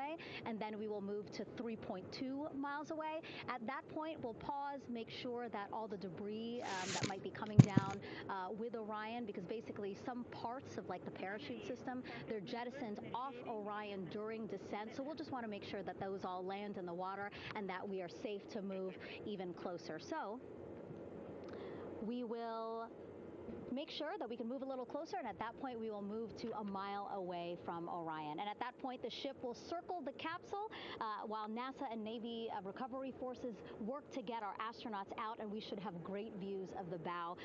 away, and then we will move to 3.2 miles away. At that point, we'll pause, make sure that all the debris that might be coming down with Orion, because basically some parts of like the parachute system, they're jettisoned off Orion during descent. So we'll just want to make sure that those all land in the water and that we are safe to move even closer. So we will make sure that we can move a little closer, and at that point we will move to a mile away from Orion. And at that point the ship will circle the capsule while NASA and Navy recovery forces work to get our astronauts out, and we should have great views of the bow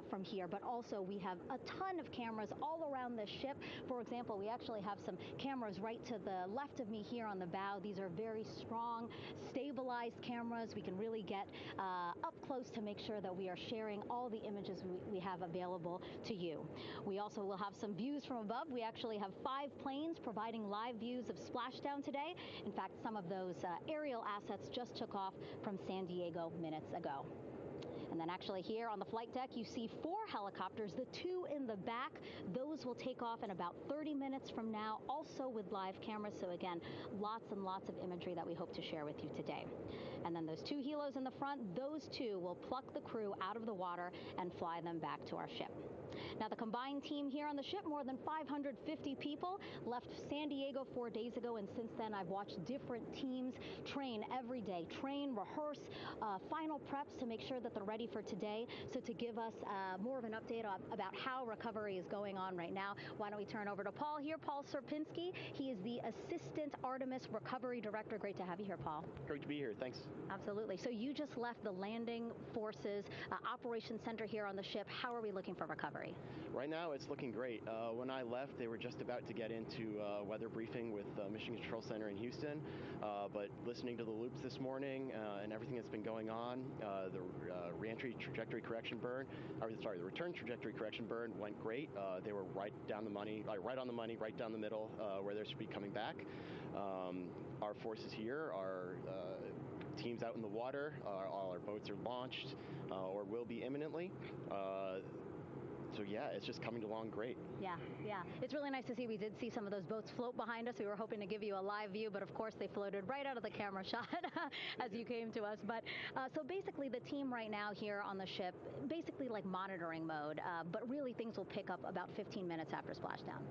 from here. But also we have a ton of cameras all around the ship. For example, we actually have some cameras right to the left of me here on the bow. These are very strong, stabilized cameras. We can really get up close to make sure that we are sharing all the images we have available to you. We also will have some views from above. We actually have 5 planes providing live views of Splashdown today. In fact, some of those aerial assets just took off from San Diego minutes ago. And then actually here on the flight deck, you see 4 helicopters, the 2 in the back. Those will take off in about 30 minutes from now, also with live cameras. So again, lots and lots of imagery that we hope to share with you today. And then those 2 helos in the front, those 2 will pluck the crew out of the water and fly them back to our ship. Now, the combined team here on the ship, more than 550 people, left San Diego 4 days ago, and since then I've watched different teams train every day, rehearse, final preps to make sure that they're ready for today. So to give us more of an update about how recovery is going on right now, why don't we turn over to Paul here, Paul Serpinski. He is the Assistant Artemis Recovery Director. Great to have you here, Paul. Great to be here, thanks. Absolutely. So you just left the landing forces operations center here on the ship. How are we looking for recovery? Right now it's looking great. When I left, they were just about to get into weather briefing with Mission Control Center in Houston, but listening to the loops this morning and everything that's been going on, the reentry trajectory correction burn, the return trajectory correction burn went great. They were right down the money, right on the money, right down the middle where they should be coming back. Our forces here are teams out in the water. All our boats are launched or will be imminently. So yeah, it's just coming along great. Yeah. It's really nice to see. We did see some of those boats float behind us. We were hoping to give you a live view, but of course they floated right out of the camera shot as you came to us. But so basically the team right now here on the ship, basically like monitoring mode, but really things will pick up about 15 minutes after splashdown.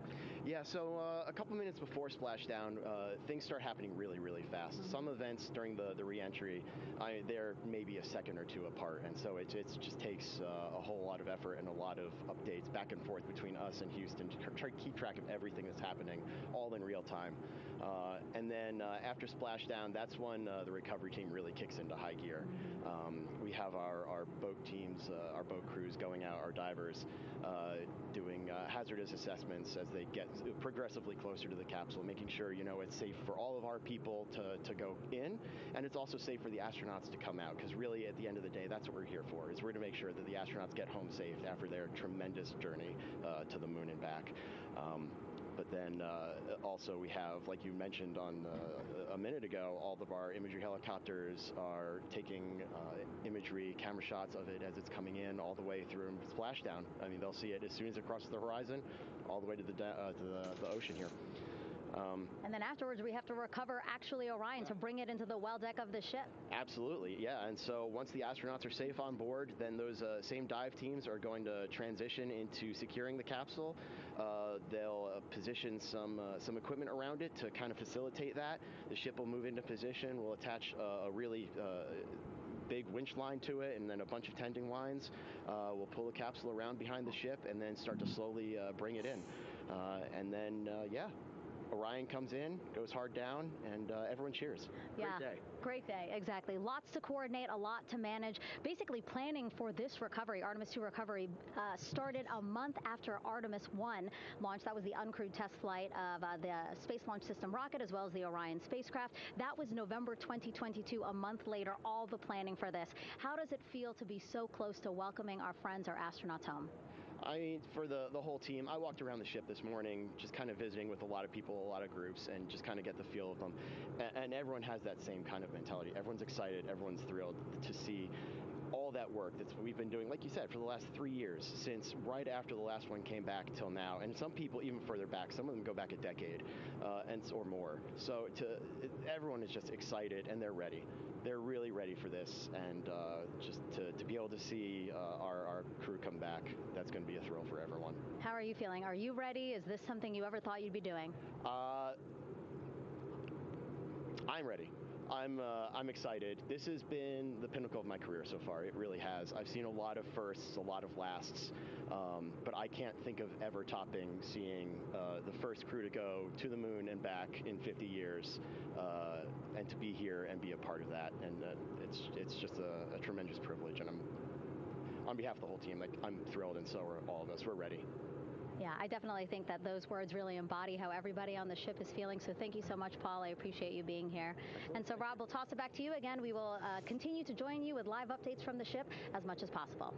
Yeah, so a couple minutes before splashdown, things start happening really, really fast. Mm-hmm. Some events during the reentry, they're maybe a second or 2 apart, and so it just takes a whole lot of effort and a lot of updates back and forth between us and Houston to try to keep track of everything that's happening, all in real time. And then after splashdown, that's when the recovery team really kicks into high gear. Mm-hmm. We have our boat teams, our boat crews going out, our divers doing hazardous assessments as they get progressively closer to the capsule, making sure it's safe for all of our people to go in, and it's also safe for the astronauts to come out, because really at the end of the day, that's what we're here for, is we're to make sure that the astronauts get home safe after their tremendous journey to the moon and back. But then also we have, like you mentioned on a minute ago, all of our imagery helicopters are taking imagery, camera shots of it as it's coming in all the way through splashdown. I mean, they'll see it as soon as it crosses the horizon, all the way to the ocean here. And then afterwards, we have to recover actually Orion to bring it into the well deck of the ship. Absolutely, yeah. And so once the astronauts are safe on board, then those same dive teams are going to transition into securing the capsule. They'll position some equipment around it to kind of facilitate that. The ship will move into position. We'll attach a really big winch line to it, and then a bunch of tending lines. We'll pull the capsule around behind the ship and then start to slowly bring it in. And then, Orion comes in, goes hard down, and everyone cheers. Great day. Great day, exactly. Lots to coordinate, a lot to manage. Basically, planning for this recovery, Artemis 2 recovery, started a month after Artemis 1 launched. That was the uncrewed test flight of the Space Launch System rocket, as well as the Orion spacecraft. That was November 2022, a month later, all the planning for this. How does it feel to be so close to welcoming our friends, our astronauts home? I mean, for the whole team, I walked around the ship this morning just kind of visiting with a lot of people, a lot of groups, and just kind of get the feel of them. And everyone has that same kind of mentality. Everyone's excited. Everyone's thrilled to see all that work that we've been doing, like you said, for the last 3 years, since right after the last one came back till now, and some people even further back. Some of them go back a decade, or more. So everyone is just excited and they're ready. They're really ready for this, and just to be able to see our crew come back, that's going to be a thrill for everyone. How are you feeling? Are you ready? Is this something you ever thought you'd be doing? I'm ready. I'm excited. This has been the pinnacle of my career so far. It really has. I've seen a lot of firsts, a lot of lasts, but I can't think of ever topping seeing the first crew to go to the moon and back in 50 years, and to be here and be a part of that. And it's just a tremendous privilege. And I'm, on behalf of the whole team, like, I'm thrilled, and so are all of us. We're ready. Yeah, I definitely think that those words really embody how everybody on the ship is feeling. So thank you so much, Paul. I appreciate you being here. And so, Rob, we'll toss it back to you again. We will continue to join you with live updates from the ship as much as possible.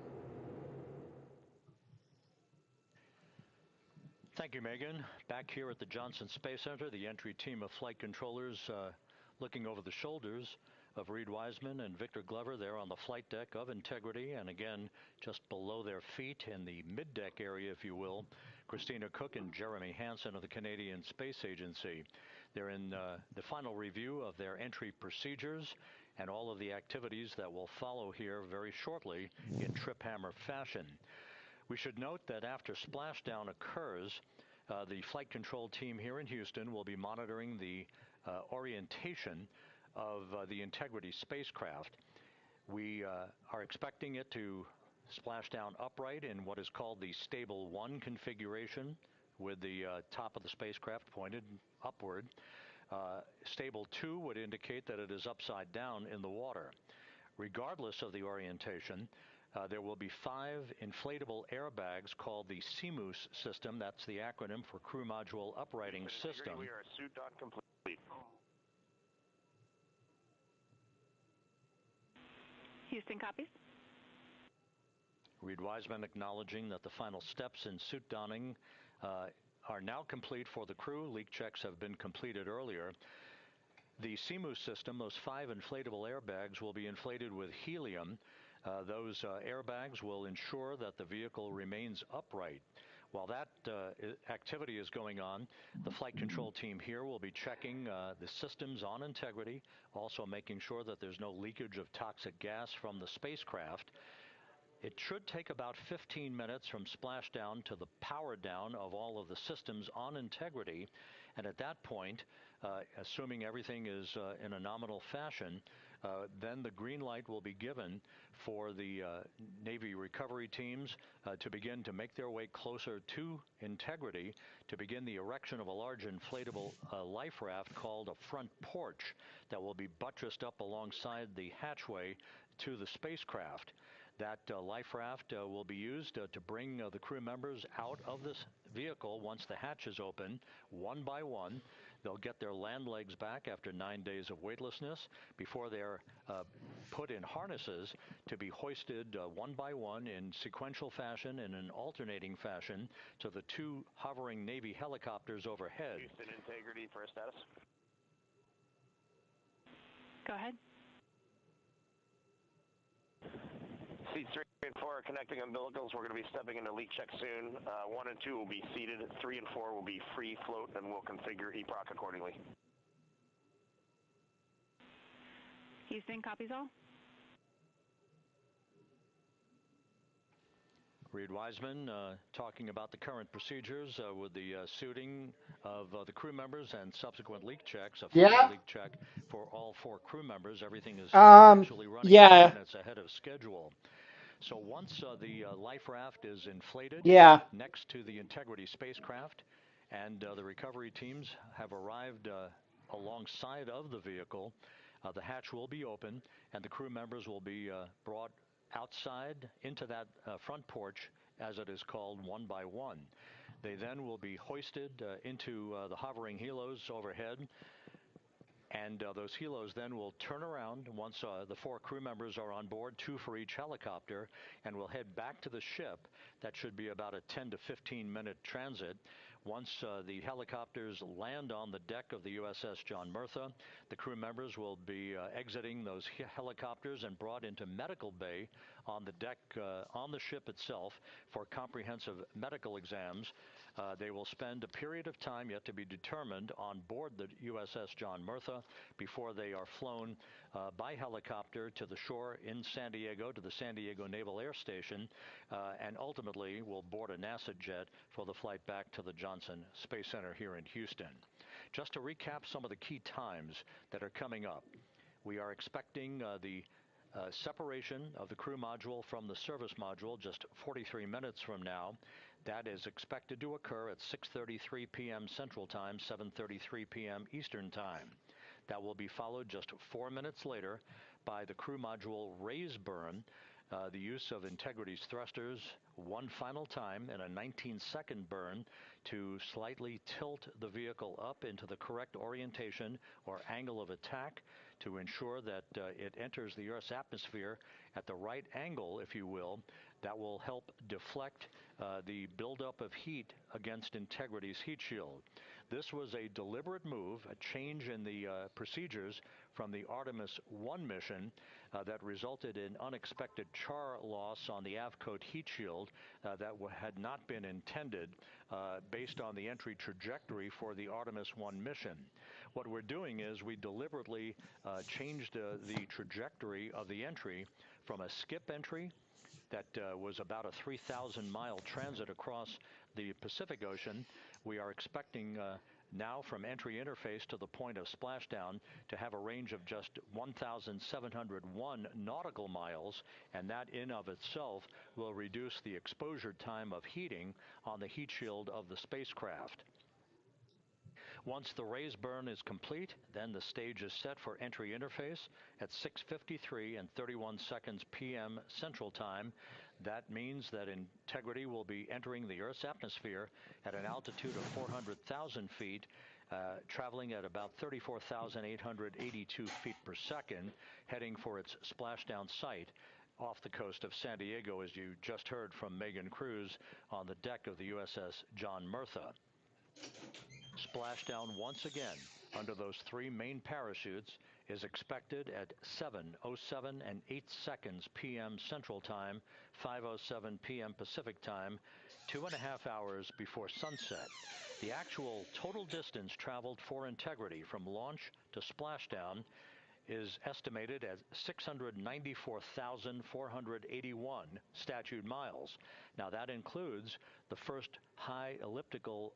Thank you, Megan. Back here at the Johnson Space Center, the entry team of flight controllers looking over the shoulders of Reed Wiseman and Victor Glover there on the flight deck of Integrity, and again, just below their feet in the mid-deck area, if you will, Christina Cook and Jeremy Hansen of the Canadian Space Agency. They're in the final review of their entry procedures and all of the activities that will follow here very shortly in trip hammer fashion. We should note that after splashdown occurs, the flight control team here in Houston will be monitoring the orientation of the Integrity spacecraft. We are expecting it to splash down upright in what is called the Stable 1 configuration, with the top of the spacecraft pointed upward. Stable 2 would indicate that it is upside down in the water. Regardless of the orientation, there will be 5 inflatable airbags called the CMOOS system. That's the acronym for Crew Module Uprighting System. We are suit dot complete. Houston copies. Reed Wiseman acknowledging that the final steps in suit donning are now complete for the crew. Leak checks have been completed earlier. The CMOOS system, those 5 inflatable airbags, will be inflated with helium. Those airbags will ensure that the vehicle remains upright. While that activity is going on, the flight control team here will be checking the systems on Integrity, also making sure that there's no leakage of toxic gas from the spacecraft. It should take about 15 minutes from splashdown to the power down of all of the systems on Integrity. And at that point, assuming everything is in a nominal fashion, then the green light will be given for the Navy recovery teams to begin to make their way closer to Integrity, to begin the erection of a large inflatable life raft called a front porch that will be buttressed up alongside the hatchway to the spacecraft. That life raft will be used to bring the crew members out of this vehicle once the hatch is open, one by one. They'll get their land legs back after 9 days of weightlessness before they're put in harnesses to be hoisted one by one in sequential fashion, in an alternating fashion, to the 2 hovering Navy helicopters overhead. Houston Integrity for a status. Go ahead. Seats 3 and 4 are connecting umbilicals. We're going to be stepping into leak check soon. 1 and 2 will be seated. 3 and 4 will be free float, and we'll configure EPROC accordingly. Houston copies all. Reed Wiseman talking about the current procedures with the suiting of the crew members and subsequent leak checks. A full leak check for all 4 crew members. Everything is actually running 10 minutes ahead of schedule. So once the life raft is inflated next to the Integrity spacecraft, and the recovery teams have arrived alongside of the vehicle, the hatch will be open and the crew members will be brought outside into that front porch, as it is called, one by one. They then will be hoisted into the hovering helos overhead, and those helos then will turn around once the 4 crew members are on board, 2 for each helicopter, and will head back to the ship. That should be about a 10 to 15 minute transit. Once the helicopters land on the deck of the USS John Murtha, the crew members will be exiting those helicopters and brought into medical bay on the deck on the ship itself for comprehensive medical exams. They will spend a period of time yet to be determined on board the USS John Murtha before they are flown by helicopter to the shore in San Diego, to the San Diego Naval Air Station, and ultimately will board a NASA jet for the flight back to the Johnson Space Center here in Houston. Just to recap some of the key times that are coming up, we are expecting the separation of the crew module from the service module just 43 minutes from now. That is expected to occur at 6:33 p.m. Central Time, 7:33 p.m. Eastern Time. That will be followed just 4 minutes later by the crew module raise burn, the use of Integrity's thrusters one final time in a 19-second burn to slightly tilt the vehicle up into the correct orientation or angle of attack to ensure that it enters the Earth's atmosphere at the right angle, if you will. That will help deflect the buildup of heat against Integrity's heat shield. This was a deliberate move, a change in the procedures from the Artemis 1 mission that resulted in unexpected char loss on the Avcoat heat shield that had not been intended based on the entry trajectory for the Artemis 1 mission. What we're doing is we deliberately changed the trajectory of the entry from a skip entry that was about a 3,000-mile transit across the Pacific Ocean. We are expecting now from entry interface to the point of splashdown to have a range of just 1,701 nautical miles, and that in of itself will reduce the exposure time of heating on the heat shield of the spacecraft. Once the raise burn is complete, then the stage is set for entry interface at 6:53 and 31 seconds p.m. Central Time. That means that Integrity will be entering the Earth's atmosphere at an altitude of 400,000 feet, traveling at about 34,882 feet per second, heading for its splashdown site off the coast of San Diego, as you just heard from Megan Cruz on the deck of the USS John Murtha. Splashdown once again under those three main parachutes is expected at 7:07 and 8 seconds p.m. Central Time, 5:07 p.m. Pacific Time, 2.5 hours before sunset. The actual total distance traveled for Integrity from launch to splashdown is estimated at 694,481 statute miles. Now that includes the first high elliptical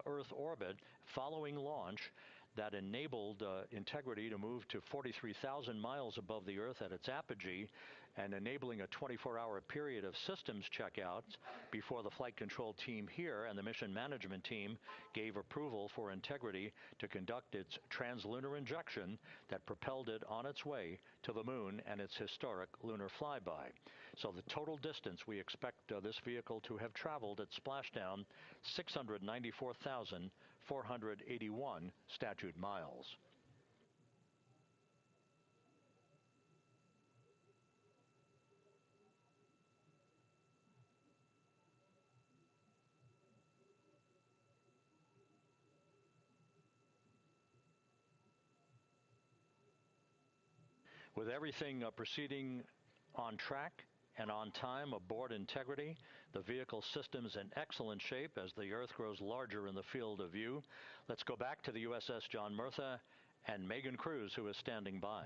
Earth orbit following launch that enabled Integrity to move to 43,000 miles above the Earth at its apogee, and enabling a 24-hour period of systems checkouts before the flight control team here and the mission management team gave approval for Integrity to conduct its translunar injection that propelled it on its way to the moon and its historic lunar flyby. So the total distance we expect this vehicle to have traveled at splashdown, 694,481 statute miles. With everything proceeding on track and on time aboard Integrity, the vehicle system's in excellent shape as the Earth grows larger in the field of view. Let's go back to the USS John Murtha and Megan Cruz, who is standing by.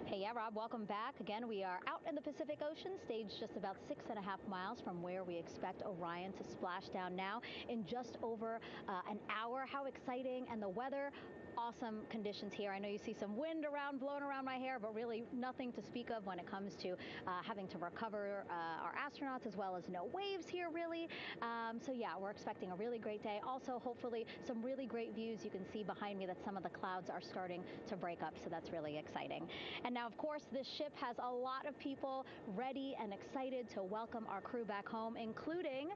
Hey, yeah, Rob, welcome back. Again, we are out in the Pacific Ocean, staged just about 6.5 miles from where we expect Orion to splash down now in just over an hour. How exciting. And the weather, awesome conditions here. I know you see some wind blowing around my hair, but really nothing to speak of when it comes to having to recover our astronauts, as well as no waves here, really. So yeah, we're expecting a really great day. Also, hopefully, some really great views. You can see behind me that some of the clouds are starting to break up, so that's really exciting. And now, of course, this ship has a lot of people ready and excited to welcome our crew back home, including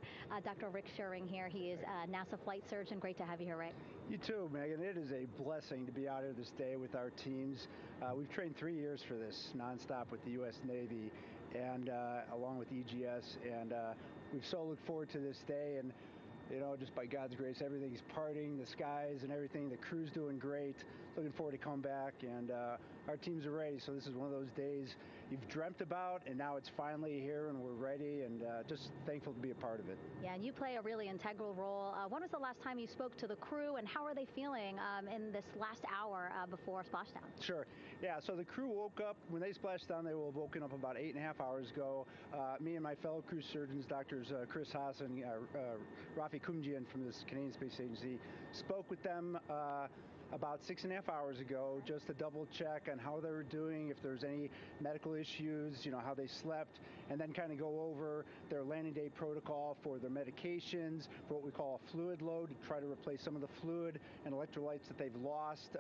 Dr. Rick Schuring here. He is a NASA flight surgeon. Great to have you here, Rick. You too, Megan. It is a blessing to be out here this day with our teams. We've trained 3 years for this nonstop with the U.S. Navy and along with EGS, and we've so looked forward to this day. And you know, just by God's grace, everything's parting, the skies and everything. The crew's doing great. Looking forward to come back, and our teams are ready. So this is one of those days you've dreamt about, and now it's finally here, and we're ready, and just thankful to be a part of it. Yeah, and you play a really integral role. When was the last time you spoke to the crew, and how are they feeling in this last hour before splashdown? Sure. Yeah, so the crew woke up. When they splashed down, they will have woken up about 8.5 hours ago. Me and my fellow crew surgeons, Doctors Chris Haas and Rafi Kumjian from this Canadian Space Agency, spoke with them about 6.5 hours ago, just to double check on how they were doing, if there's any medical issues, you know, how they slept, and then kind of go over their landing day protocol for their medications, for what we call a fluid load, to try to replace some of the fluid and electrolytes that they've lost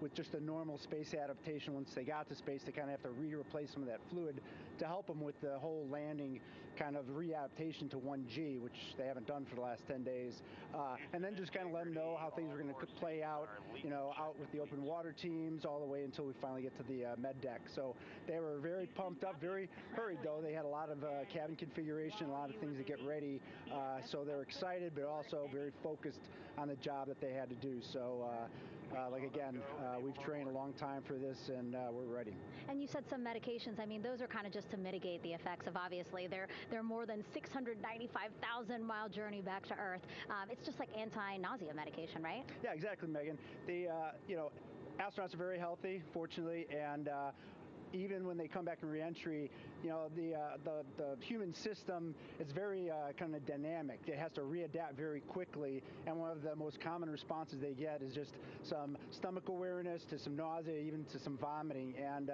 with just a normal space adaptation. Once they got to space, they kind of have to replace some of that fluid to help them with the whole landing kind of readaptation to 1G, which they haven't done for the last 10 days. And then just kind of let them know how things are going to play out, you know, out with the open water teams all the way until we finally get to the med deck. So they were very pumped up, very hurried though. They had a lot of cabin configuration, a lot of things to get ready. So they're excited, but also very focused on the job that they had to do. So like again, we've trained a long time for this, and we're ready. And you said some medications. I mean, those are kind of just to mitigate the effects of, obviously, their more than 695,000-mile journey back to Earth. It's just like anti-nausea medication, right? Yeah, exactly, Megan. The you know, astronauts are very healthy, fortunately, and even when they come back in reentry, you know, the human system is very kind of dynamic. It has to readapt very quickly, and one of the most common responses they get is just some stomach awareness, to some nausea, even to some vomiting. And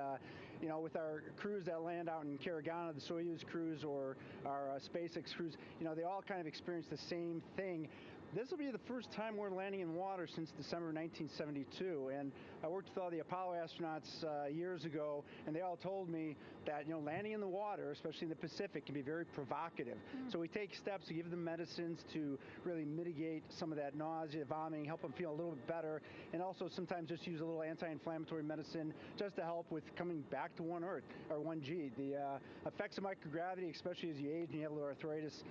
you know, with our crews that land out in Karagana, the Soyuz crews or our SpaceX crews, you know, they all kind of experience the same thing. This will be the first time we're landing in water since December 1972, and I worked with all the Apollo astronauts years ago, and they all told me that, you know, landing in the water, especially in the Pacific, can be very provocative. So we take steps to give them medicines to really mitigate some of that nausea, vomiting, help them feel a little bit better, and also sometimes just use a little anti-inflammatory medicine just to help with coming back to 1 Earth, or 1G. The effects of microgravity, especially as you age and you have a little arthritis,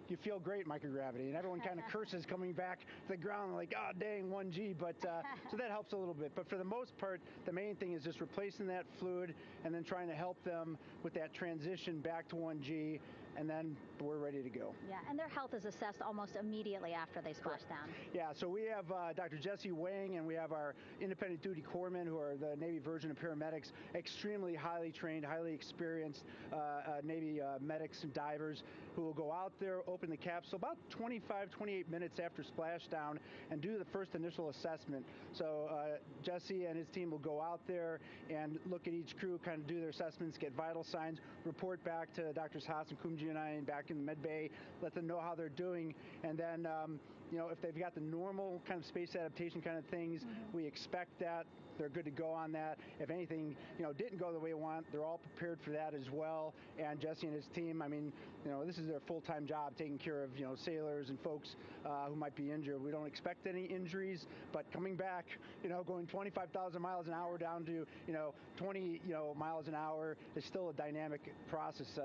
you feel great in microgravity, and everyone kind of curses coming back to the ground, like, oh, dang, 1G, but so that helps a little bit. But for the most part, the main thing is just replacing that fluid and then trying to help them with that transition back to 1G, and then we're ready to go. Yeah, and their health is assessed almost immediately after they splash down. Yeah, so we have Dr. Jesse Wang, and we have our independent duty corpsmen, who are the Navy version of paramedics, extremely highly trained, highly experienced Navy medics and divers, who will go out there, open the capsule about 25, 28 minutes after splashdown and do the first initial assessment. So Jesse and his team will go out there and look at each crew, kind of do their assessments, get vital signs, report back to Drs. Haas and Kumji and I back in the med bay, let them know how they're doing, and then you know, if they've got the normal kind of space adaptation kind of things, we expect that. They're good to go on that. If anything, you know, didn't go the way we want, they're all prepared for that as well. And Jesse and his team, I mean, you know, this is their full-time job, taking care of, you know, sailors and folks who might be injured. We don't expect any injuries, but coming back, you know, going 25,000 miles an hour down to, you know, 20, you know, miles an hour is still a dynamic process.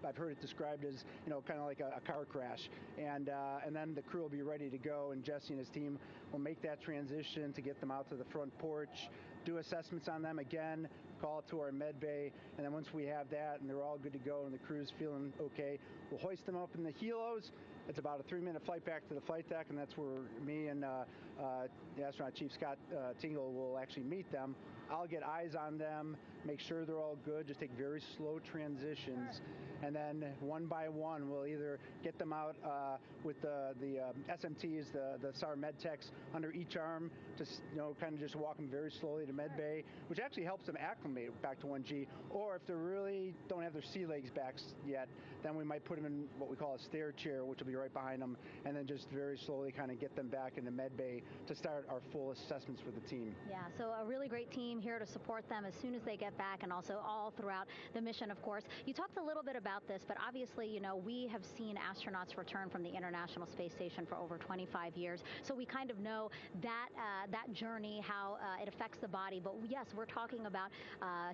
I've heard it described as, you know, kind of like a car crash. And then the crew will be ready to go, and Jesse and his team will make that transition to get them out to the front porch, do assessments on them again, call it to our med bay, and then once we have that and they're all good to go and the crew's feeling okay, we'll hoist them up in the helos. It's about a 3-minute flight back to the flight deck, and that's where me and the astronaut chief, Scott Tingle, will actually meet them. I'll get eyes on them, make sure they're all good, just take very slow transitions, and then one by one we'll either get them out with the SMTs, the SAR med techs, under each arm, just, you know, kind of just walk them very slowly to med bay, which actually helps them acclimate back to 1G. Or if they really don't have their sea legs back yet, then we might put them in what we call a stair chair, which will be right behind them, and then just very slowly kind of get them back into med bay to start our full assessments for the team. Yeah, so a really great team here to support them as soon as they get back, and also all throughout the mission, of course. You talked a little bit about about this, but obviously, you know, we have seen astronauts return from the International Space Station for over 25 years, so we kind of know that that journey, how it affects the body. But yes, we're talking about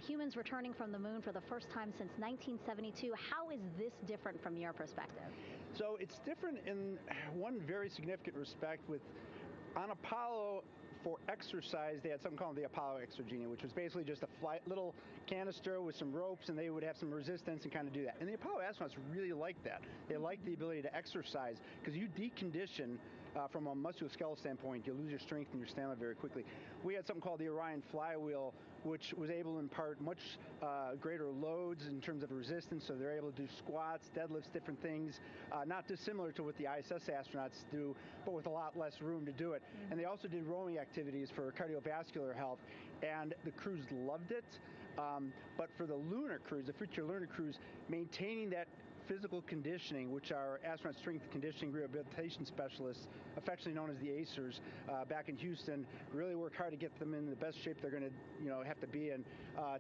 humans returning from the moon for the first time since 1972. How is this different from your perspective? So it's different in one very significant respect. With on Apollo, for exercise, they had something called the Apollo Exergenia, which was basically just a little canister with some ropes, and they would have some resistance and kind of do that. And the Apollo astronauts really liked that. They liked the ability to exercise, because you decondition from a musculoskeletal standpoint, you lose your strength and your stamina very quickly. We had something called the Orion flywheel, which was able to impart much greater loads in terms of resistance, so they're able to do squats, deadlifts, different things, not dissimilar to what the ISS astronauts do, but with a lot less room to do it. And they also did rowing activities for cardiovascular health, and the crews loved it. But for the lunar crews, the future lunar crews, maintaining that physical conditioning, which our astronaut strength conditioning rehabilitation specialists, affectionately known as the ACERs, back in Houston, really work hard to get them in the best shape they're going to, have to be in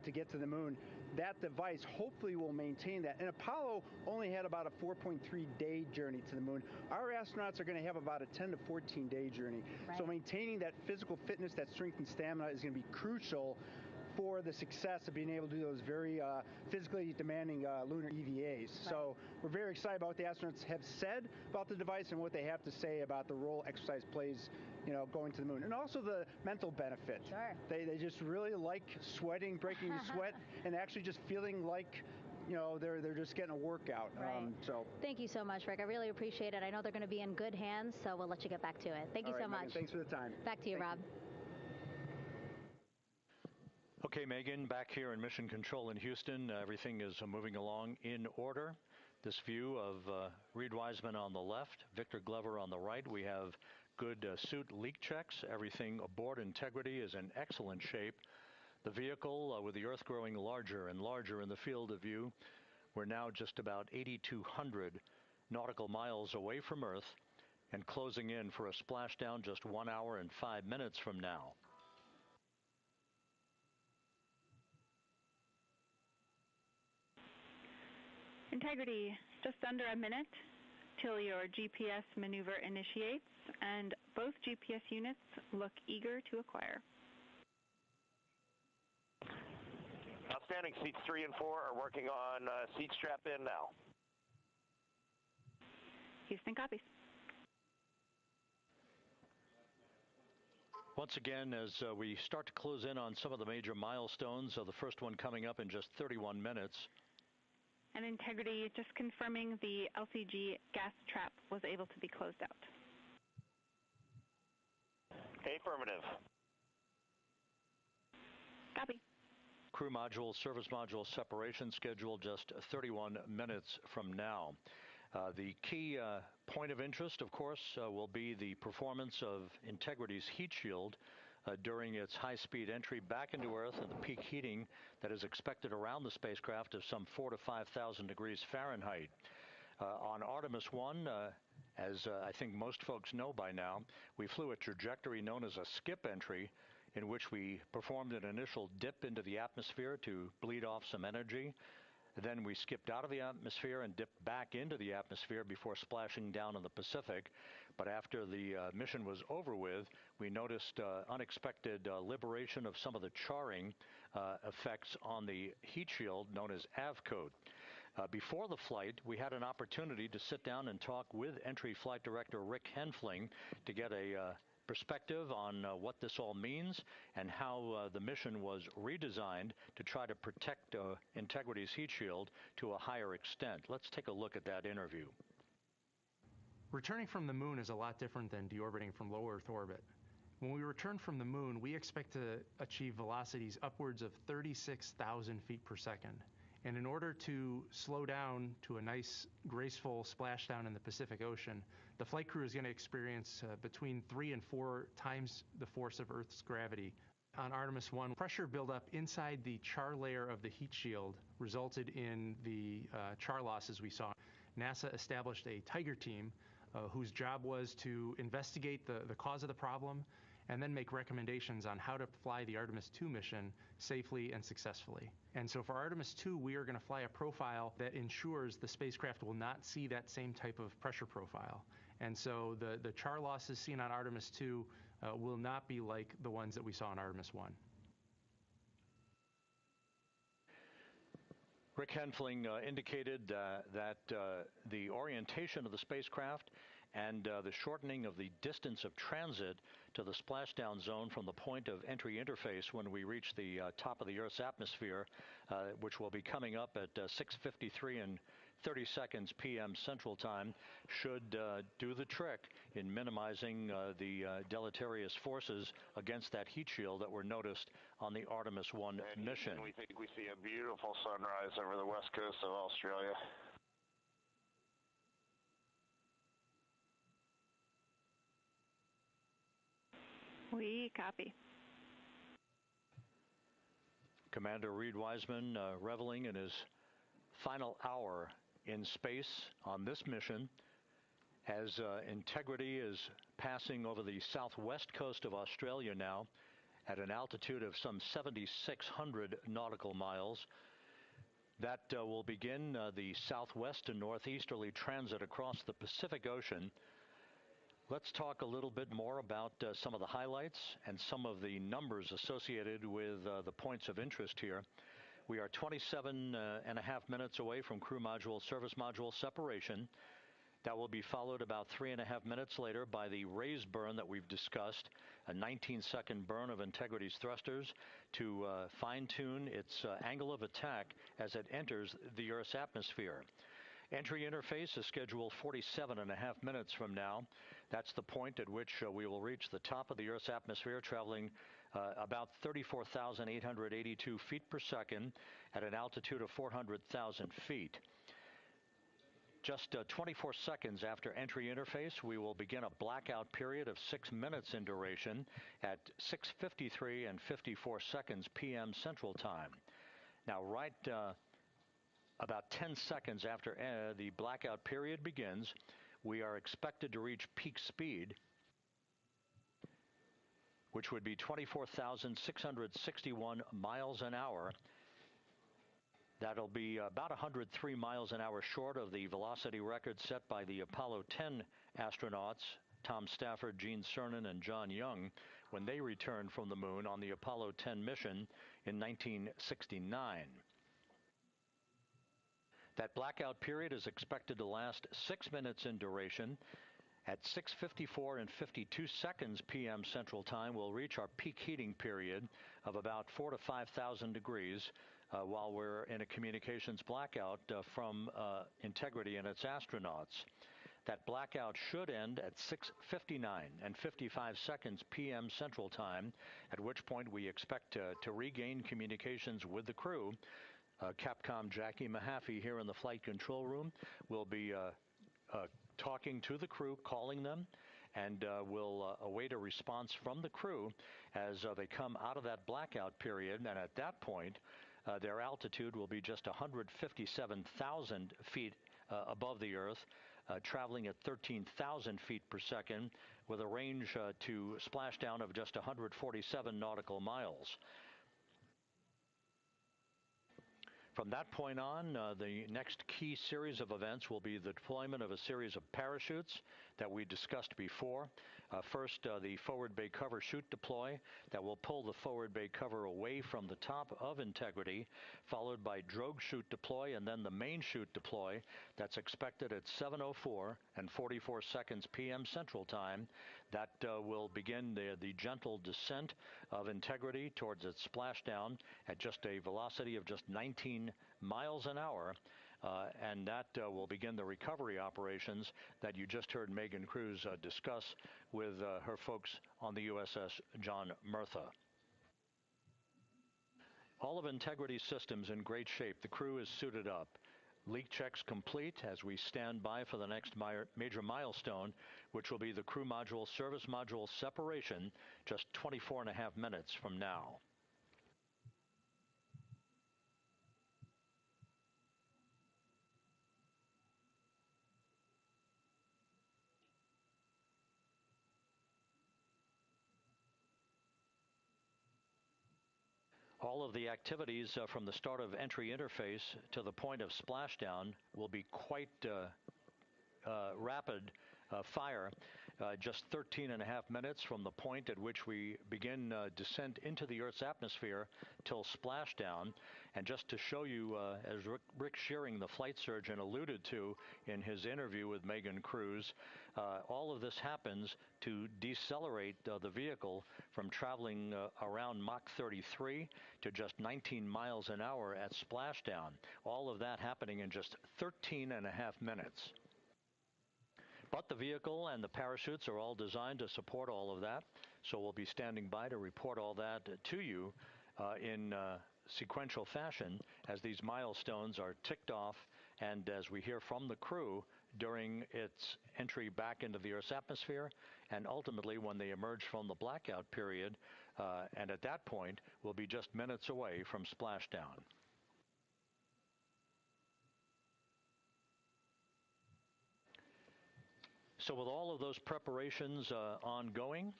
to get to the moon. That device hopefully will maintain that. And Apollo only had about a 4.3-day journey to the moon. Our astronauts are going to have about a 10 to 14-day journey. Right. So maintaining that physical fitness, that strength and stamina is going to be crucial for the success of being able to do those very physically demanding lunar EVAs. Right. So we're very excited about what the astronauts have said about the device and what they have to say about the role exercise plays, going to the moon. And also the mental benefit. Sure. They just really like sweating, breaking the sweat, and actually just feeling like they're just getting a workout. Right. So thank you so much, Rick. I really appreciate it. I know they're going to be in good hands, so we'll let you get back to it. Thank you so much. Megan, thanks for the time. Back to you, Rob. Okay, Megan, back here in Mission Control in Houston, everything is moving along in order. This view of Reed Wiseman on the left, Victor Glover on the right. We have good suit leak checks. Everything aboard Integrity is in excellent shape. The vehicle, with the Earth growing larger and larger in the field of view, we're now just about 8,200 nautical miles away from Earth and closing in for a splashdown just 1 hour and 5 minutes from now. Integrity, just under a minute till your GPS maneuver initiates, and both GPS units look eager to acquire. Outstanding. Seats 3 and 4 are working on seat strap in now. Houston copies. Once again, as we start to close in on some of the major milestones, the first one coming up in just 31 minutes. And Integrity, just confirming the LCG gas trap was able to be closed out. Affirmative. Copy. Crew module, service module separation scheduled just 31 minutes from now. The key point of interest, of course, will be the performance of Integrity's heat shield during its high-speed entry back into Earth and the peak heating that is expected around the spacecraft of some 4,000 to 5,000 degrees Fahrenheit. On Artemis 1, as I think most folks know by now, we flew a trajectory known as a skip entry, in which we performed an initial dip into the atmosphere to bleed off some energy. Then we skipped out of the atmosphere and dipped back into the atmosphere before splashing down in the Pacific. But after the mission was over with, we noticed unexpected liberation of some of the charring effects on the heat shield known as AVCOAT. Before the flight, we had an opportunity to sit down and talk with Entry Flight Director Rick Henfling to get a perspective on what this all means and how the mission was redesigned to try to protect Integrity's heat shield to a higher extent. Let's take a look at that interview. Returning from the moon is a lot different than deorbiting from low Earth orbit. When we return from the moon, we expect to achieve velocities upwards of 36,000 feet per second. And in order to slow down to a nice, graceful splashdown in the Pacific Ocean, the flight crew is going to experience between 3 and 4 times the force of Earth's gravity. On Artemis 1, pressure buildup inside the char layer of the heat shield resulted in the char losses we saw. NASA established a Tiger team whose job was to investigate the cause of the problem and then make recommendations on how to fly the Artemis 2 mission safely and successfully. And so for Artemis 2, we are going to fly a profile that ensures the spacecraft will not see that same type of pressure profile. And so the char losses seen on Artemis 2 will not be like the ones that we saw on Artemis 1. Rick Henfling indicated that the orientation of the spacecraft and the shortening of the distance of transit to the splashdown zone from the point of entry interface when we reach the top of the Earth's atmosphere, which will be coming up at 6:53 and 30 seconds p.m. Central Time, should do the trick in minimizing the deleterious forces against that heat shield that were noticed on the Artemis 1 mission. And we think we see a beautiful sunrise over the west coast of Australia. We copy. Commander Reed Wiseman reveling in his final hour in space on this mission as Integrity is passing over the southwest coast of Australia now at an altitude of some 7,600 nautical miles. That will begin the southwest and northeasterly transit across the Pacific Ocean. Let's talk a little bit more about some of the highlights and some of the numbers associated with the points of interest here. We are 27 and a half minutes away from crew module, service module separation. That will be followed about 3.5 minutes later by the raise burn that we've discussed, a 19-second burn of Integrity's thrusters to fine-tune its angle of attack as it enters the Earth's atmosphere. Entry interface is scheduled 47 and a half minutes from now. That's the point at which we will reach the top of the Earth's atmosphere, traveling about 34,882 feet per second at an altitude of 400,000 feet. Just 24 seconds after entry interface, we will begin a blackout period of 6 minutes in duration at 6:53 and 54 seconds p.m. Central Time. Now, right about 10 seconds after the blackout period begins, we are expected to reach peak speed, which would be 24,661 miles an hour. That'll be about 103 miles an hour short of the velocity record set by the Apollo 10 astronauts, Tom Stafford, Gene Cernan, and John Young, when they returned from the moon on the Apollo 10 mission in 1969. That blackout period is expected to last 6 minutes in duration. At 6:54 and 52 seconds p.m. Central Time, we'll reach our peak heating period of about 4,000 to 5,000 degrees while we're in a communications blackout from Integrity and its astronauts. That blackout should end at 6:59 and 55 seconds p.m. Central Time, at which point we expect to regain communications with the crew. Capcom Jackie Mahaffey here in the flight control room will be talking to the crew, calling them, and will await a response from the crew as they come out of that blackout period. And at that point, their altitude will be just 157,000 feet above the Earth, traveling at 13,000 feet per second with a range to splashdown of just 147 nautical miles. From that point on, the next key series of events will be the deployment of a series of parachutes that we discussed before. First, the forward bay cover chute deploy that will pull the forward bay cover away from the top of Integrity, followed by drogue chute deploy, and then the main chute deploy that's expected at 7:04 and 44 seconds p.m. Central Time. That will begin the gentle descent of Integrity towards its splashdown at just a velocity of just 19 miles an hour. And that will begin the recovery operations that you just heard Megan Cruz discuss with her folks on the USS John Murtha. All of Integrity's systems in great shape. The crew is suited up. Leak checks complete as we stand by for the next major milestone, which will be the crew module service module separation just 24 and a half minutes from now. All of the activities from the start of entry interface to the point of splashdown will be quite rapid fire, just 13 and a half minutes from the point at which we begin descent into the Earth's atmosphere till splashdown. And just to show you, as Rick Shearing, the flight surgeon, alluded to in his interview with Megan Cruz, all of this happens to decelerate the vehicle from traveling around Mach 33 to just 19 miles an hour at splashdown. All of that happening in just 13 and a half minutes. But the vehicle and the parachutes are all designed to support all of that, so we'll be standing by to report all that to you in sequential fashion as these milestones are ticked off and as we hear from the crew during its entry back into the Earth's atmosphere and ultimately when they emerge from the blackout period, and at that point we'll be just minutes away from splashdown. So with all of those preparations ongoing,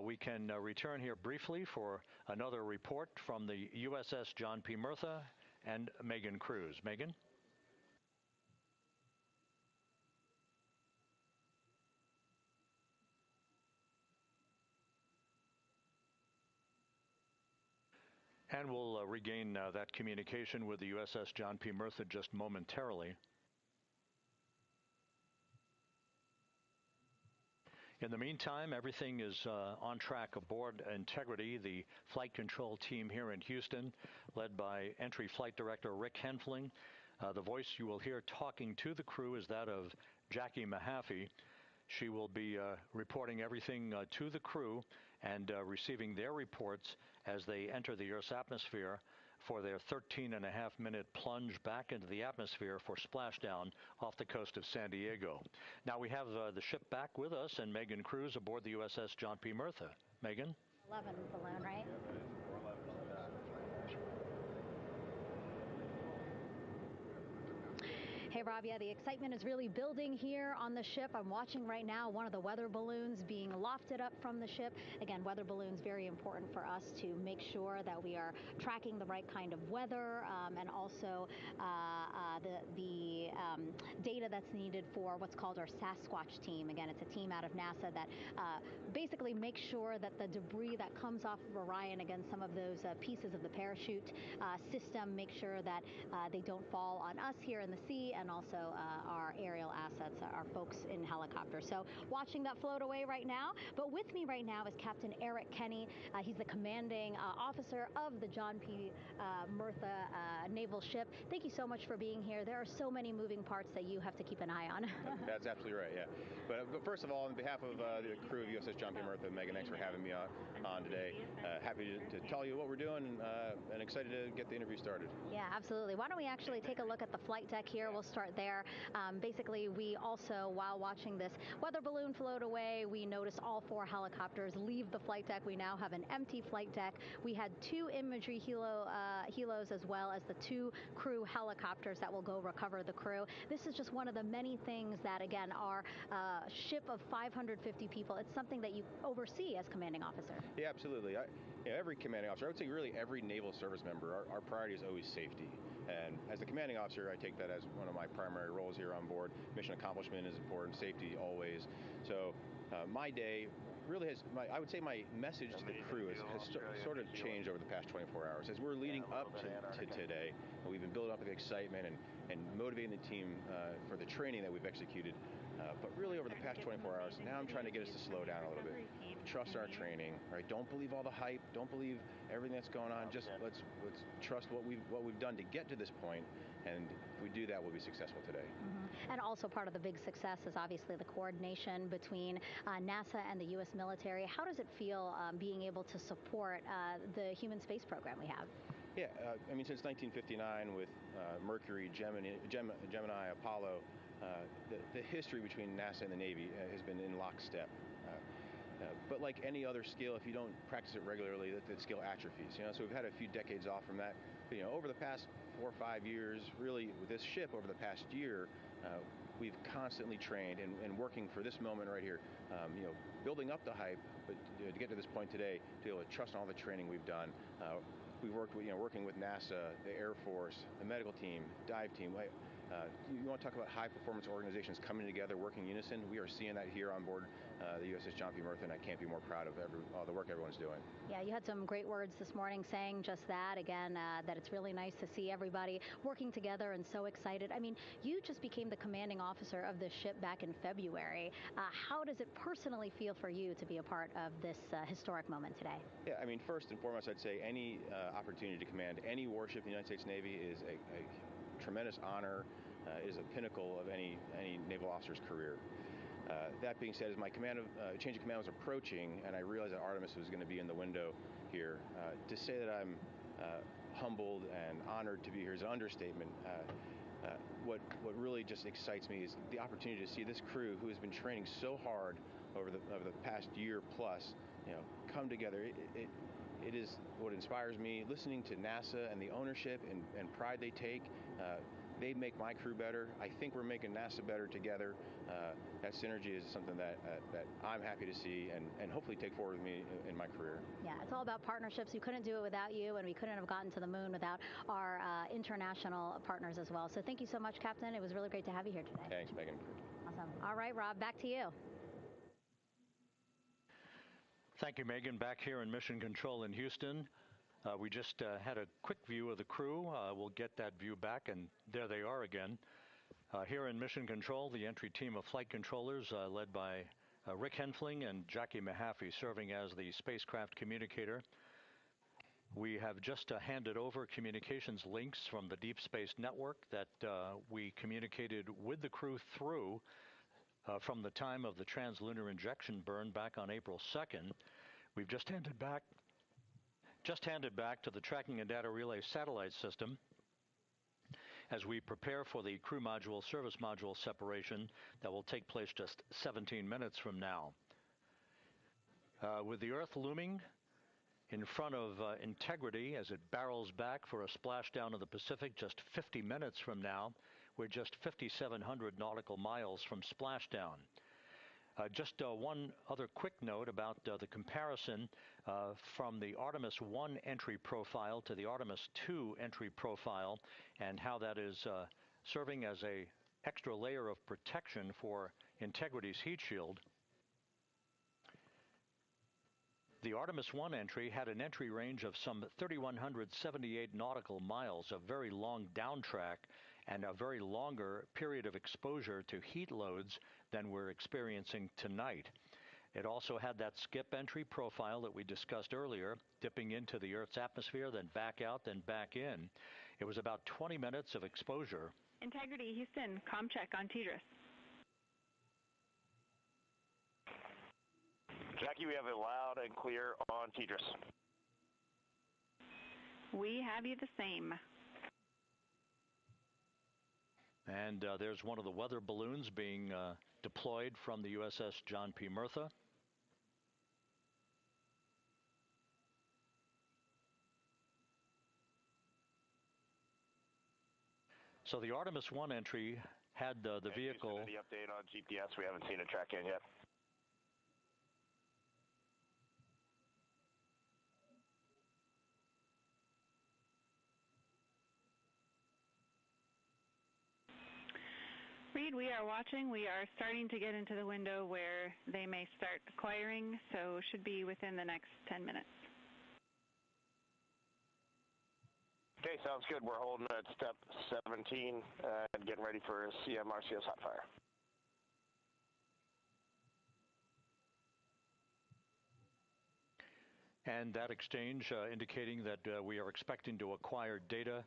we can return here briefly for another report from the USS John P. Murtha and Megan Cruz. Megan? And we'll regain that communication with the USS John P. Murtha just momentarily. In the meantime, everything is on track aboard Integrity, the flight control team here in Houston, led by Entry Flight Director Rick Henfling. The voice you will hear talking to the crew is that of Jackie Mahaffey. She will be reporting everything to the crew and receiving their reports as they enter the Earth's atmosphere for their 13-and-a-half-minute plunge back into the atmosphere for splashdown off the coast of San Diego. Now we have the ship back with us and Megan Cruz aboard the USS John P. Murtha. Megan? 11 balloon, right? Hey, Rob, yeah, the excitement is really building here on the ship. I'm watching right now one of the weather balloons being lofted up from the ship. Again, weather balloons, very important for us to make sure that we are tracking the right kind of weather and also the data that's needed for what's called our Sasquatch team. Again, it's a team out of NASA that basically makes sure that the debris that comes off of Orion, again, some of those pieces of the parachute system, make sure that they don't fall on us here in the sea, and also our aerial assets, our folks in helicopters. So watching that float away right now. But with me right now is Captain Eric Kenny. He's the commanding officer of the John P. Murtha naval ship. Thank you so much for being here. There are so many moving parts that you have to keep an eye on. That's absolutely right, yeah. But first of all, on behalf of the crew of USS John P. Murtha, Megan, thanks for having me on today. Happy to tell you what we're doing and excited to get the interview started. Yeah, absolutely. Why don't we actually take a look at the flight deck here? We'll start there. Basically, we also, while watching this weather balloon float away, we noticed all 4 helicopters leave the flight deck. We now have an empty flight deck. We had 2 imagery helos as well as the 2 crew helicopters that will go recover the crew. This is just one of the many things that, again, our ship of 550 people, it's something that you oversee as commanding officer. Yeah, absolutely. Every commanding officer, I would say really every naval service member, our priority is always safety. And as the commanding officer, I take that as one of my primary roles here on board. Mission accomplishment is important, safety always. So my day really has, I would say my message to the crew has sort of changed over the past 24 hours. As we're leading up to today, we've been building up the excitement and motivating the team for the training that we've executed. But really over the past 24 hours, now I'm trying to get us to slow down a little bit. Trust our training, right? Don't believe all the hype. Don't believe everything that's going on. Just let's trust what we've done to get to this point. And if we do that, we'll be successful today. And also part of the big success is obviously the coordination between NASA and the U.S. military. How does it feel being able to support the human space program we have? Yeah, I mean, since 1959 with Mercury, Gemini, Apollo, the history between NASA and the Navy has been in lockstep. But like any other skill, if you don't practice it regularly, that skill atrophies. So we've had a few decades off from that. But, over the past 4 or 5 years, really with this ship over the past year, we've constantly trained and working for this moment right here. Building up the hype, but to get to this point today, to be able to trust in all the training we've done. we've worked with, working with NASA, the Air Force, the medical team, dive team. You want to talk about high-performance organizations coming together, working in unison? We are seeing that here on board the USS John P. Murtha, and I can't be more proud of all the work everyone's doing. Yeah, you had some great words this morning saying just that, again, that it's really nice to see everybody working together and so excited. I mean, you just became the commanding officer of this ship back in February. How does it personally feel for you to be a part of this historic moment today? Yeah, I mean, first and foremost, I'd say any opportunity to command any warship in the United States Navy is a tremendous honor, is a pinnacle of any naval officer's career. That being said, as my change of command was approaching, and I realized that Artemis was going to be in the window here, to say that I'm humbled and honored to be here is an understatement. What really just excites me is the opportunity to see this crew, who has been training so hard over the past year plus, come together. It is what inspires me. Listening to NASA and the ownership and pride they take. They make my crew better. I think we're making NASA better together. That synergy is something that I'm happy to see and hopefully take forward with me in my career. Yeah, it's all about partnerships. We couldn't do it without you, and we couldn't have gotten to the moon without our international partners as well. So thank you so much, Captain. It was really great to have you here today. Thanks, Megan. Awesome. All right, Rob, back to you. Thank you, Megan. Back here in Mission Control in Houston. We just had a quick view of the crew. We'll get that view back, and there they are again. Here in Mission Control, the entry team of flight controllers led by Rick Henfling and Jackie Mahaffey serving as the spacecraft communicator. We have just handed over communications links from the Deep Space Network that we communicated with the crew through from the time of the translunar injection burn back on April 2nd. We've just handed back to the Tracking and Data Relay satellite system as we prepare for the crew module service module separation that will take place just 17 minutes from now. With the Earth looming in front of Integrity as it barrels back for a splashdown of the Pacific just 50 minutes from now, we're just 5,700 nautical miles from splashdown. Just one other quick note about the comparison from the Artemis 1 entry profile to the Artemis 2 entry profile and how that is serving as an extra layer of protection for Integrity's heat shield. The Artemis 1 entry had an entry range of some 3,178 nautical miles, a very long downtrack, and a very longer period of exposure to heat loads than we're experiencing tonight. It also had that skip entry profile that we discussed earlier, dipping into the Earth's atmosphere, then back out, then back in. It was about 20 minutes of exposure. Integrity, Houston, comm check on TDRS. Jackie, we have it loud and clear on TDRS. We have you the same. And there's one of the weather balloons being deployed from the USS John P. Murtha. So the Artemis 1 entry had the vehicle. The update on GPS, we haven't seen it track in yet. Reed, we are watching. We are starting to get into the window where they may start acquiring, so should be within the next 10 minutes. Okay, sounds good. We're holding at step 17 and getting ready for CM-RCS hot fire. And that exchange indicating that we are expecting to acquire data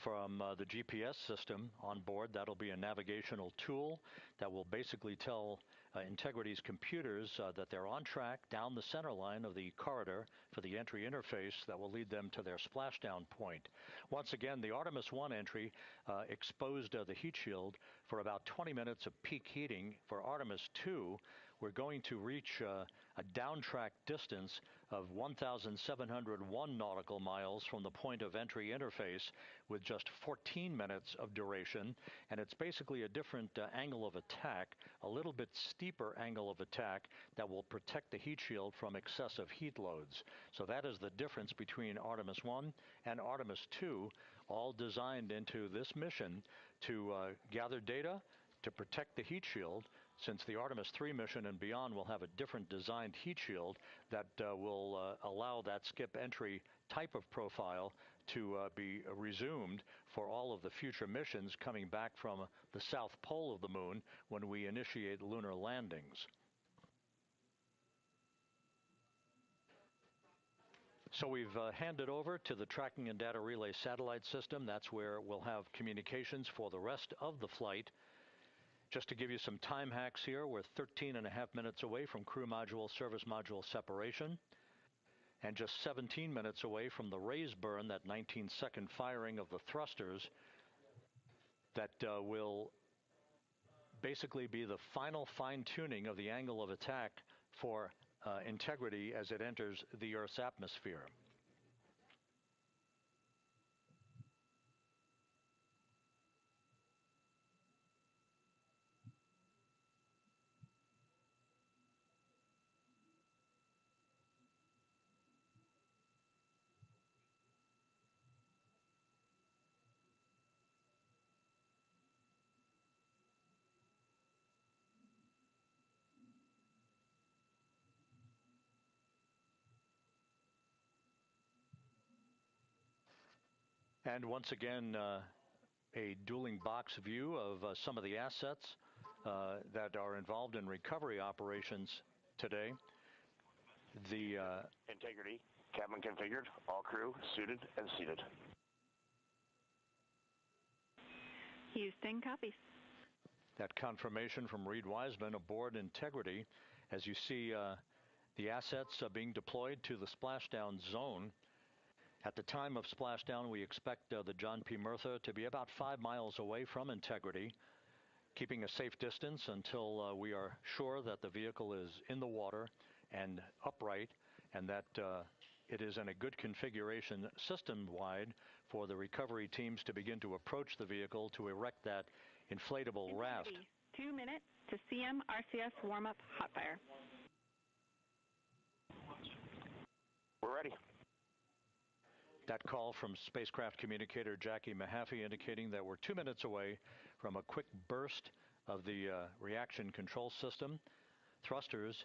from the GPS system on board. That'll be a navigational tool that will basically tell Integrity's computers that they're on track down the center line of the corridor for the entry interface that will lead them to their splashdown point. Once again, the Artemis 1 entry exposed the heat shield for about 20 minutes of peak heating. For Artemis 2, we're going to reach a downtrack distance of 1,701 nautical miles from the point of entry interface with just 14 minutes of duration. And it's basically a different angle of attack, a little bit steep. steeper angle of attack that will protect the heat shield from excessive heat loads. So that is the difference between Artemis 1 and Artemis 2, all designed into this mission to gather data, to protect the heat shield, since the Artemis 3 mission and beyond will have a different designed heat shield that will allow that skip entry type of profile to be resumed for all of the future missions coming back from the south pole of the moon when we initiate lunar landings. So we've handed over to the Tracking and Data Relay Satellite System. That's where we'll have communications for the rest of the flight. Just to give you some time hacks here, we're 13 and a half minutes away from crew module, service module separation, and just 17 minutes away from the raise burn, that 19-second firing of the thrusters that will basically be the final fine-tuning of the angle of attack for Integrity as it enters the Earth's atmosphere. And once again, a dueling box view of some of the assets that are involved in recovery operations today. The Integrity, cabin configured, all crew suited and seated. Houston, copies. That confirmation from Reed Wiseman aboard Integrity, as you see the assets being deployed to the splashdown zone. At the time of splashdown, we expect the John P. Murtha to be about 5 miles away from Integrity, keeping a safe distance until we are sure that the vehicle is in the water and upright, and that it is in a good configuration system-wide for the recovery teams to begin to approach the vehicle to erect that inflatable raft. 2 minutes to CM RCS warm-up hot fire. We're ready. That call from spacecraft communicator Jackie Mahaffey indicating that we're 2 minutes away from a quick burst of the reaction control system. Thrusters,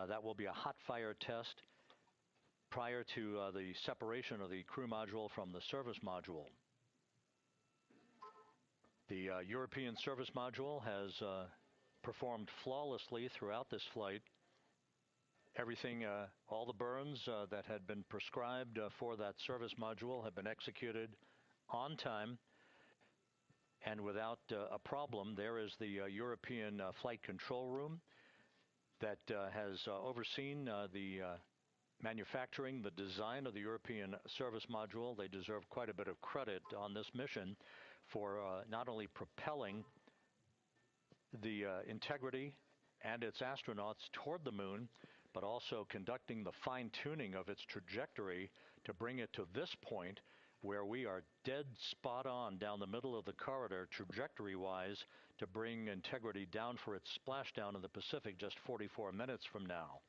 that will be a hot fire test prior to the separation of the crew module from the service module. The European service module has performed flawlessly throughout this flight. Everything, all the burns that had been prescribed for that service module have been executed on time and without a problem. There is the European flight control room that has overseen the manufacturing, the design of the European service module. They deserve quite a bit of credit on this mission for not only propelling the Integrity and its astronauts toward the moon, but also conducting the fine-tuning of its trajectory to bring it to this point where we are dead spot on down the middle of the corridor trajectory-wise to bring Integrity down for its splashdown in the Pacific just 44 minutes from now.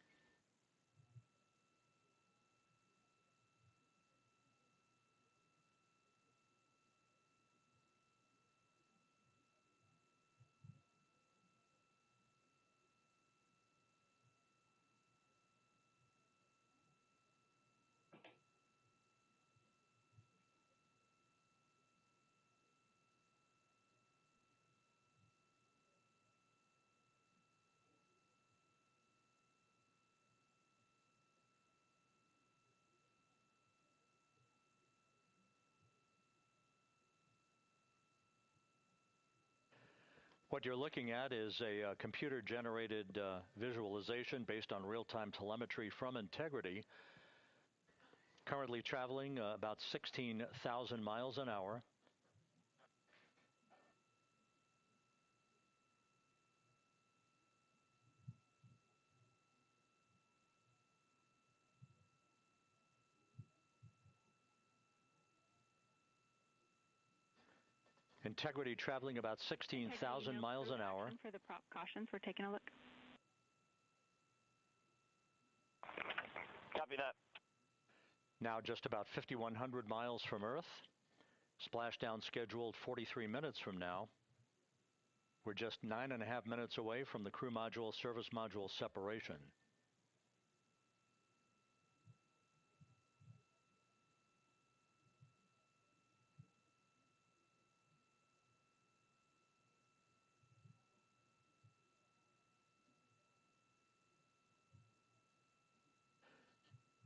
What you're looking at is a computer-generated visualization based on real-time telemetry from Integrity, currently traveling about 16,000 miles an hour. Integrity traveling about 16,000 miles an hour. For the prop cautions, we're taking a look. Copy that. Now just about 5,100 miles from Earth. Splashdown scheduled 43 minutes from now. We're just 9.5 minutes away from the crew module service module separation.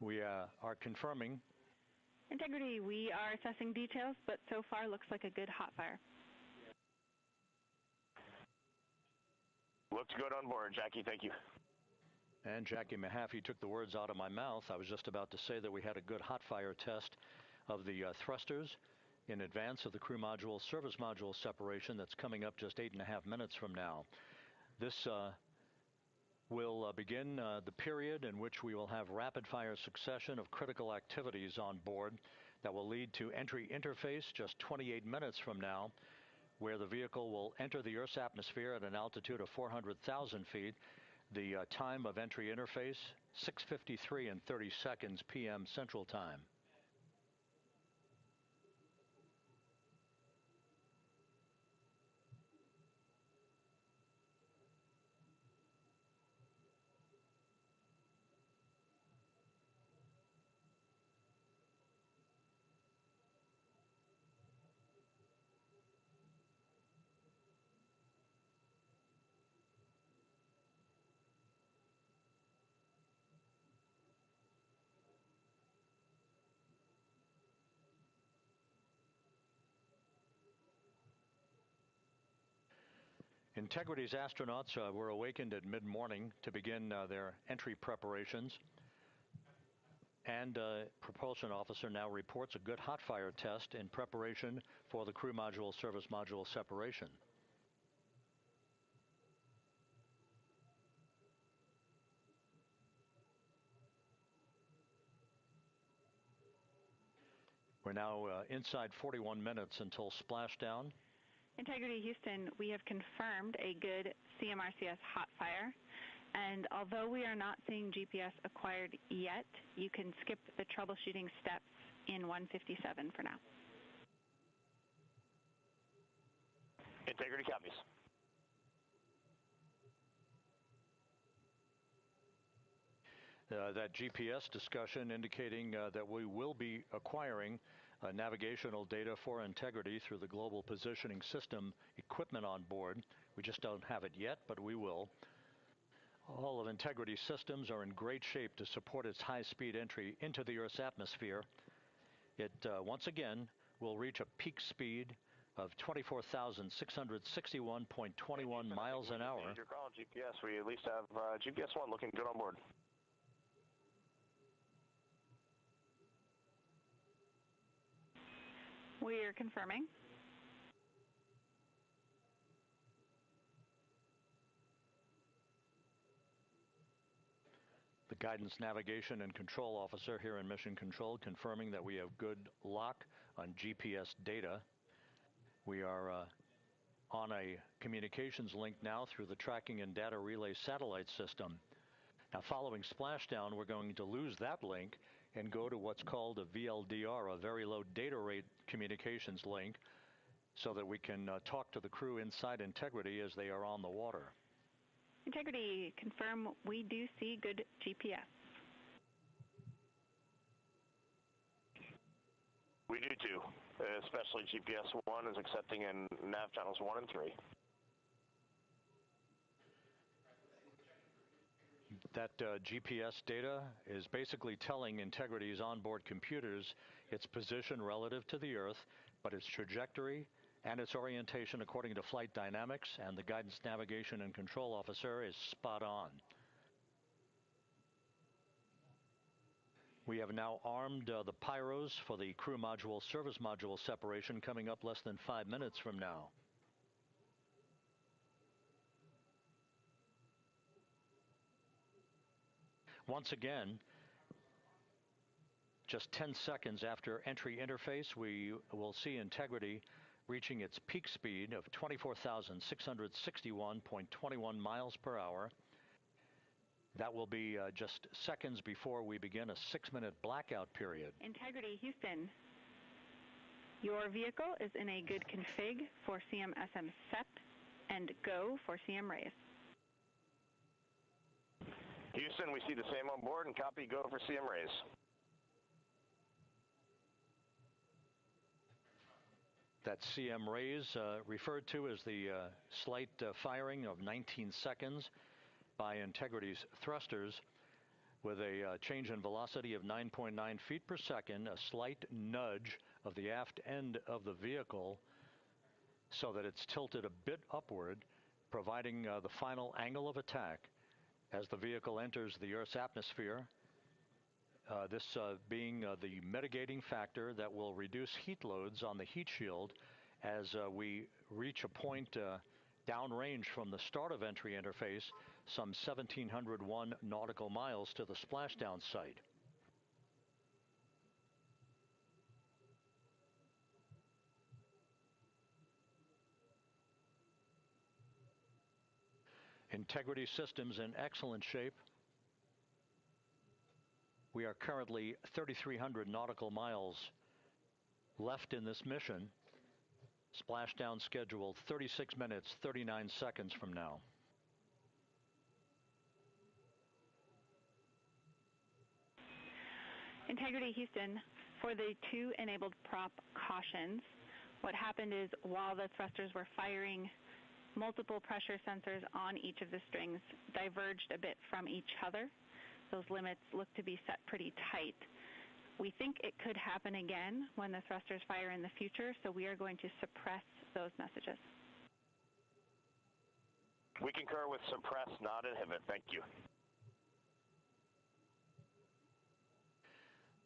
We are confirming. Integrity, we are assessing details, but so far looks like a good hot fire. Looks good on board, Jackie. Thank you. And Jackie Mahaffey took the words out of my mouth. I was just about to say that we had a good hot fire test of the thrusters in advance of the crew module service module separation that's coming up just 8.5 minutes from now. This will begin the period in which we will have rapid-fire succession of critical activities on board that will lead to entry interface just 28 minutes from now, where the vehicle will enter the Earth's atmosphere at an altitude of 400,000 feet. The time of entry interface, 6:53 and 30 seconds p.m. Central Time. Integrity's astronauts were awakened at mid-morning to begin their entry preparations. And propulsion officer now reports a good hot fire test in preparation for the crew module service module separation. We're now inside 41 minutes until splashdown. Integrity Houston, we have confirmed a good CMRCS hot fire. And although we are not seeing GPS acquired yet, you can skip the troubleshooting steps in 157 for now. Integrity copies. That GPS discussion indicating that we will be acquiring navigational data for Integrity through the Global Positioning System equipment on board. We just don't have it yet, but we will. All of Integrity's systems are in great shape to support its high-speed entry into the Earth's atmosphere. It, once again, will reach a peak speed of 24,661.21 miles an hour. Your call, GPS. We at least have GPS 1 looking good on board. We are confirming. The guidance, navigation, and control officer here in Mission Control confirming that we have good lock on GPS data. We are on a communications link now through the tracking and data relay satellite system. Now, following splashdown, we're going to lose that link and go to what's called a VLDR, a very low data rate communications link, so that we can talk to the crew inside Integrity as they are on the water. Integrity, confirm we do see good GPS. We do too, especially GPS 1 is accepting in nav channels 1 and 3. That GPS data is basically telling Integrity's onboard computers its position relative to the Earth, but its trajectory and its orientation according to flight dynamics and the guidance, navigation, and control officer is spot on. We have now armed the pyros for the crew module service module separation coming up less than 5 minutes from now. Once again, just 10 seconds after entry interface, we will see Integrity reaching its peak speed of 24,661.21 miles per hour. That will be just seconds before we begin a 6-minute blackout period. Integrity, Houston. Your vehicle is in a good config for CM-SM SEP and go for CM raise. Houston, we see the same on board and copy go for CM raise. That CM raise referred to as the slight firing of 19 seconds by Integrity's thrusters with a change in velocity of 9.9 feet per second, a slight nudge of the aft end of the vehicle so that it's tilted a bit upward, providing the final angle of attack as the vehicle enters the Earth's atmosphere. This being the mitigating factor that will reduce heat loads on the heat shield as we reach a point downrange from the start of entry interface, some 1,701 nautical miles to the splashdown site. Integrity systems in excellent shape. We are currently 3,300 nautical miles left in this mission. Splashdown scheduled 36 minutes, 39 seconds from now. Integrity, Houston. For the 2 enabled prop cautions, what happened is while the thrusters were firing, multiple pressure sensors on each of the strings diverged a bit from each other. Those limits look to be set pretty tight. We think it could happen again when the thrusters fire in the future, so we are going to suppress those messages. We concur with suppress, not inhibit. Thank you.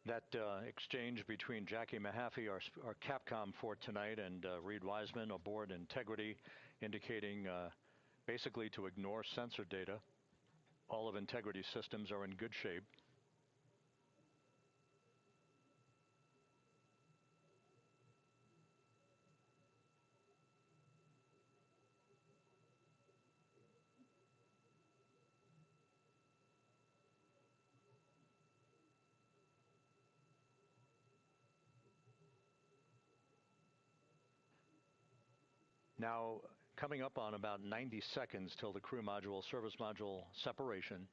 That exchange between Jackie Mahaffey, our Capcom for tonight, and Reed Wiseman aboard Integrity, indicating basically to ignore sensor data. All of Integrity systems are in good shape. Now, coming up on about 90 seconds till the crew module, service module separation.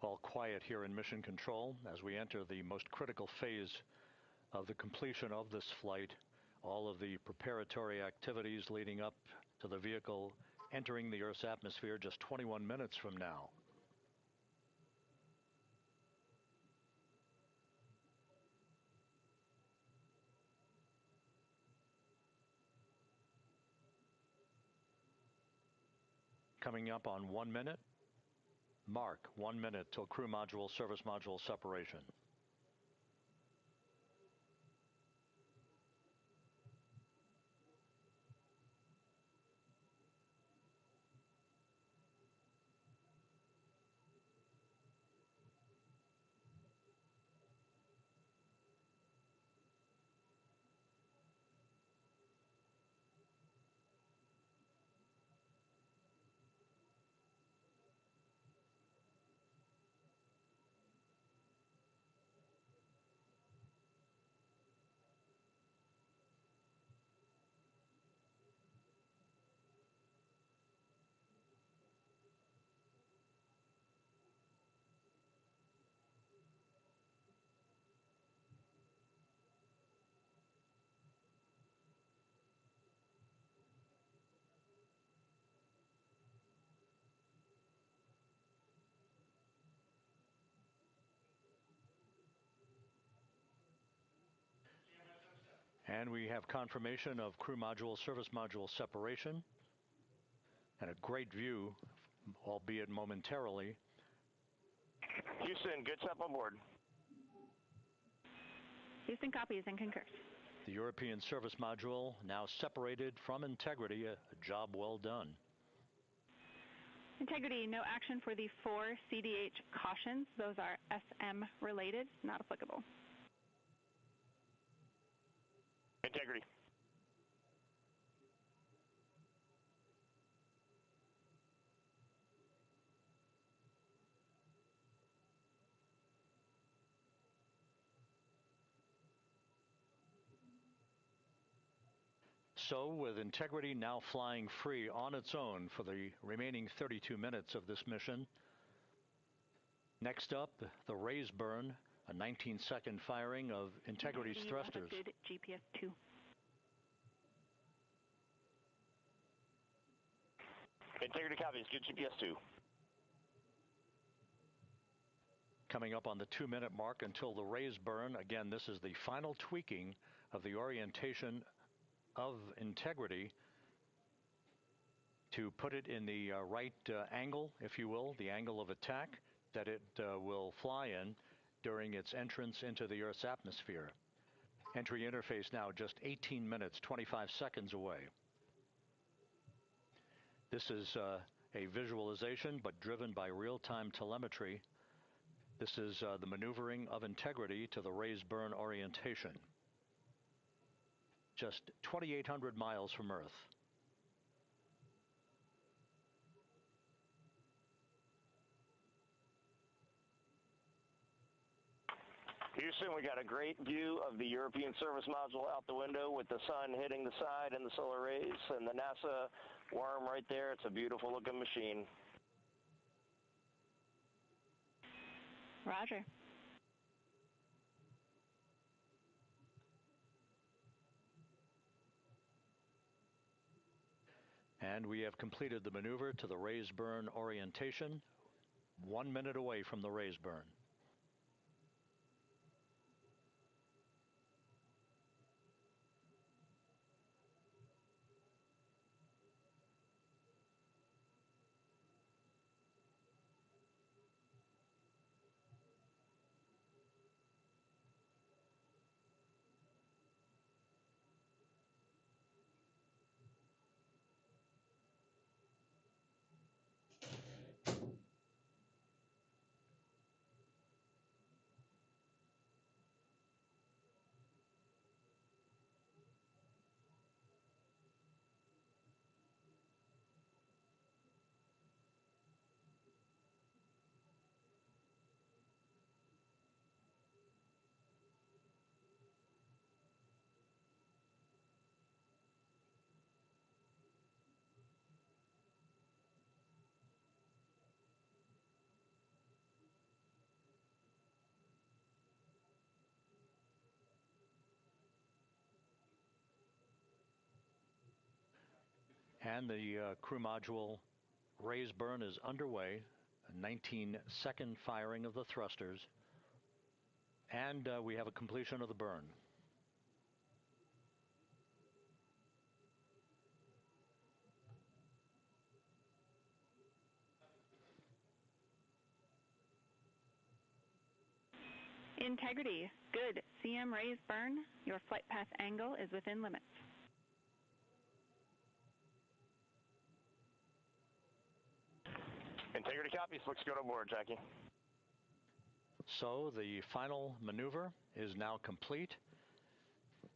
All quiet here in Mission Control as we enter the most critical phase of the completion of this flight. All of the preparatory activities leading up to the vehicle entering the Earth's atmosphere just 21 minutes from now. Coming up on 1 minute. Mark, 1 minute till crew module, service module separation. And we have confirmation of crew module, service module separation, and a great view, albeit momentarily. Houston, good step on board. Houston copies and concurs. The European service module now separated from Integrity, a job well done. Integrity, no action for the 4 CDH cautions. Those are SM related, not applicable. Integrity. So, with Integrity now flying free on its own for the remaining 32 minutes of this mission, next up, the raise burn, a 19-second firing of Integrity's thrusters. Good GPS 2. Integrity copies, good GPS 2. Coming up on the 2-minute mark until the raise burn. Again, this is the final tweaking of the orientation of Integrity to put it in the right angle, if you will, the angle of attack that it will fly in during its entrance into the Earth's atmosphere. Entry interface now just 18 minutes, 25 seconds away. This is a visualization, but driven by real-time telemetry. This is the maneuvering of Integrity to the raise burn orientation. Just 2,800 miles from Earth. Houston, we got a great view of the European service module out the window with the sun hitting the side and the solar rays and the NASA worm right there. It's a beautiful looking machine. Roger. And we have completed the maneuver to the raise burn orientation, 1 minute away from the raise burn. And the crew module raise burn is underway, a 19-second firing of the thrusters, and we have a completion of the burn. Integrity, good. CM raise burn. Your flight path angle is within limits. Integrity copies. Looks good on board, Jackie. So the final maneuver is now complete.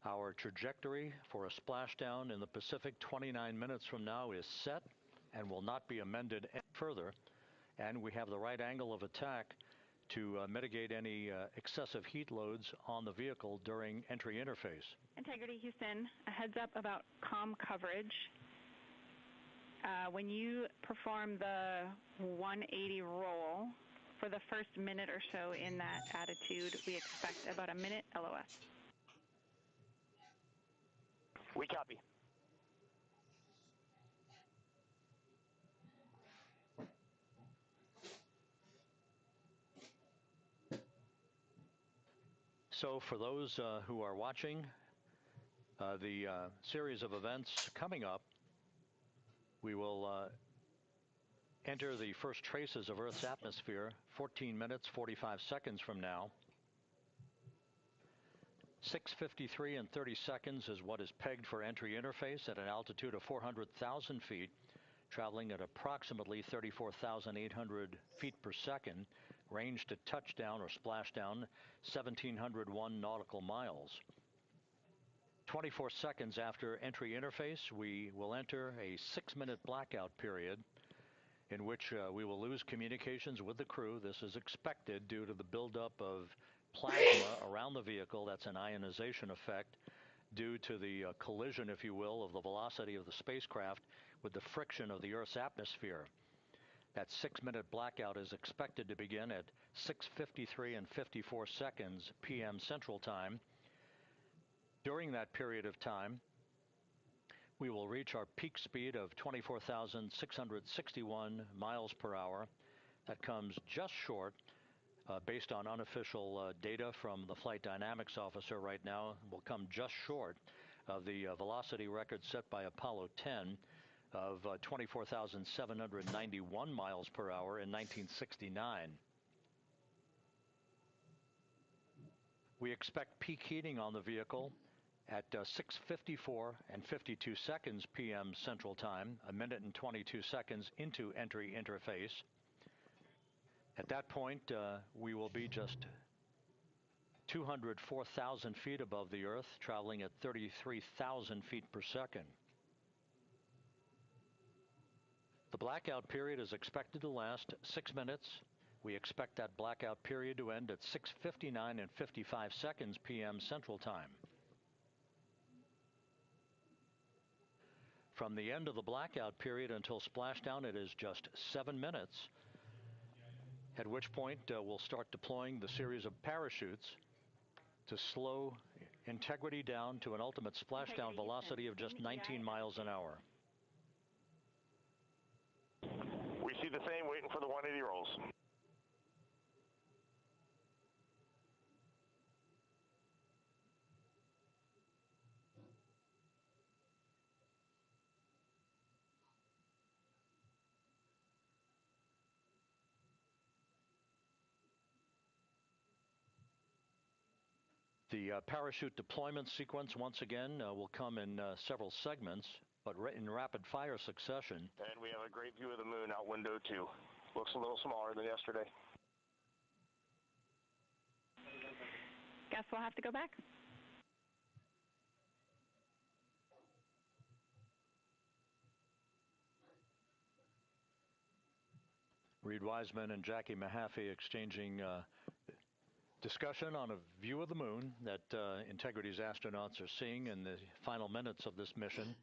Our trajectory for a splashdown in the Pacific 29 minutes from now is set and will not be amended any further. And we have the right angle of attack to mitigate any excessive heat loads on the vehicle during entry interface. Integrity, Houston, a heads up about comm coverage. When you perform the 180 roll, for the first minute or so in that attitude, we expect about a minute LOS. We copy. So for those who are watching the series of events coming up, we will enter the first traces of Earth's atmosphere 14 minutes, 45 seconds from now. 6:53 and 30 seconds is what is pegged for entry interface at an altitude of 400,000 feet traveling at approximately 34,800 feet per second, range to touchdown or splashdown 1,701 nautical miles. 24 seconds after entry interface, we will enter a 6-minute blackout period in which we will lose communications with the crew. This is expected due to the buildup of plasma around the vehicle. That's an ionization effect due to the collision, if you will, of the velocity of the spacecraft with the friction of the Earth's atmosphere. That 6-minute blackout is expected to begin at 6:53 and 54 seconds p.m. Central Time. During that period of time, we will reach our peak speed of 24,661 miles per hour. That comes just short, based on unofficial data from the flight dynamics officer right now, will come just short of the velocity record set by Apollo 10 of 24,791 miles per hour in 1969. We expect peak heating on the vehicle at 6:54 and 52 seconds p.m. Central Time, a minute and 22 seconds into entry interface. At that point, we will be just 204,000 feet above the Earth, traveling at 33,000 feet per second. The blackout period is expected to last 6 minutes. We expect that blackout period to end at 6:59 and 55 seconds p.m. Central Time. From the end of the blackout period until splashdown, it is just 7 minutes, at which point we'll start deploying the series of parachutes to slow integrity down to an ultimate splashdown velocity of just 19 miles an hour. We see the same, waiting for the 180 rolls. The parachute deployment sequence, once again, will come in several segments, but in rapid-fire succession. And we have a great view of the moon out window 2. Looks a little smaller than yesterday. Guess we'll have to go back. Reed Wiseman and Jackie Mahaffey exchanging discussion on a view of the moon that Integrity's astronauts are seeing in the final minutes of this mission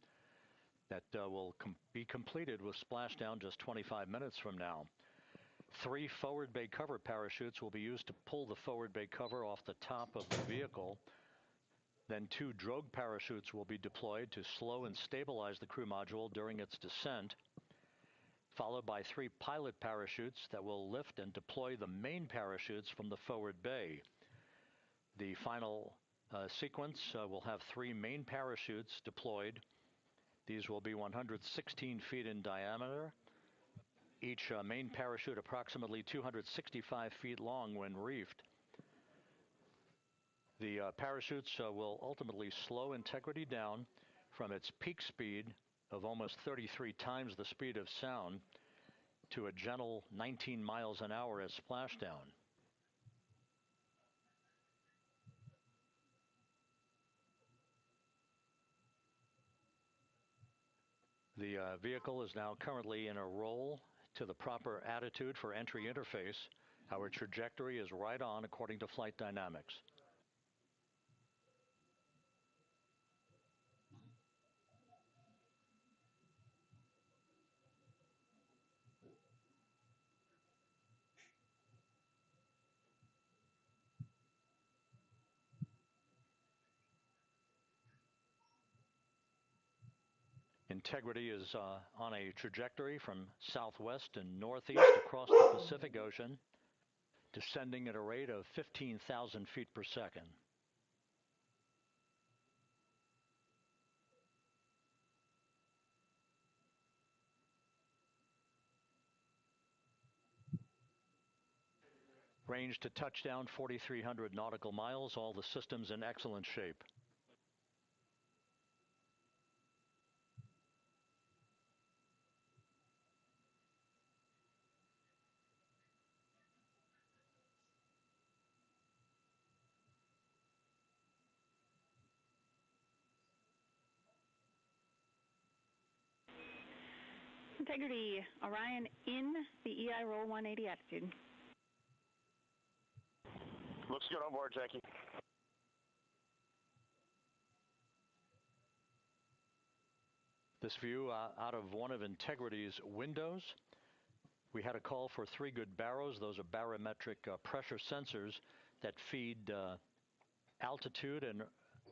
that will be completed with splashdown just 25 minutes from now. 3 forward bay cover parachutes will be used to pull the forward bay cover off the top of the vehicle. Then 2 drogue parachutes will be deployed to slow and stabilize the crew module during its descent, followed by 3 pilot parachutes that will lift and deploy the main parachutes from the forward bay. The final sequence will have 3 main parachutes deployed. These will be 116 feet in diameter, each main parachute approximately 265 feet long when reefed. The parachutes will ultimately slow Integrity down from its peak speed of almost 33 times the speed of sound to a gentle 19 miles an hour at splashdown. The vehicle is now currently in a roll to the proper attitude for entry interface. Our trajectory is right on according to flight dynamics. Integrity is on a trajectory from southwest and northeast across the Pacific Ocean, descending at a rate of 15,000 feet per second. Range to touchdown 4,300 nautical miles, all the systems in excellent shape. Integrity, Orion in the EI roll 180 attitude. Looks good on board, Jackie. This view out of one of Integrity's windows. We had a call for 3 good baros. Those are barometric pressure sensors that feed altitude and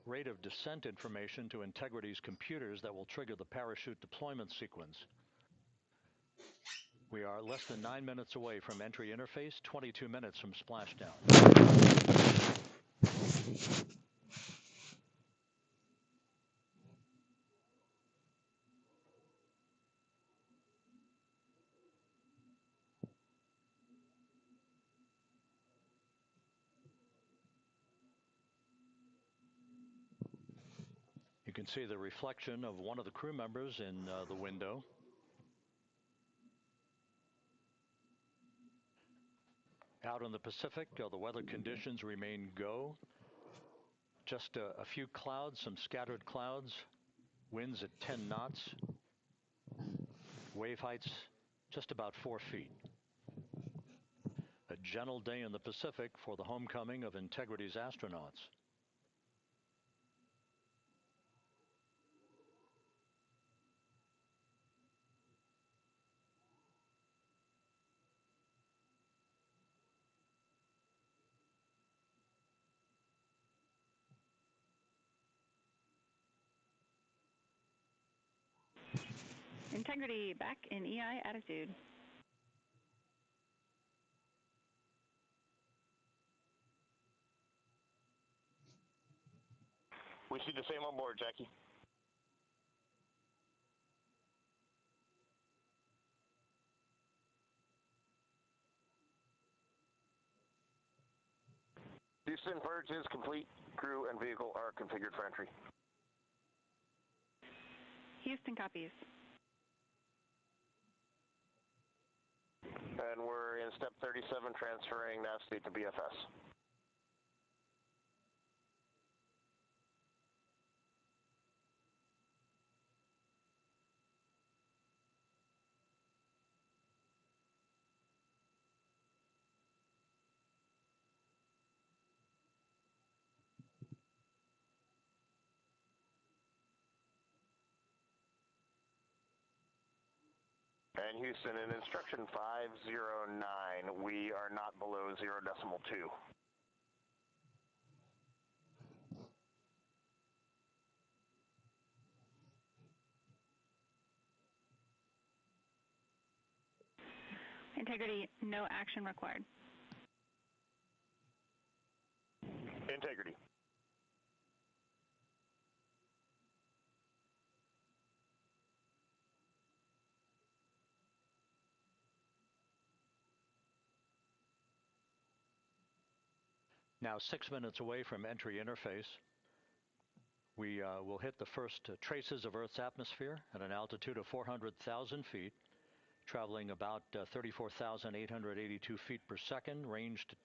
rate of descent information to Integrity's computers that will trigger the parachute deployment sequence. We are less than 9 minutes away from entry interface, 22 minutes from splashdown. You can see the reflection of one of the crew members in the window. Out in the Pacific, the weather conditions remain go. Just a few clouds, some scattered clouds, winds at 10 knots, wave heights just about 4 feet. A gentle day in the Pacific for the homecoming of Integrity's astronauts. Integrity back in EI attitude. We see the same on board, Jackie. Houston, purge is complete. Crew and vehicle are configured for entry. Houston copies. And we're in step 37, transferring nav state to BFS. And Houston, in instruction 509, we are not below 0.2. Integrity, no action required. Integrity. Now 6 minutes away from entry interface. We will hit the first traces of Earth's atmosphere at an altitude of 400,000 feet, traveling about 34,882 feet per second. Range to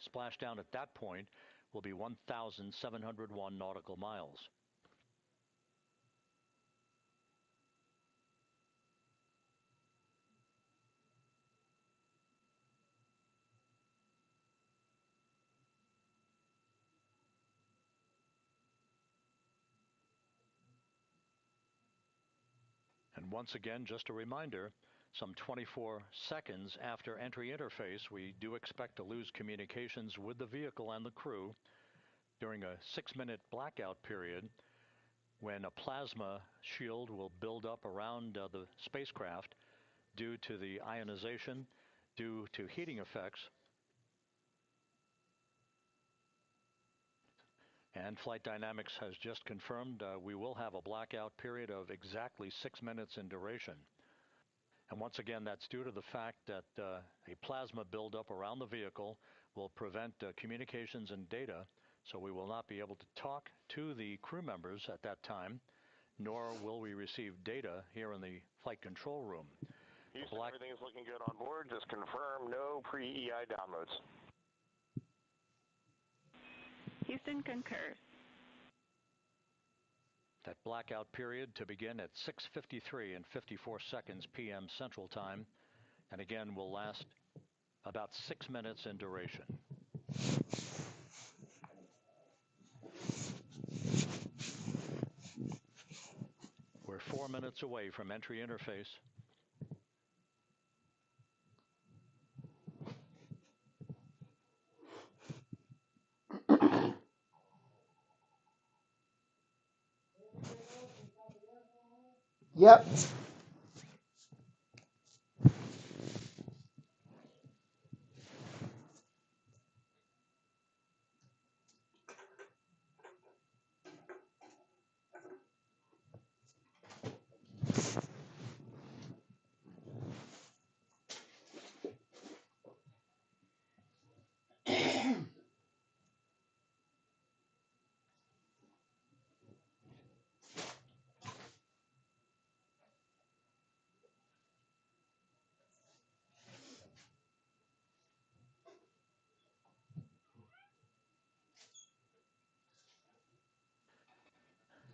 splashdown at that point will be 1,701 nautical miles. And once again, just a reminder, some 24 seconds after entry interface, we do expect to lose communications with the vehicle and the crew during a 6-minute blackout period when a plasma shield will build up around the spacecraft due to the ionization, due to heating effects. And Flight Dynamics has just confirmed we will have a blackout period of exactly 6 minutes in duration. And once again, that's due to the fact that a plasma buildup around the vehicle will prevent communications and data, so we will not be able to talk to the crew members at that time, nor will we receive data here in the flight control room. Houston, everything is looking good on board. Just confirm no pre-EI downloads. Houston concurs. That blackout period to begin at 6:53 and 54 seconds p.m. Central Time, and again will last about 6 minutes in duration. We're 4 minutes away from entry interface. Yep.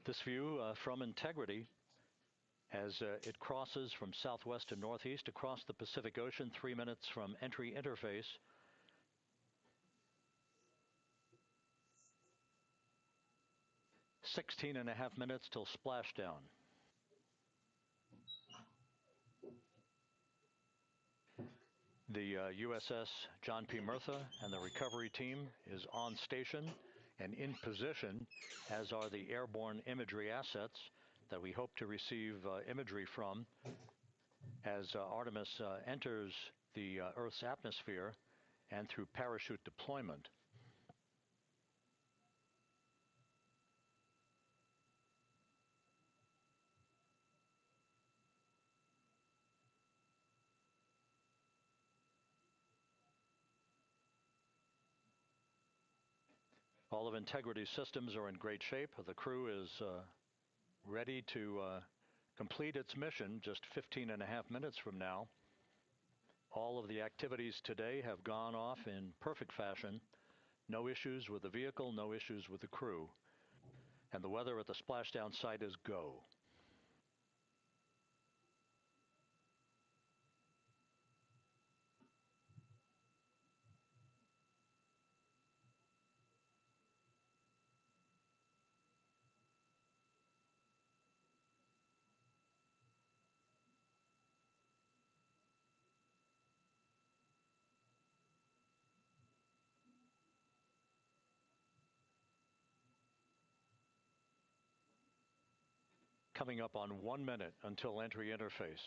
This view from Integrity as it crosses from southwest to northeast across the Pacific Ocean, 3 minutes from entry interface. "16.5 minutes till splashdown." The USS John P. Murtha and the recovery team is on station and in position, as are the airborne imagery assets that we hope to receive imagery from as Artemis enters the Earth's atmosphere and through parachute deployment. All of Integrity's systems are in great shape. The crew is ready to complete its mission just 15.5 minutes from now. All of the activities today have gone off in perfect fashion. No issues with the vehicle, no issues with the crew. And the weather at the splashdown site is go. Coming up on 1 minute until entry interface.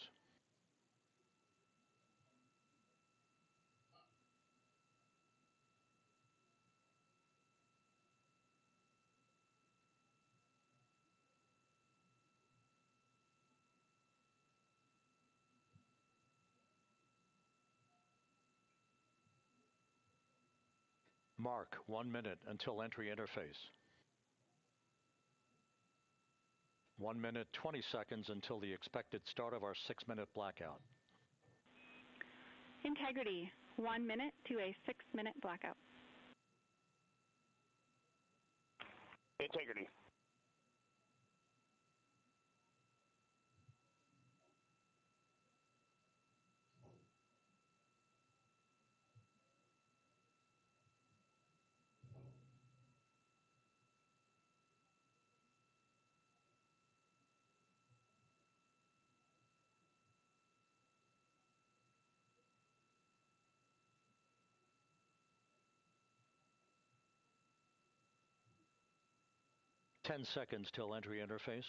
Mark 1 minute until entry interface. 1 minute, 20 seconds until the expected start of our 6-minute blackout. Integrity, 1 minute to a 6-minute blackout. Integrity. Ten seconds till entry interface.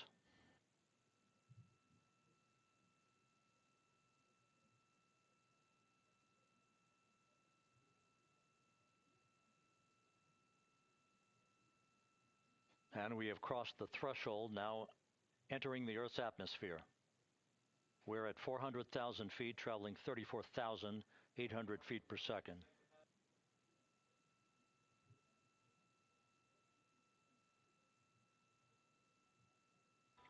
And we have crossed the threshold, now entering the Earth's atmosphere. We're at 400,000 feet, traveling 34,800 feet per second.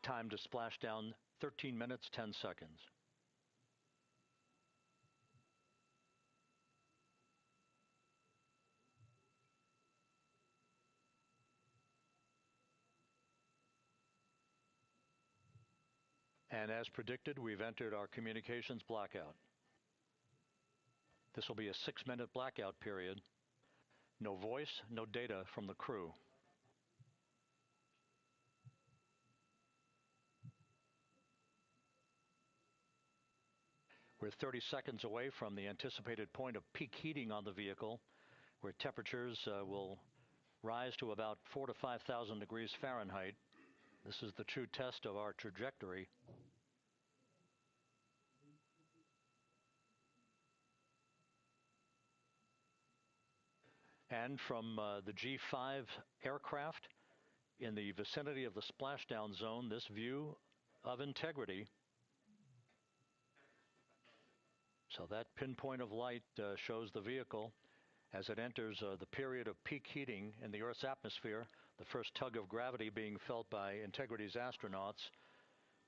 Time to splash down, 13 minutes, 10 seconds. And as predicted, we've entered our communications blackout. This will be a 6-minute blackout period. No voice, no data from the crew. We're 30 seconds away from the anticipated point of peak heating on the vehicle, where temperatures will rise to about 4,000 to 5,000 degrees Fahrenheit. This is the true test of our trajectory. And from the G5 aircraft in the vicinity of the splashdown zone, this view of integrity. So that pinpoint of light shows the vehicle as it enters the period of peak heating in the Earth's atmosphere, the first tug of gravity being felt by Integrity's astronauts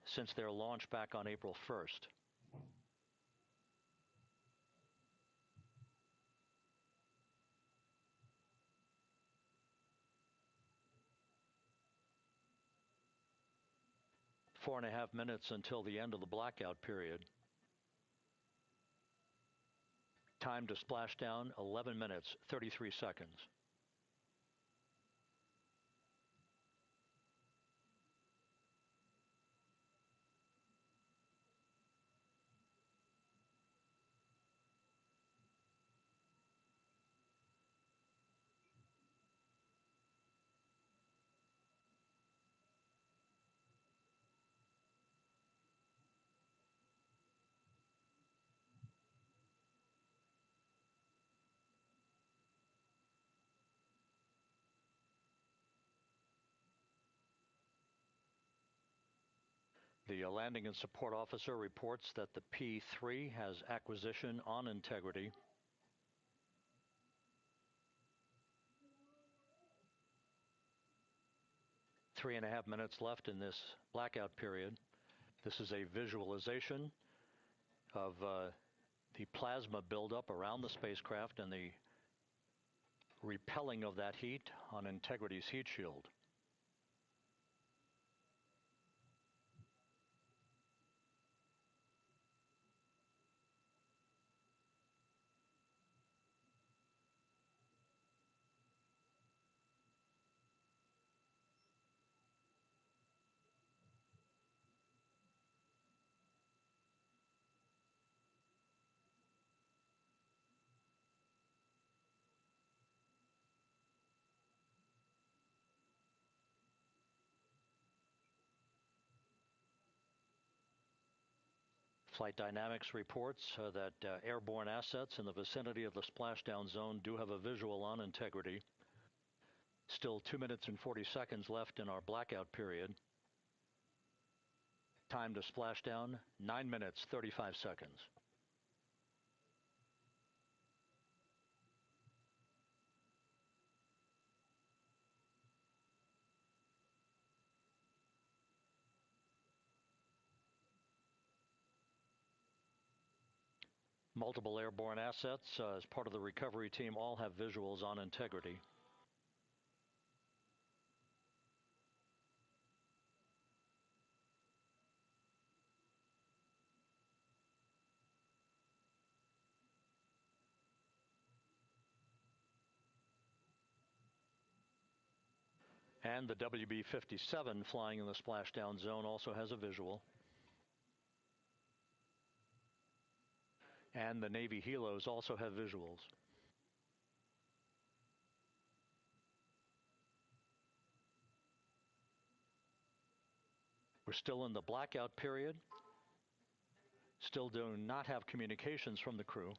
since their launch back on April 1st. Four and a half minutes until the end of the blackout period. Time to splashdown, 11 minutes, 33 seconds. The landing and support officer reports that the P3 has acquisition on Integrity. Three and a half minutes left in this blackout period. This is a visualization of the plasma buildup around the spacecraft and the repelling of that heat on Integrity's heat shield. Flight Dynamics reports that airborne assets in the vicinity of the splashdown zone do have a visual on Integrity. Still 2 minutes and 40 seconds left in our blackout period. Time to splashdown, 9 minutes, 35 seconds. Multiple airborne assets as part of the recovery team all have visuals on Integrity. And the WB-57 flying in the splashdown zone also has a visual. And the Navy helos also have visuals. We're still in the blackout period. Still do not have communications from the crew.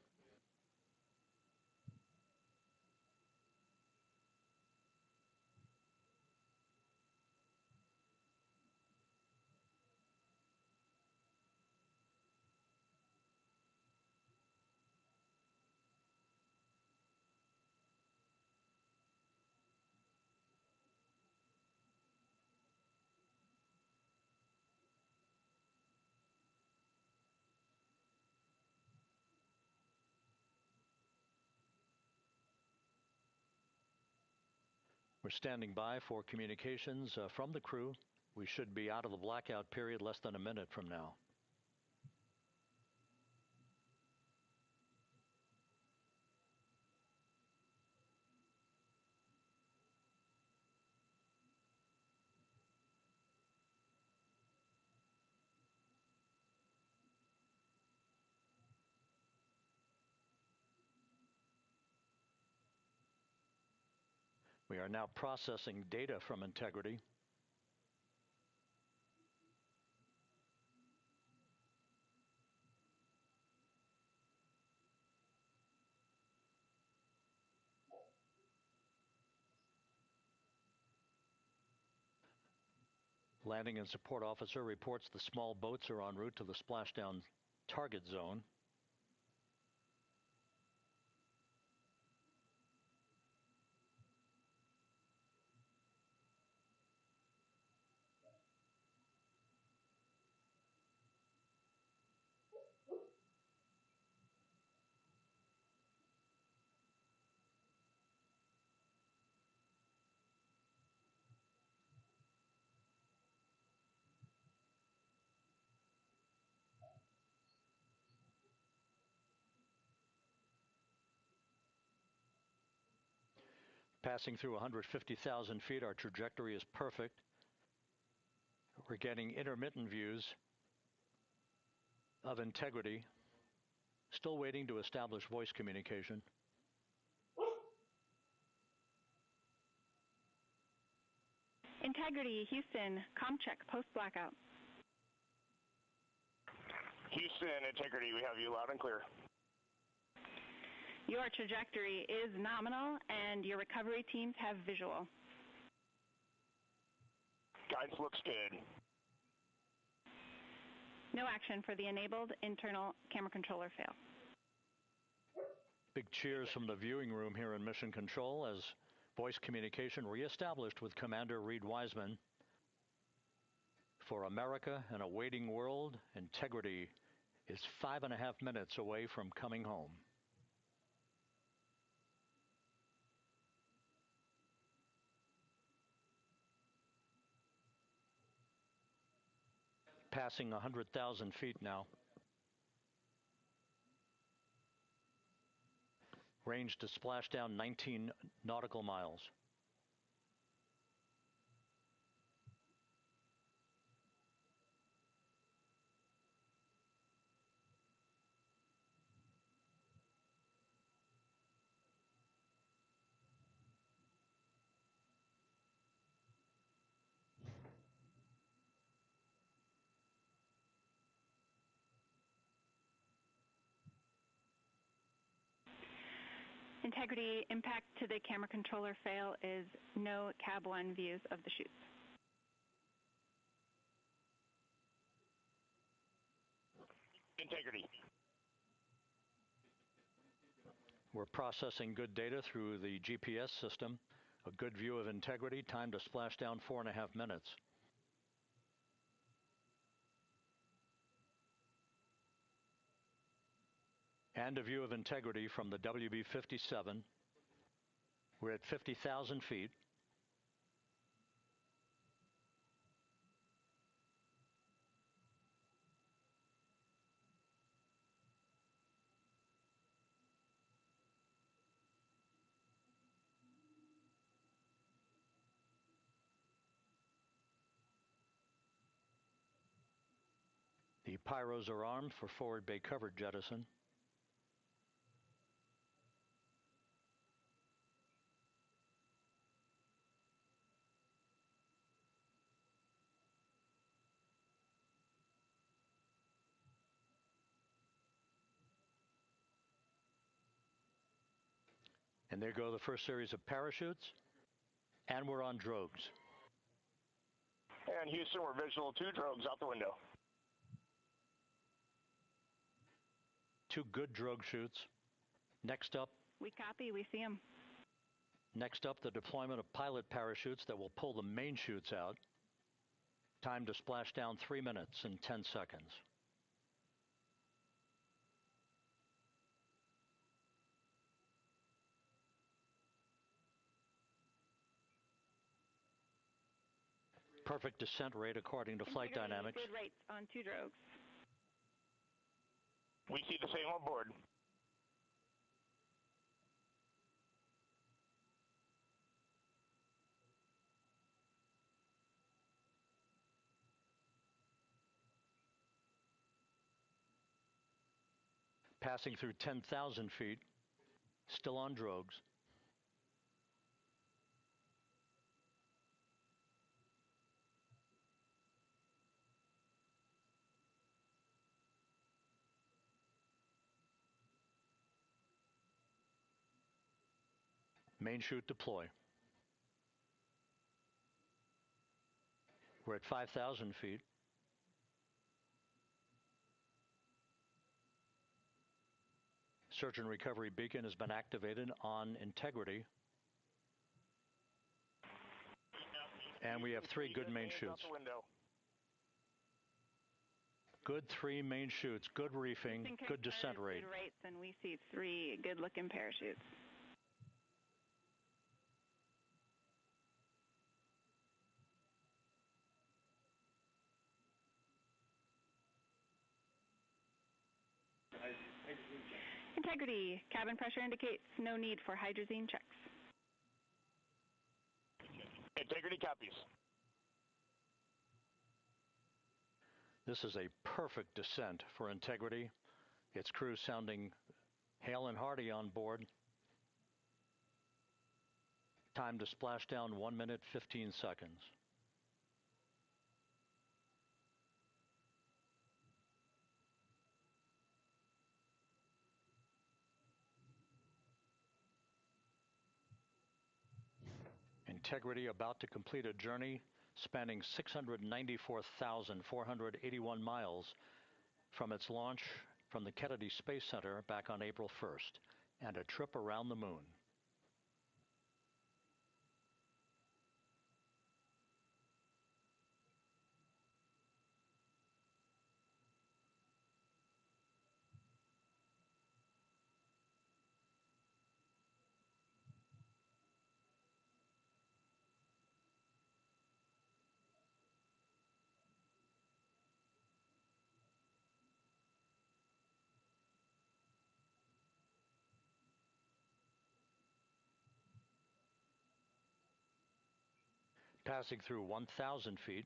We're standing by for communications from the crew We should be out of the blackout period less than a minute from now. We are now processing data from Integrity. Landing and Support Officer reports the small boats are en route to the splashdown target zone. Passing through 150,000 feet, our trajectory is perfect. We're getting intermittent views of Integrity. Still waiting to establish voice communication. Integrity, Houston, comm check, post-blackout. Houston, Integrity, we have you loud and clear. Your trajectory is nominal, and your recovery teams have visual. Guidance looks good. No action for the enabled internal camera controller fail. Big cheers from the viewing room here in Mission Control as voice communication reestablished with Commander Reed Wiseman. For America and a waiting world, Integrity is 5.5 minutes away from coming home. Passing 100,000 feet now. Range to splashdown 19 nautical miles. Integrity, impact to the camera controller fail is no Cab 1 views of the chutes. Integrity. We're processing good data through the GPS system. A good view of Integrity, time to splashdown 4.5 minutes. And a view of Integrity from the WB-57. We're at 50,000 feet. The pyros are armed for forward bay cover jettison. And there go the first series of parachutes. And we're on drogues. And Houston, we're visual 2 drogues out the window. 2 good drogue chutes. Next up. We copy, we see them. Next up, the deployment of pilot parachutes that will pull the main chutes out. Time to splash down 3 minutes and 10 seconds. Perfect descent rate according to flight dynamics. Good rates on 2 drogues. We see the same on board. Passing through 10,000 feet, still on drogues. Main chute deploy. We're at 5,000 feet. Search and recovery beacon has been activated on integrity. And we have 3 good main chutes. Good 3 main chutes, good reefing, good descent rate. Good rates, and we see 3 good-looking parachutes. Integrity. Cabin pressure indicates no need for hydrazine checks. Integrity copies. This is a perfect descent for integrity. Its crew sounding hale and hearty on board. Time to splash down 1 minute, 15 seconds. Integrity about to complete a journey spanning 694,481 miles from its launch from the Kennedy Space Center back on April 1st, and a trip around the moon. Passing through 1,000 feet.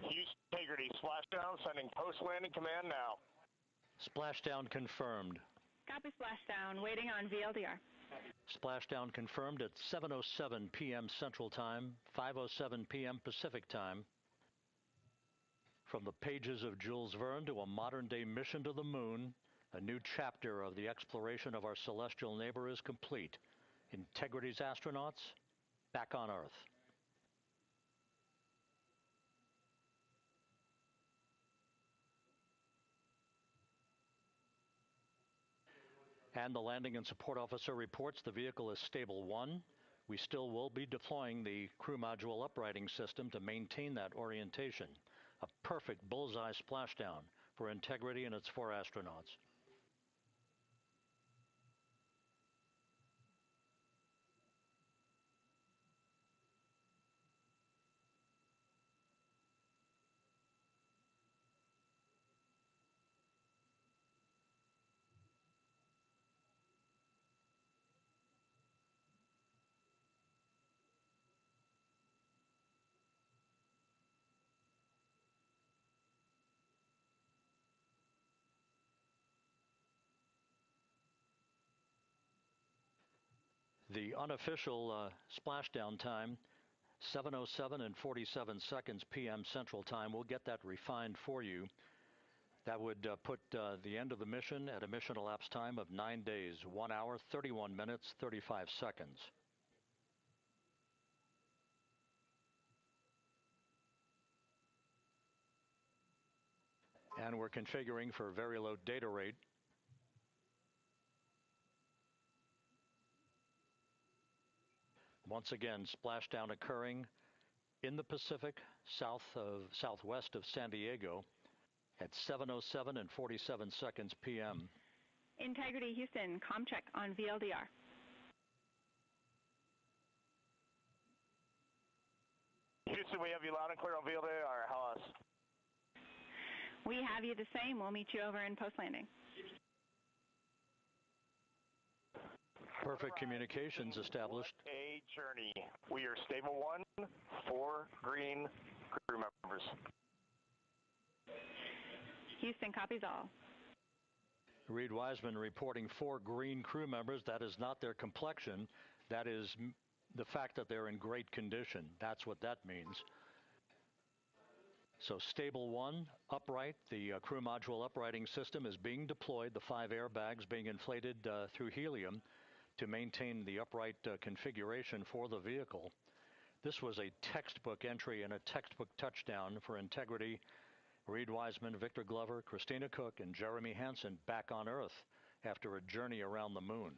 Houston Integrity, splashdown, sending post-landing command now. Splashdown confirmed. Copy splashdown, waiting on VLDR. Splashdown confirmed at 7:07 p.m. Central Time, 5:07 p.m. Pacific Time. From the pages of Jules Verne to a modern-day mission to the moon, a new chapter of the exploration of our celestial neighbor is complete. Integrity's astronauts back on Earth. And the landing and support officer reports the vehicle is stable 1. We still will be deploying the crew module uprighting system to maintain that orientation. A perfect bullseye splashdown for Integrity and its 4 astronauts. The unofficial splashdown time, 7:07 and 47 seconds p.m. Central Time. We'll get that refined for you. That would put the end of the mission at a mission elapsed time of 9 days, 1 hour, 31 minutes, 35 seconds. And we're configuring for very low data rate. Once again, splashdown occurring in the Pacific, southwest of San Diego at 7:07 and 47 seconds p.m. Integrity Houston, comm check on VLDR. Houston, we have you loud and clear on VLDR. How else? We have you the same. We'll meet you over in post-landing. Perfect communications established. A journey. We are stable 1, 4 green crew members. Houston copies all. Reed Wiseman reporting 4 green crew members. That is not their complexion. That is the fact that they're in great condition. That's what that means. So stable 1, upright. The crew module uprighting system is being deployed. The 5 airbags being inflated through helium to maintain the upright configuration for the vehicle. This was a textbook entry and a textbook touchdown for Integrity. Reed Wiseman, Victor Glover, Christina Cook, and Jeremy Hansen back on Earth after a journey around the moon.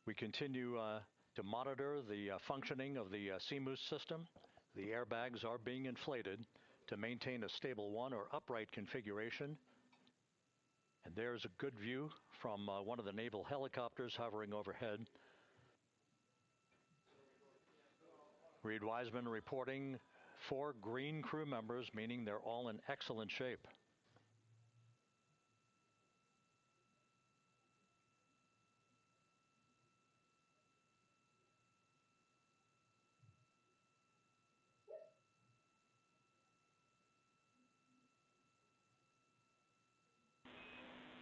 We continue to monitor the functioning of the CMOOS system. The airbags are being inflated to maintain a stable 1 or upright configuration. And there's a good view from one of the naval helicopters hovering overhead. Reed Wiseman reporting 4 green crew members, meaning they're all in excellent shape.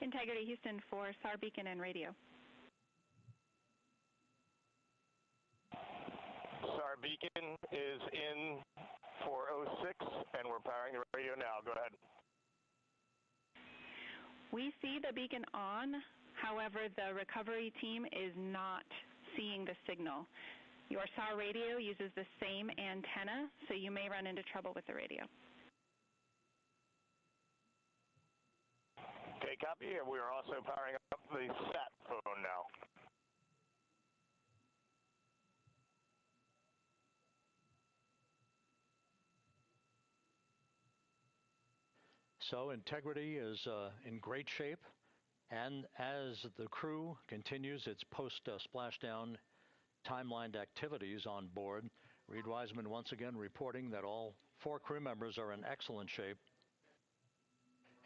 Integrity Houston for SAR beacon and radio. SAR beacon is in for 06, and we're powering the radio now. Go ahead. We see the beacon on. However, the recovery team is not seeing the signal. Your SAR radio uses the same antenna, so you may run into trouble with the radio. Okay, copy. And we are also powering up the sat phone now. So Integrity is in great shape, and as the crew continues its post-splashdown timelined activities on board, Reed Wiseman once again reporting that all 4 crew members are in excellent shape.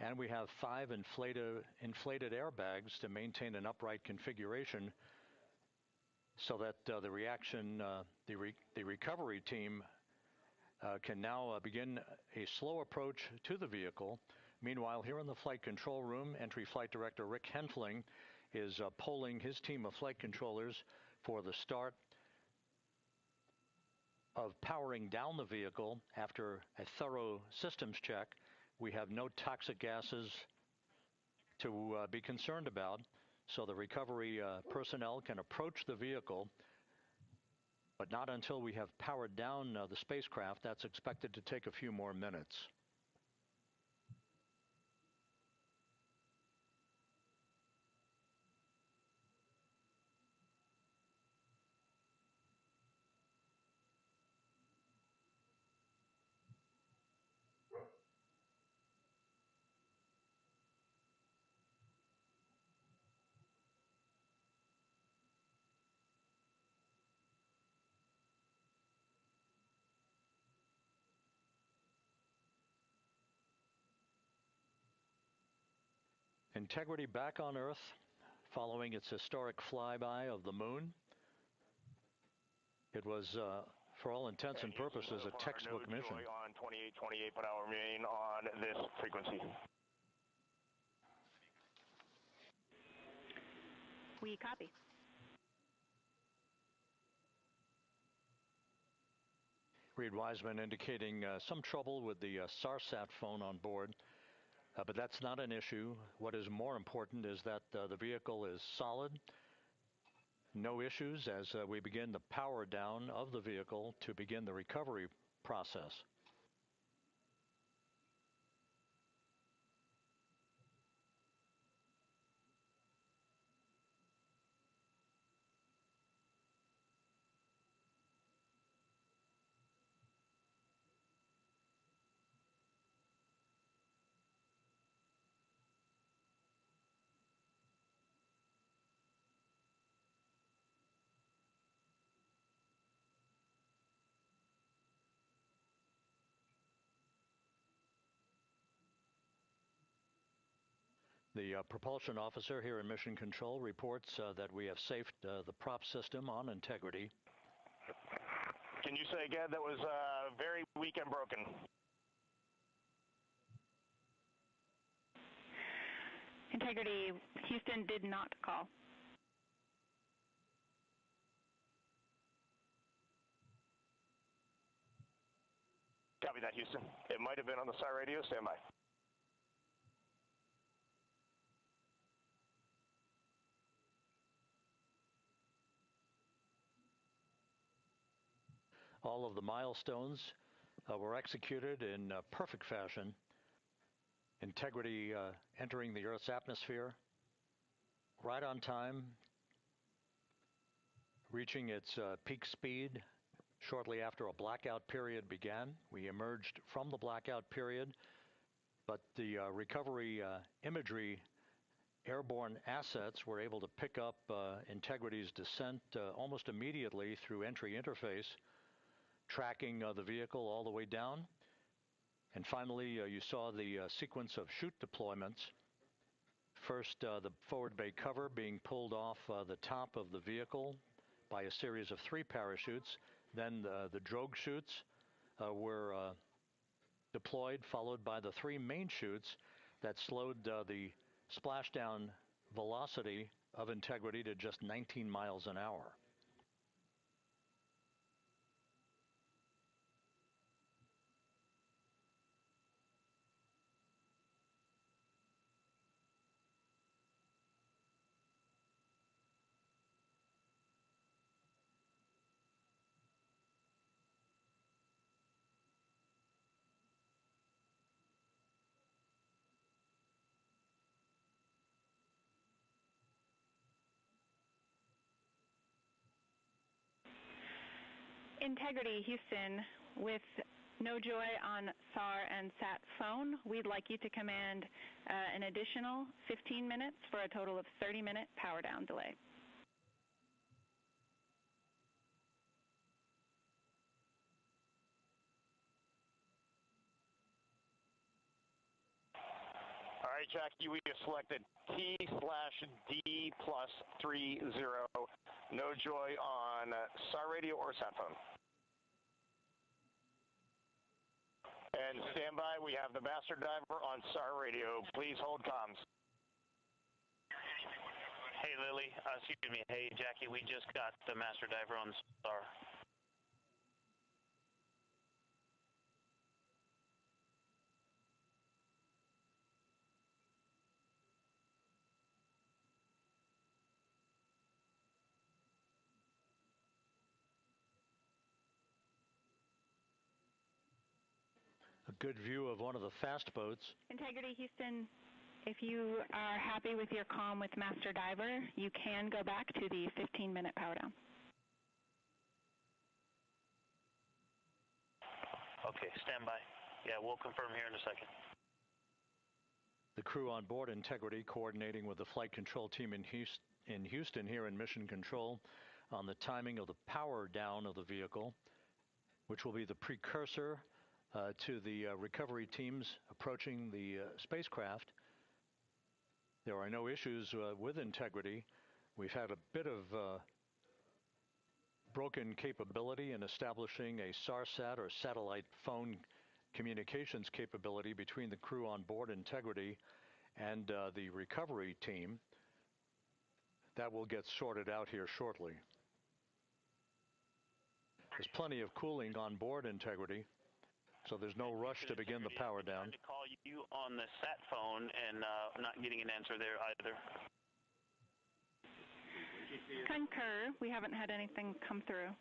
And we have 5 inflated airbags to maintain an upright configuration so that the recovery team can now begin a slow approach to the vehicle. Meanwhile, here in the flight control room, Entry Flight Director Rick Henfling is polling his team of flight controllers for the start of powering down the vehicle after a thorough systems check. We have no toxic gases to be concerned about, so the recovery personnel can approach the vehicle, but not until we have powered down the spacecraft. That's expected to take a few more minutes. Integrity back on Earth following its historic flyby of the moon. It was, for all intents and purposes, a textbook mission. On 28 per hour remain on this frequency. We copy. Reed Wiseman indicating some trouble with the SARSAT phone on board, but that's not an issue. What is more important is that the vehicle is solid. No issues as we begin the power down of the vehicle to begin the recovery process. The propulsion officer here in Mission Control reports that we have safed the prop system on Integrity. Can you say again? That was very weak and broken. Integrity, Houston did not call. Copy that, Houston. It might have been on the SAR radio. Stand by. All of the milestones were executed in perfect fashion. Integrity entering the Earth's atmosphere right on time, reaching its peak speed shortly after a blackout period began. We emerged from the blackout period, but the recovery imagery airborne assets were able to pick up Integrity's descent almost immediately through entry interface, tracking the vehicle all the way down. And finally, you saw the sequence of chute deployments. First, the forward bay cover being pulled off the top of the vehicle by a series of 3 parachutes. Then the drogue chutes were deployed, followed by the 3 main chutes that slowed the splashdown velocity of Integrity to just 19 miles an hour. Integrity, Houston, with no joy on SAR and SAT phone, we'd like you to command an additional 15 minutes for a total of 30-minute power down delay. All right, Jackie, we have selected T/D+30. No joy on SAR radio or SAT phone. And stand by, we have the master diver on SAR radio. Please hold comms. Hey, Lily. Excuse me. Hey, Jackie, we just got the master diver on SAR. A good view of one of the fast boats. Integrity, Houston, if you are happy with your comm with master diver, you can go back to the 15-minute power down. Okay, stand by. Yeah, we'll confirm here in a second. The crew on board Integrity coordinating with the flight control team in Houston here in Mission Control on the timing of the power down of the vehicle, which will be the precursor to the recovery teams approaching the spacecraft. There are no issues with integrity. We've had a bit of broken capability in establishing a SARSAT or satellite phone communications capability between the crew on board Integrity and the recovery team. That will get sorted out here shortly. There's plenty of cooling on board Integrity, so there's no rush to begin the power down. I tried to call you on the sat phone and not getting an answer there either. Concur. We haven't had anything come through.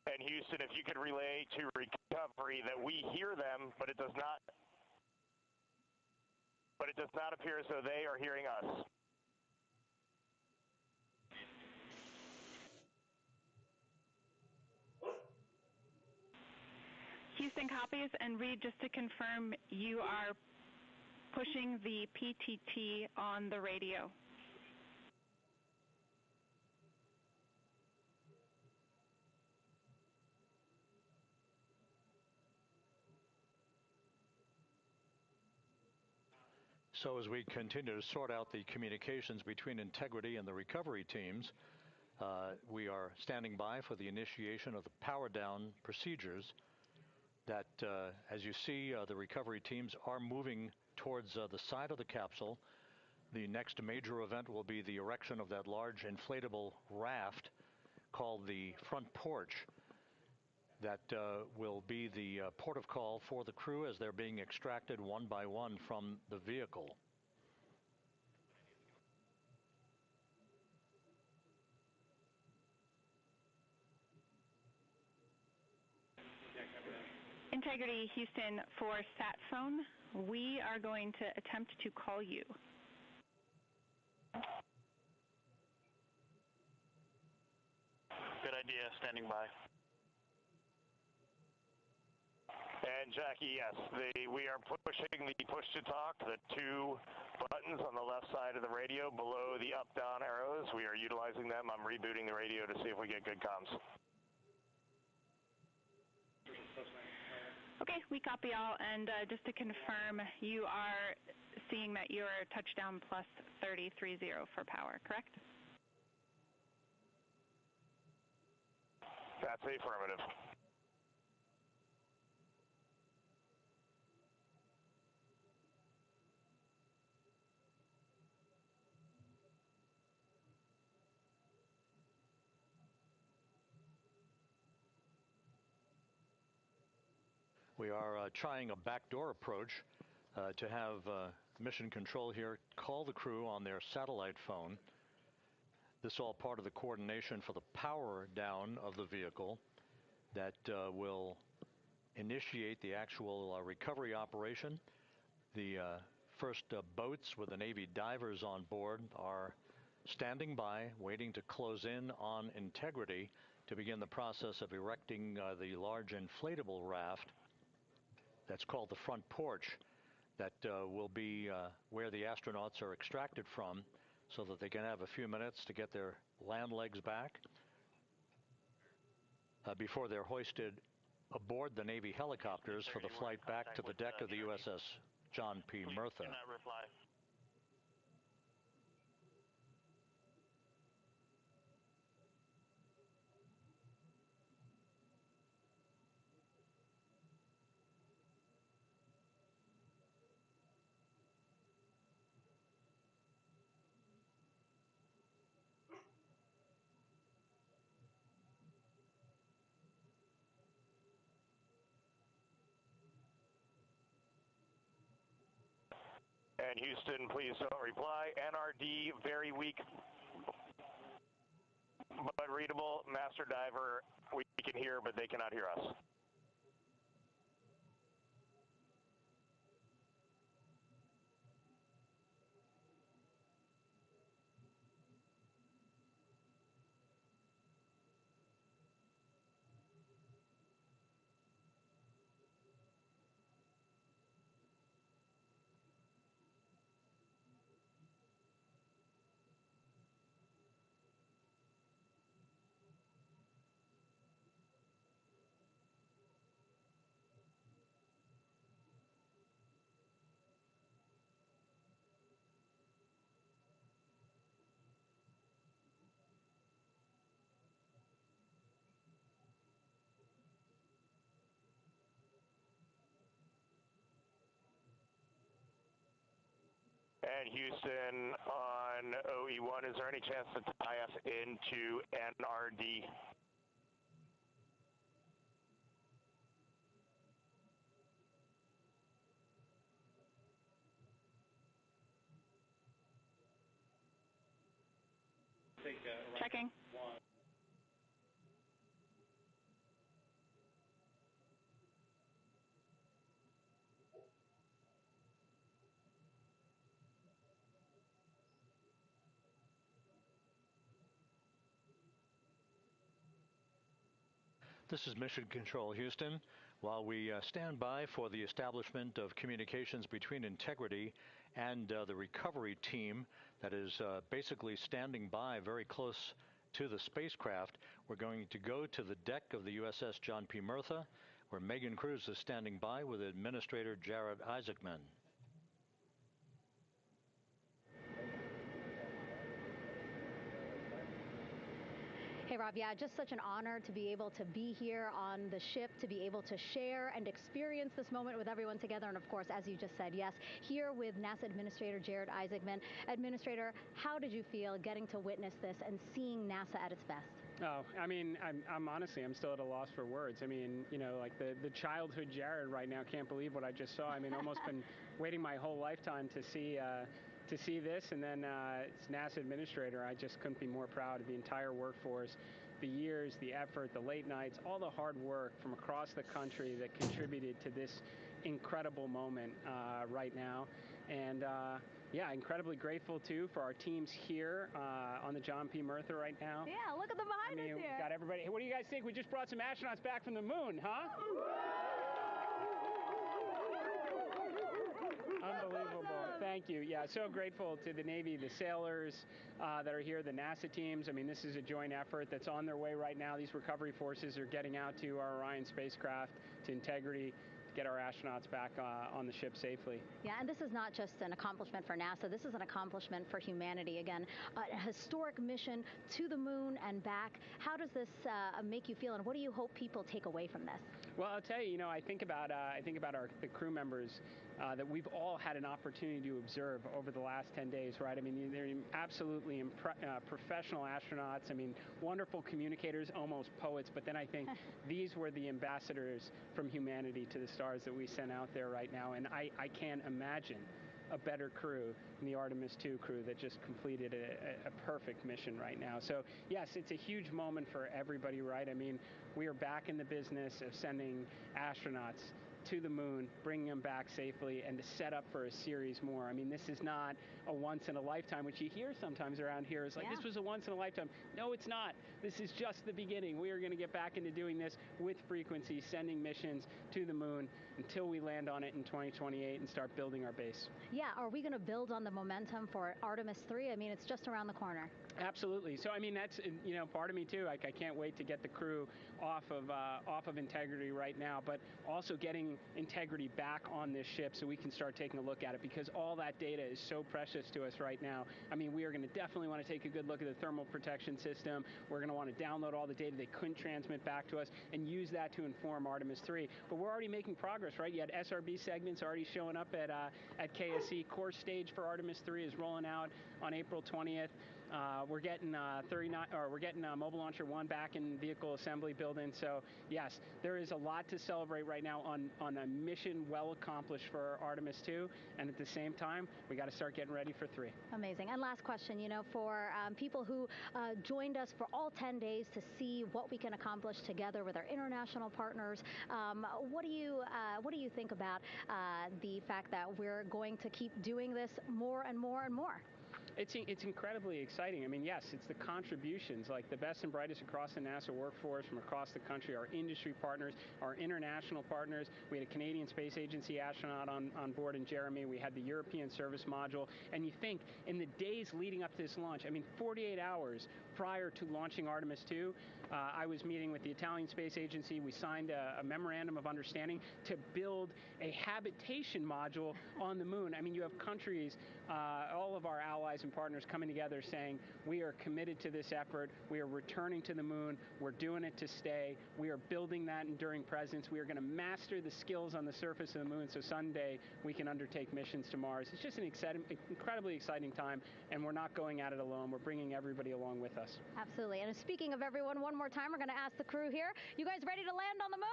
And Houston, if you could relay to recovery that we hear them, but it does not appear as though they are hearing us. Houston copies, and Reed, just to confirm, you are pushing the PTT on the radio. So as we continue to sort out the communications between Integrity and the recovery teams, we are standing by for the initiation of the power down procedures that, as you see, the recovery teams are moving towards the side of the capsule. The next major event will be the erection of that large inflatable raft called the front porch. That will be the port of call for the crew as they're being extracted one by one from the vehicle. Integrity, Houston, for sat phone, we are going to attempt to call you. Good idea, standing by. And Jackie, yes, we are pushing the push to talk, the two buttons on the left side of the radio below the up-down arrows. We are utilizing them. I'm rebooting the radio to see if we get good comms. Okay, we copy all, and just to confirm, you are seeing that you're touchdown plus 3030 for power, correct? That's affirmative. We are trying a backdoor approach to have mission control here call the crew on their satellite phone. This is all part of the coordination for the power down of the vehicle that will initiate the actual recovery operation. The first boats with the Navy divers on board are standing by, waiting to close in on Integrity to begin the process of erecting the large inflatable raft. That's called the front porch. That will be where the astronauts are extracted from so that they can have a few minutes to get their land legs back before they're hoisted aboard the Navy helicopters for the flight back to the deck of the USS John P. Murtha. Do not reply. And Houston, please don't reply. NRD, very weak, but readable. Master Diver, we can hear, but they cannot hear us. Orion Houston on OE1. Is there any chance to tie us into NRD? Checking. This is Mission Control Houston. While we stand by for the establishment of communications between Integrity and the recovery team that is basically standing by very close to the spacecraft, we're going to go to the deck of the USS John P. Murtha, where Megan Cruz is standing by with Administrator Jared Isaacman. Hey, Rob, yeah, just such an honor to be able to be here on the ship, to be able to share and experience this moment with everyone together. And of course, as you just said, yes, here with NASA Administrator Jared Isaacman. Administrator, how did you feel getting to witness this and seeing NASA at its best? Oh, I mean, I'm honestly, I'm still at a loss for words. I mean, you know, like the childhood Jared right now can't believe what I just saw. I mean, almost been waiting my whole lifetime to see this, and then it's NASA Administrator. I just couldn't be more proud of the entire workforce, the years, the effort, the late nights, all the hard work from across the country that contributed to this incredible moment right now. And yeah, incredibly grateful too for our teams here on the John P. Murtha right now. Yeah, look at the behind us here. Got everybody. Hey, what do you guys think? We just brought some astronauts back from the moon, huh? Unbelievable. Awesome. Thank you. Yeah, so grateful to the Navy, the sailors that are here, the NASA teams. I mean, this is a joint effort that's on their way right now. These recovery forces are getting out to our Orion spacecraft, to Integrity, get our astronauts back on the ship safely. Yeah, and this is not just an accomplishment for NASA. This is an accomplishment for humanity. Again, a historic mission to the moon and back. How does this make you feel, and what do you hope people take away from this? Well, I'll tell you, you know, I think about the crew members that we've all had an opportunity to observe over the last 10 days, right? I mean, they're absolutely professional astronauts. I mean, wonderful communicators, almost poets. But then I think these were the ambassadors from humanity to the stars that we sent out there right now. And I can't imagine a better crew than the Artemis 2 crew that just completed a perfect mission right now. So yes, it's a huge moment for everybody, right? I mean, we are back in the business of sending astronauts to the moon, bringing them back safely, and to set up for a series more. I mean, this is not a once in a lifetime, which you hear sometimes around here. It's like, this was a once in a lifetime. No, it's not. This is just the beginning. We are going to get back into doing this with frequency, sending missions to the moon until we land on it in 2028 and start building our base. Yeah, are we going to build on the momentum for Artemis 3? I mean, it's just around the corner. Absolutely. So, I mean, that's, you know, part of me too. Like, I can't wait to get the crew off of Integrity right now, but also getting Integrity back on this ship so we can start taking a look at it, because all that data is so precious to us right now. I mean, we are going to definitely want to take a good look at the thermal protection system. We're going to want to download all the data they couldn't transmit back to us and use that to inform Artemis 3. But we're already making progress, right? You had SRB segments already showing up at KSC. Core stage for Artemis 3 is rolling out on April 20th. We're getting Mobile Launcher 1 back in vehicle assembly building. So yes, there is a lot to celebrate right now on a mission well accomplished for Artemis 2, and at the same time, we got to start getting ready for 3. Amazing. And last question, you know, for people who joined us for all 10 days to see what we can accomplish together with our international partners, what do you think about the fact that we're going to keep doing this more and more and more? It's incredibly exciting. I mean, yes, it's the contributions, like the best and brightest across the NASA workforce from across the country, our industry partners, our international partners. We had a Canadian Space Agency astronaut on board in Jeremy. We had the European Service Module. And you think, in the days leading up to this launch, I mean, 48 hours prior to launching Artemis 2, I was meeting with the Italian Space Agency. We signed a memorandum of understanding to build a habitation module on the moon. I mean, you have countries, all of our allies and partners coming together saying, we are committed to this effort. We are returning to the moon. We're doing it to stay. We are building that enduring presence. We are going to master the skills on the surface of the moon so someday we can undertake missions to Mars. It's just an incredibly exciting time, and we're not going at it alone. We're bringing everybody along with us. Absolutely. And speaking of everyone, one more time, we're going to ask the crew here, you guys ready to land on the moon?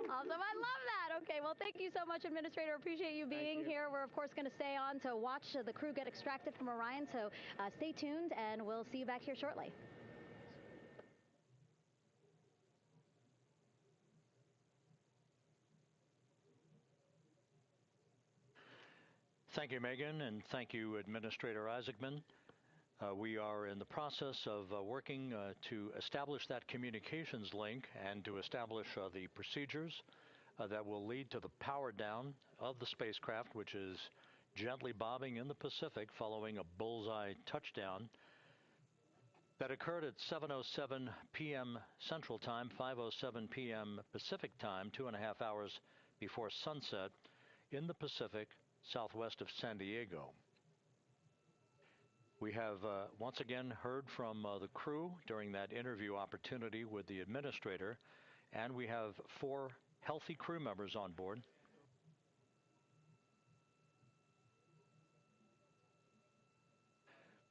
Awesome. I love that. Okay, well, thank you so much, Administrator. Appreciate you being here. We're, of course, going to stay on to watch the crew get extracted from Orion, so stay tuned, and we'll see you back here shortly. Thank you, Megan, and thank you, Administrator Isaacman. We are in the process of working to establish that communications link and to establish the procedures that will lead to the power down of the spacecraft, which is gently bobbing in the Pacific following a bullseye touchdown that occurred at 7:07 p.m. Central Time, 5:07 p.m. Pacific Time, 2.5 hours before sunset in the Pacific, southwest of San Diego. We have once again heard from the crew during that interview opportunity with the administrator, and we have 4 healthy crew members on board.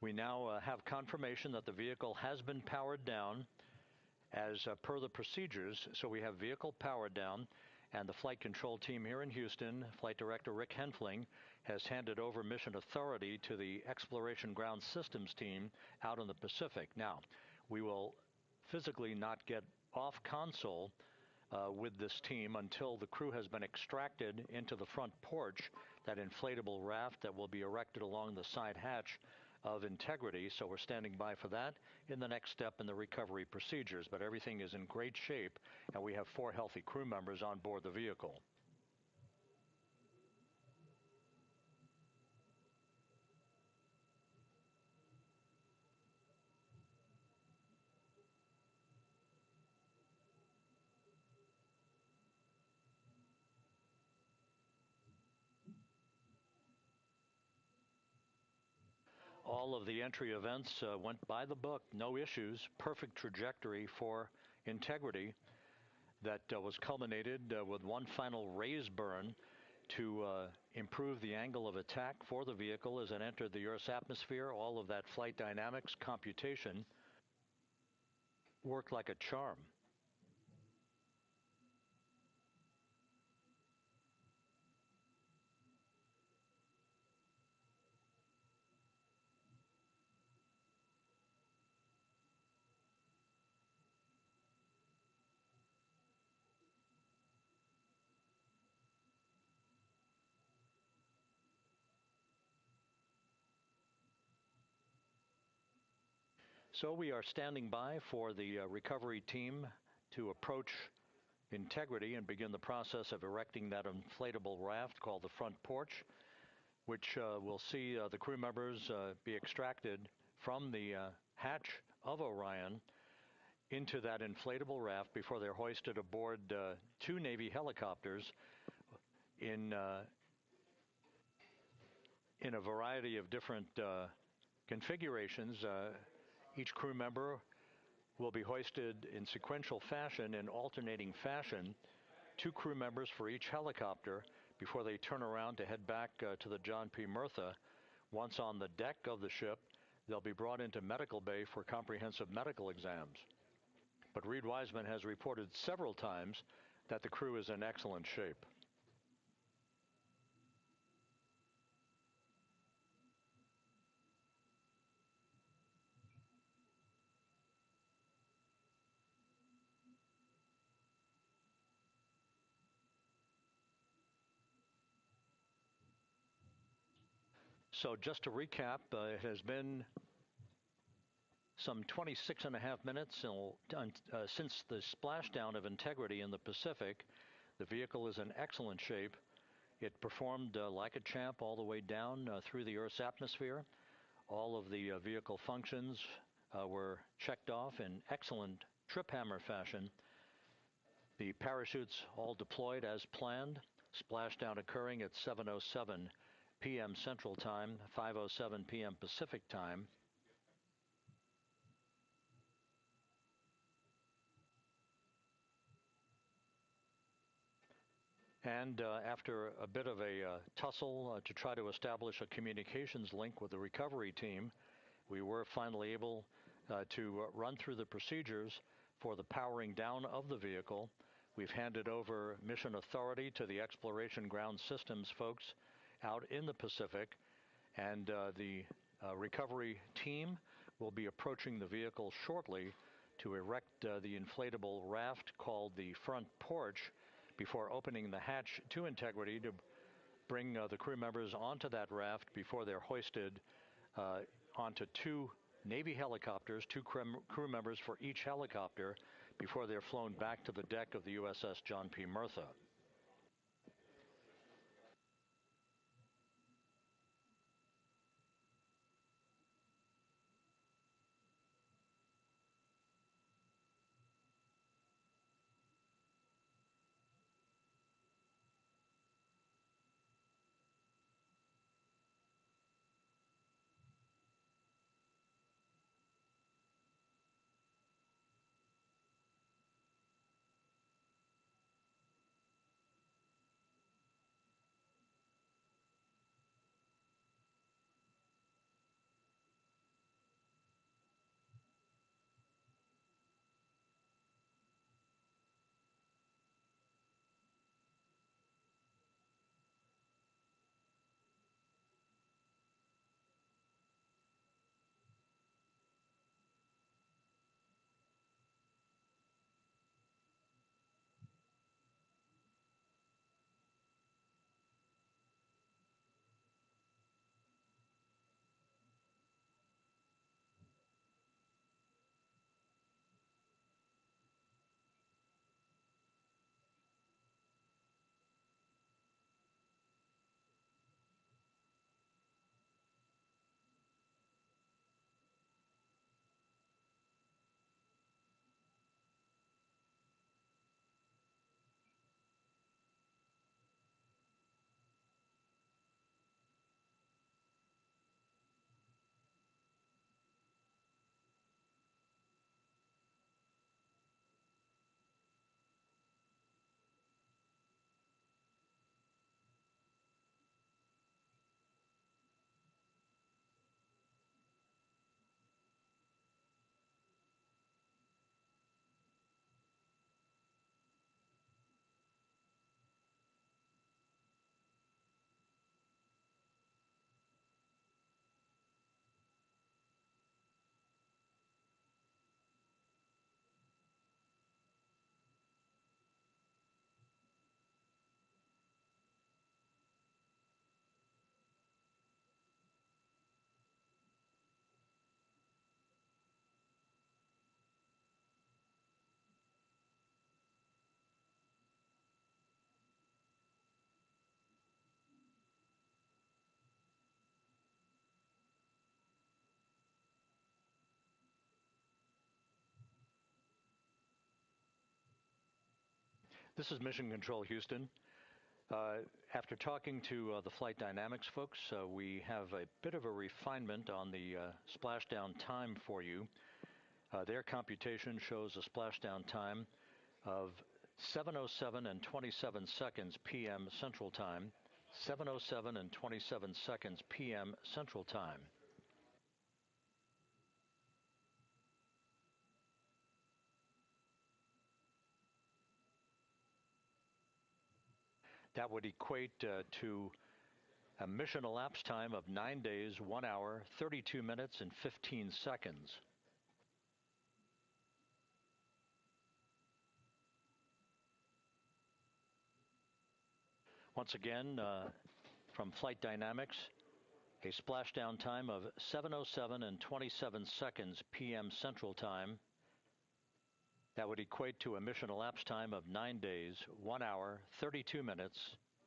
We now have confirmation that the vehicle has been powered down as per the procedures. So we have vehicle powered down, and the flight control team here in Houston, Flight Director Rick Henfling, has handed over mission authority to the Exploration Ground Systems team out in the Pacific. Now, we will physically not get off console with this team until the crew has been extracted into the front porch, that inflatable raft that will be erected along the side hatch of Integrity. So we're standing by for that in the next step in the recovery procedures. But everything is in great shape, and we have 4 healthy crew members on board the vehicle. All of the entry events went by the book, no issues, perfect trajectory for Integrity that was culminated with one final raise burn to improve the angle of attack for the vehicle as it entered the Earth's atmosphere. All of that flight dynamics computation worked like a charm. So we are standing by for the recovery team to approach Integrity and begin the process of erecting that inflatable raft called the front porch, which will see the crew members be extracted from the hatch of Orion into that inflatable raft before they're hoisted aboard 2 Navy helicopters in a variety of different configurations. Each crew member will be hoisted in sequential fashion, in alternating fashion, 2 crew members for each helicopter before they turn around to head back to the John P. Murtha. Once on the deck of the ship, they'll be brought into medical bay for comprehensive medical exams. But Reed Wiseman has reported several times that the crew is in excellent shape. So just to recap, it has been some 26.5 minutes since the splashdown of Integrity in the Pacific. The vehicle is in excellent shape. It performed like a champ all the way down through the Earth's atmosphere. All of the vehicle functions were checked off in excellent trip hammer fashion. The parachutes all deployed as planned. Splashdown occurring at 7:07 p.m. Central Time, 5:07 p.m. Pacific Time. And after a bit of a tussle to try to establish a communications link with the recovery team, we were finally able to run through the procedures for the powering down of the vehicle. We've handed over mission authority to the Exploration Ground Systems folks out in the Pacific, and the recovery team will be approaching the vehicle shortly to erect the inflatable raft called the front porch before opening the hatch to integrity to bring the crew members onto that raft before they're hoisted onto two Navy helicopters, two crew members for each helicopter, before they're flown back to the deck of the USS John P. Murtha. This is Mission Control Houston. After talking to the flight dynamics folks, we have a bit of a refinement on the splashdown time for you. Their computation shows a splashdown time of 7:07 and 27 seconds p.m. Central Time, 7:07 and 27 seconds p.m. Central Time. That would equate to a mission elapsed time of 9 days, 1 hour, 32 minutes, and 15 seconds. Once again, from Flight Dynamics, a splashdown time of 7:07 and 27 seconds p.m. Central Time. That would equate to a mission elapsed time of 9 days, 1 hour, 32 minutes,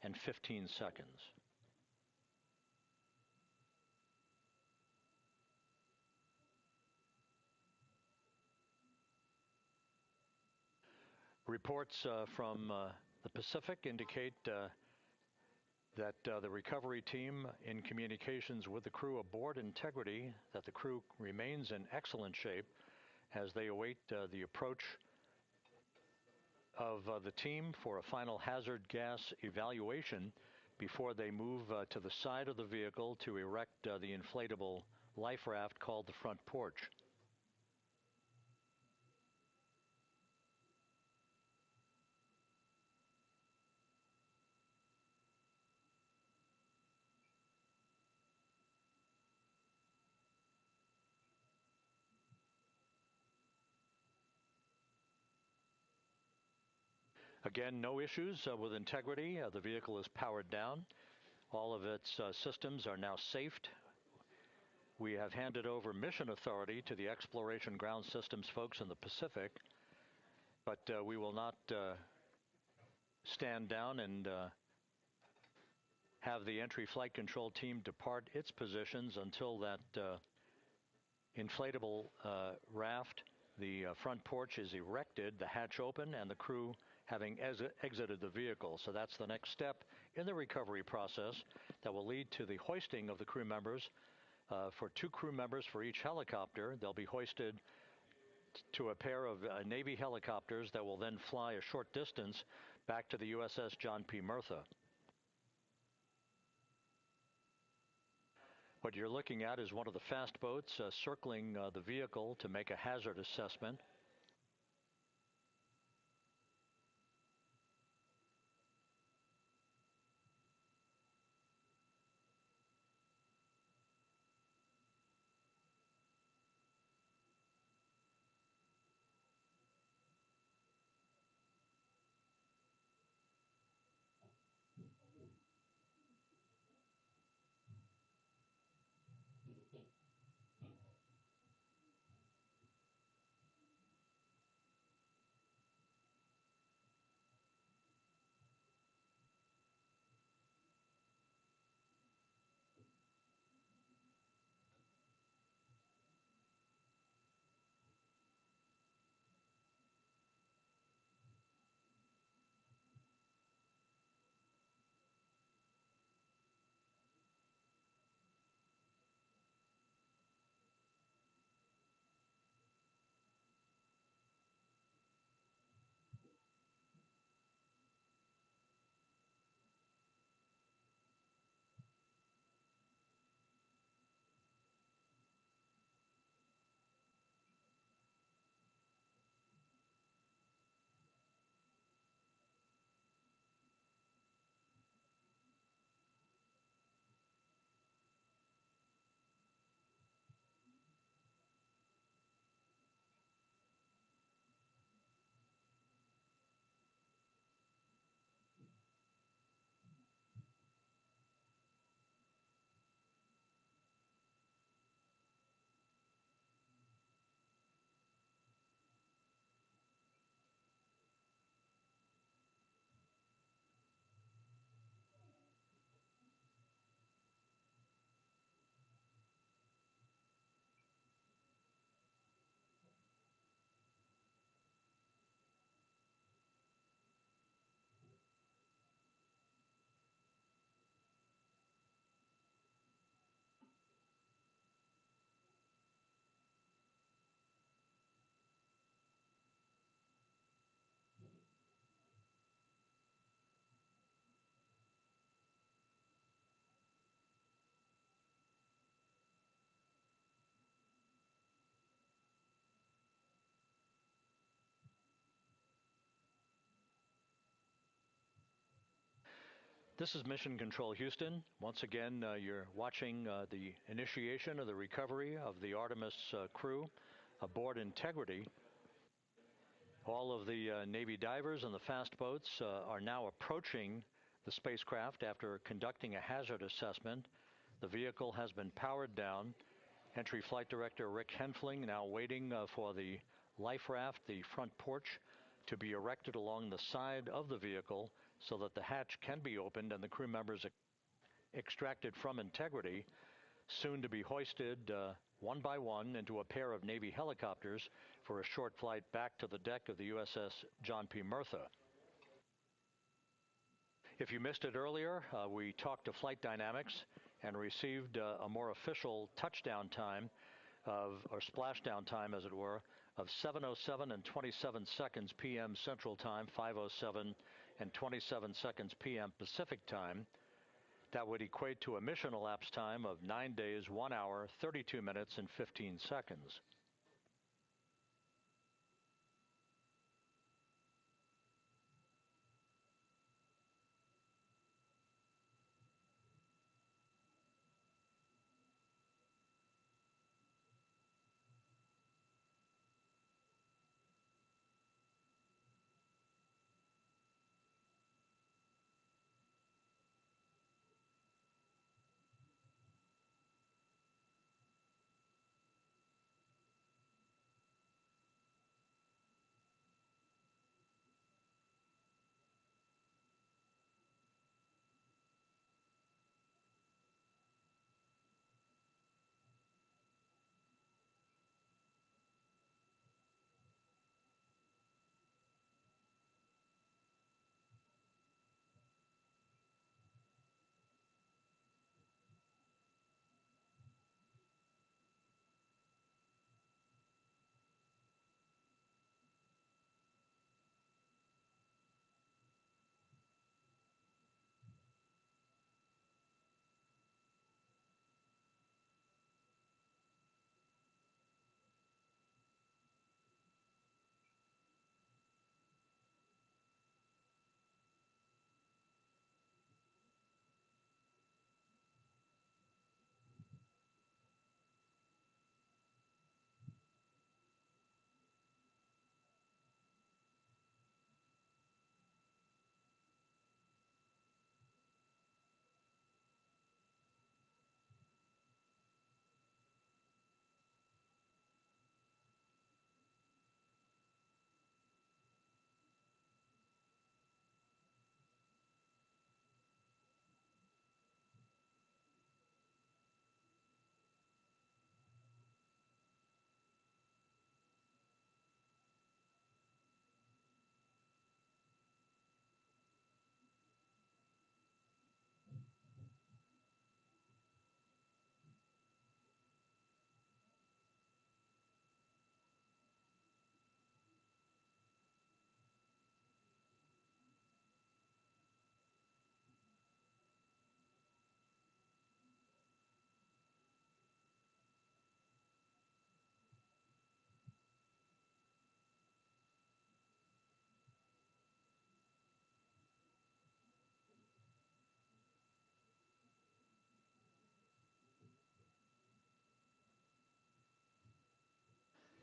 and 15 seconds. Reports from the Pacific indicate that the recovery team in communications with the crew aboard Integrity, that the crew remains in excellent shape as they await the approach of the team for a final hazard gas evaluation before they move to the side of the vehicle to erect the inflatable life raft called the front porch. Again, no issues with Integrity. The vehicle is powered down. All of its systems are now safed. We have handed over mission authority to the Exploration Ground Systems folks in the Pacific, but we will not stand down and have the entry flight control team depart its positions until that inflatable raft, the front porch, is erected, the hatch open, and the crew having exited the vehicle. So that's the next step in the recovery process that will lead to the hoisting of the crew members. For 2 crew members for each helicopter, they'll be hoisted to a pair of Navy helicopters that will then fly a short distance back to the USS John P. Murtha. What you're looking at is one of the fast boats circling the vehicle to make a hazard assessment. This is Mission Control Houston. Once again, you're watching the initiation of the recovery of the Artemis crew aboard Integrity. All of the Navy divers and the fast boats are now approaching the spacecraft after conducting a hazard assessment. The vehicle has been powered down. Entry Flight Director Rick Henfling now waiting for the life raft, the front porch, to be erected along the side of the vehicle so that the hatch can be opened and the crew members extracted from Integrity, soon to be hoisted one by one into a pair of Navy helicopters for a short flight back to the deck of the USS John P. Murtha. If you missed it earlier, we talked to Flight Dynamics and received a more official touchdown time or splashdown time, as it were, of 7:07 and 27 seconds p.m. Central Time, 5:07 and 27 seconds p.m. Pacific Time. That would equate to a mission elapsed time of 9 days, 1 hour, 32 minutes, and 15 seconds.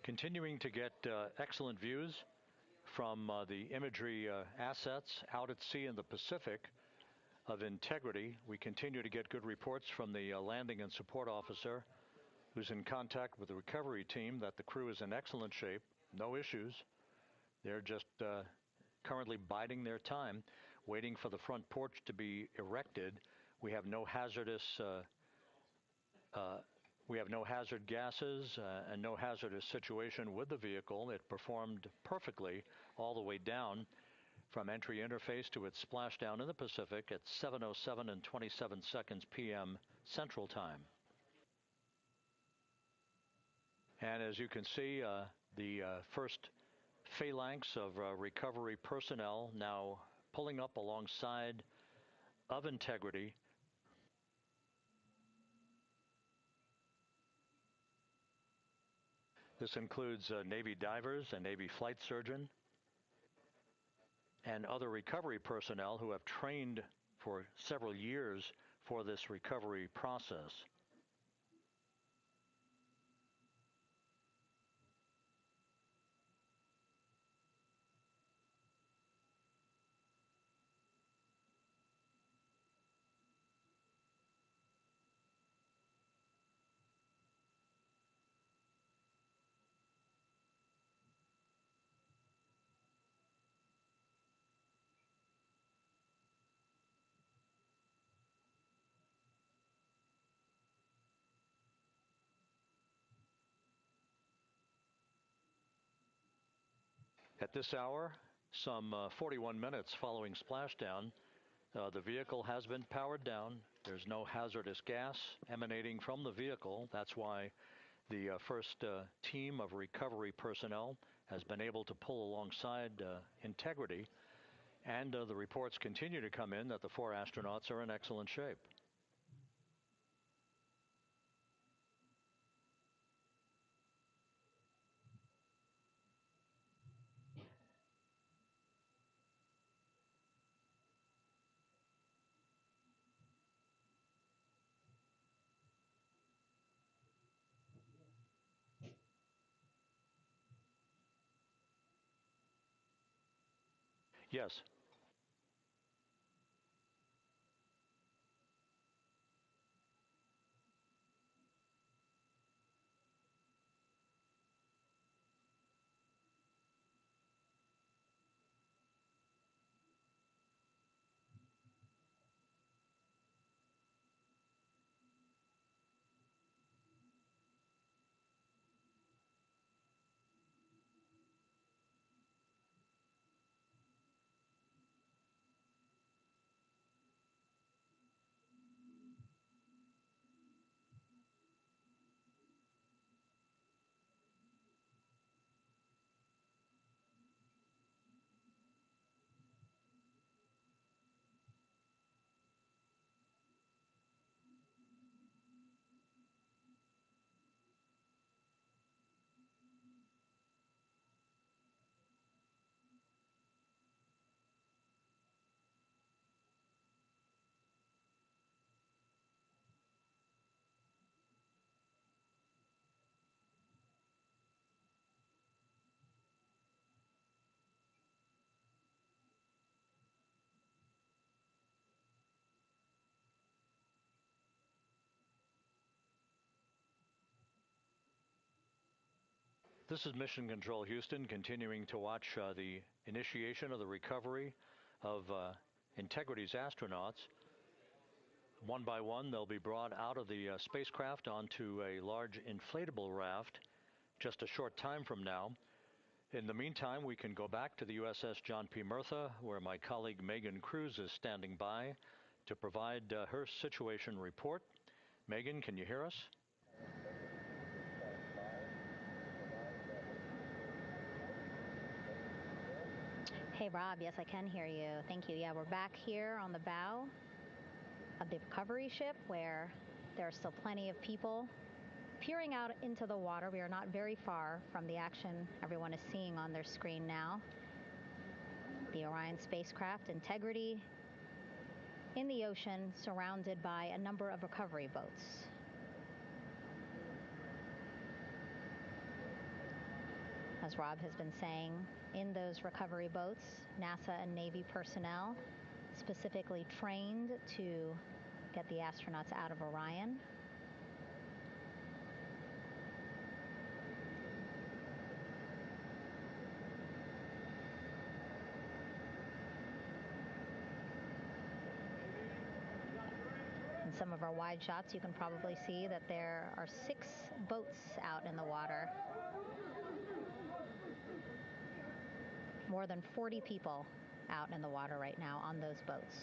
Continuing to get excellent views from the imagery assets out at sea in the Pacific of Integrity. We continue to get good reports from the landing and support officer, who's in contact with the recovery team, that the crew is in excellent shape, no issues. They're just currently biding their time, waiting for the front porch to be erected. We have no hazardous hazard gases and no hazardous situation with the vehicle. It performed perfectly all the way down from entry interface to its splashdown in the Pacific at 7:07 and 27 seconds p.m. Central Time. And as you can see, the first phalanx of recovery personnel now pulling up alongside of Integrity. This includes Navy divers, a Navy flight surgeon, and other recovery personnel who have trained for several years for this recovery process. At this hour, some 41 minutes following splashdown, The vehicle has been powered down. There's no hazardous gas emanating from the vehicle. That's why the first team of recovery personnel has been able to pull alongside Integrity. And the reports continue to come in that the 4 astronauts are in excellent shape. Yes. This is Mission Control Houston, continuing to watch the initiation of the recovery of Integrity's astronauts. One by one, they'll be brought out of the spacecraft onto a large inflatable raft just a short time from now. In the meantime, we can go back to the USS John P. Murtha, where my colleague Megan Cruz is standing by to provide her situation report. Megan, can you hear us? Hey, Rob. Yes, I can hear you. Thank you. Yeah, we're back here on the bow of the recovery ship where there are still plenty of people peering out into the water. We are not very far from the action everyone is seeing on their screen now. The Orion spacecraft, Integrity, in the ocean, surrounded by a number of recovery boats. As Rob has been saying, in those recovery boats, NASA and Navy personnel specifically trained to get the astronauts out of Orion. In some of our wide shots, you can probably see that there are 6 boats out in the water. More than 40 people out in the water right now on those boats.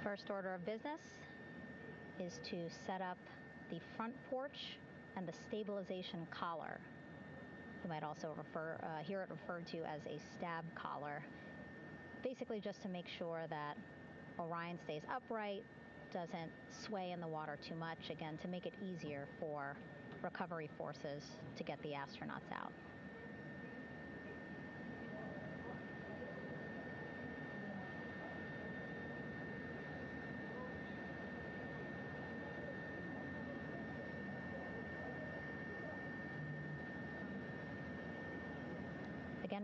First order of business is to set up the front porch and the stabilization collar. You might also hear it referred to as a stab collar. Basically just to make sure that Orion stays upright, doesn't sway in the water too much, again, to make it easier for recovery forces to get the astronauts out.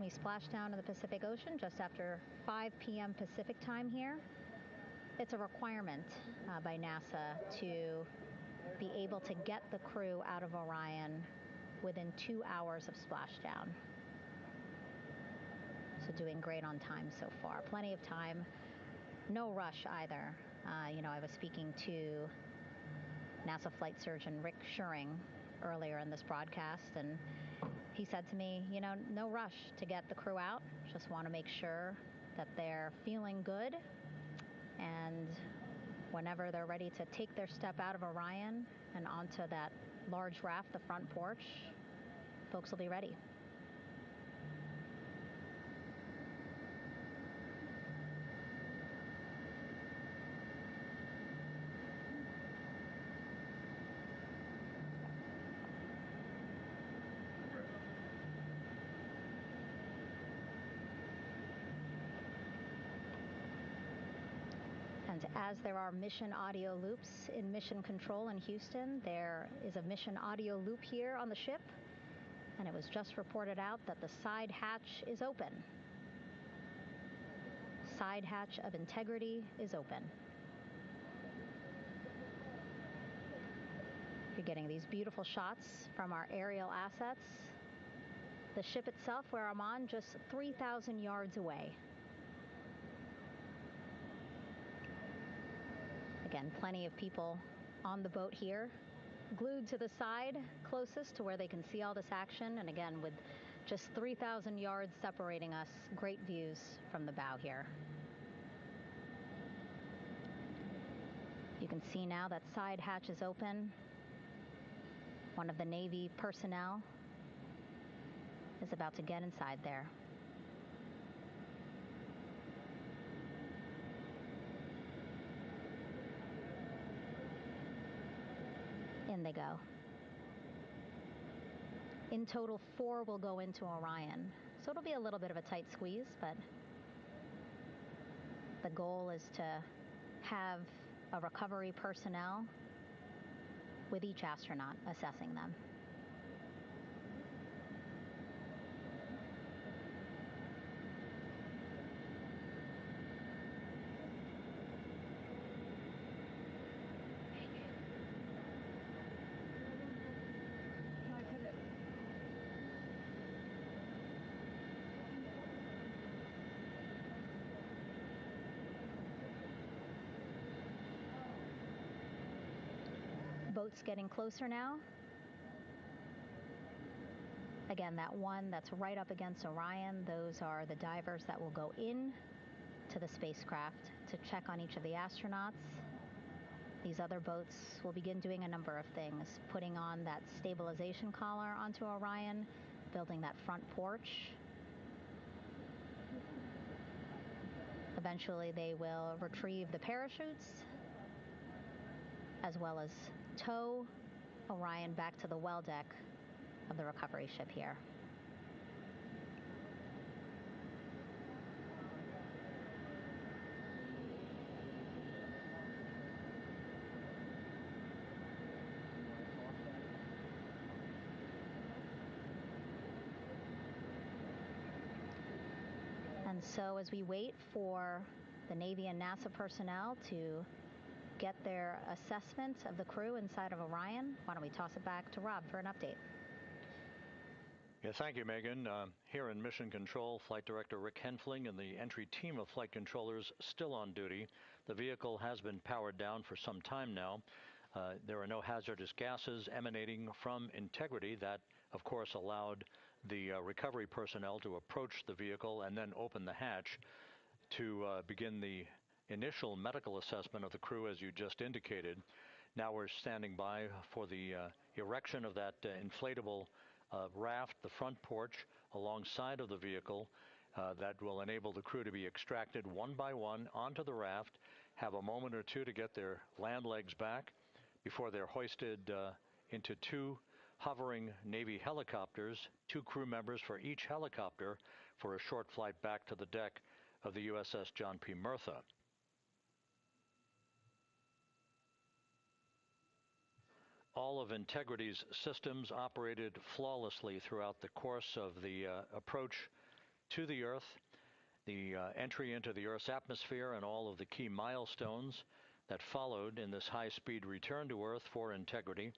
we splashed down in the Pacific Ocean just after 5 p.m. Pacific time here. It's a requirement by NASA to be able to get the crew out of Orion within 2 hours of splashdown. So doing great on time so far. Plenty of time. No rush either. I was speaking to NASA flight surgeon Rick Schuring earlier in this broadcast, and he said to me, no rush to get the crew out. Just want to make sure that they're feeling good, and whenever they're ready to take their step out of Orion and onto that large raft, the front porch, folks will be ready. And as there are mission audio loops in mission control in Houston, there is a mission audio loop here on the ship, and it was just reported out that the side hatch is open. Side hatch of Integrity is open. You're getting these beautiful shots from our aerial assets. The ship itself, where I'm on, just 3,000 yards away. Again, plenty of people on the boat here, glued to the side closest to where they can see all this action. And again, with just 3,000 yards separating us, great views from the bow here. You can see now that side hatch is open. One of the Navy personnel is about to get inside there. In they go. In total, 4 will go into Orion. So it'll be a little bit of a tight squeeze, but the goal is to have a recovery personnel with each astronaut assessing them. Boats getting closer now. Again, that one that's right up against Orion, those are the divers that will go in to the spacecraft to check on each of the astronauts. These other boats will begin doing a number of things, putting on that stabilization collar onto Orion, building that front porch. Eventually, they will retrieve the parachutes, as well as tow Orion back to the well deck of the recovery ship here. And so as we wait for the Navy and NASA personnel to get their assessment of the crew inside of Orion, why don't we toss it back to Rob for an update? Yeah, thank you, Megan. Here in Mission Control, Flight Director Rick Henfling and the entry team of flight controllers still on duty. The vehicle has been powered down for some time now. There are no hazardous gases emanating from Integrity. That, of course, allowed the recovery personnel to approach the vehicle and then open the hatch to begin the initial medical assessment of the crew, as you just indicated. Now we're standing by for the erection of that inflatable raft, the front porch, alongside of the vehicle that will enable the crew to be extracted one by one onto the raft, have a moment or two to get their land legs back before they're hoisted into 2 hovering Navy helicopters, 2 crew members for each helicopter, for a short flight back to the deck of the USS John P. Murtha. All of Integrity's systems operated flawlessly throughout the course of the approach to the Earth, the entry into the Earth's atmosphere, and all of the key milestones that followed in this high-speed return to Earth for integrity.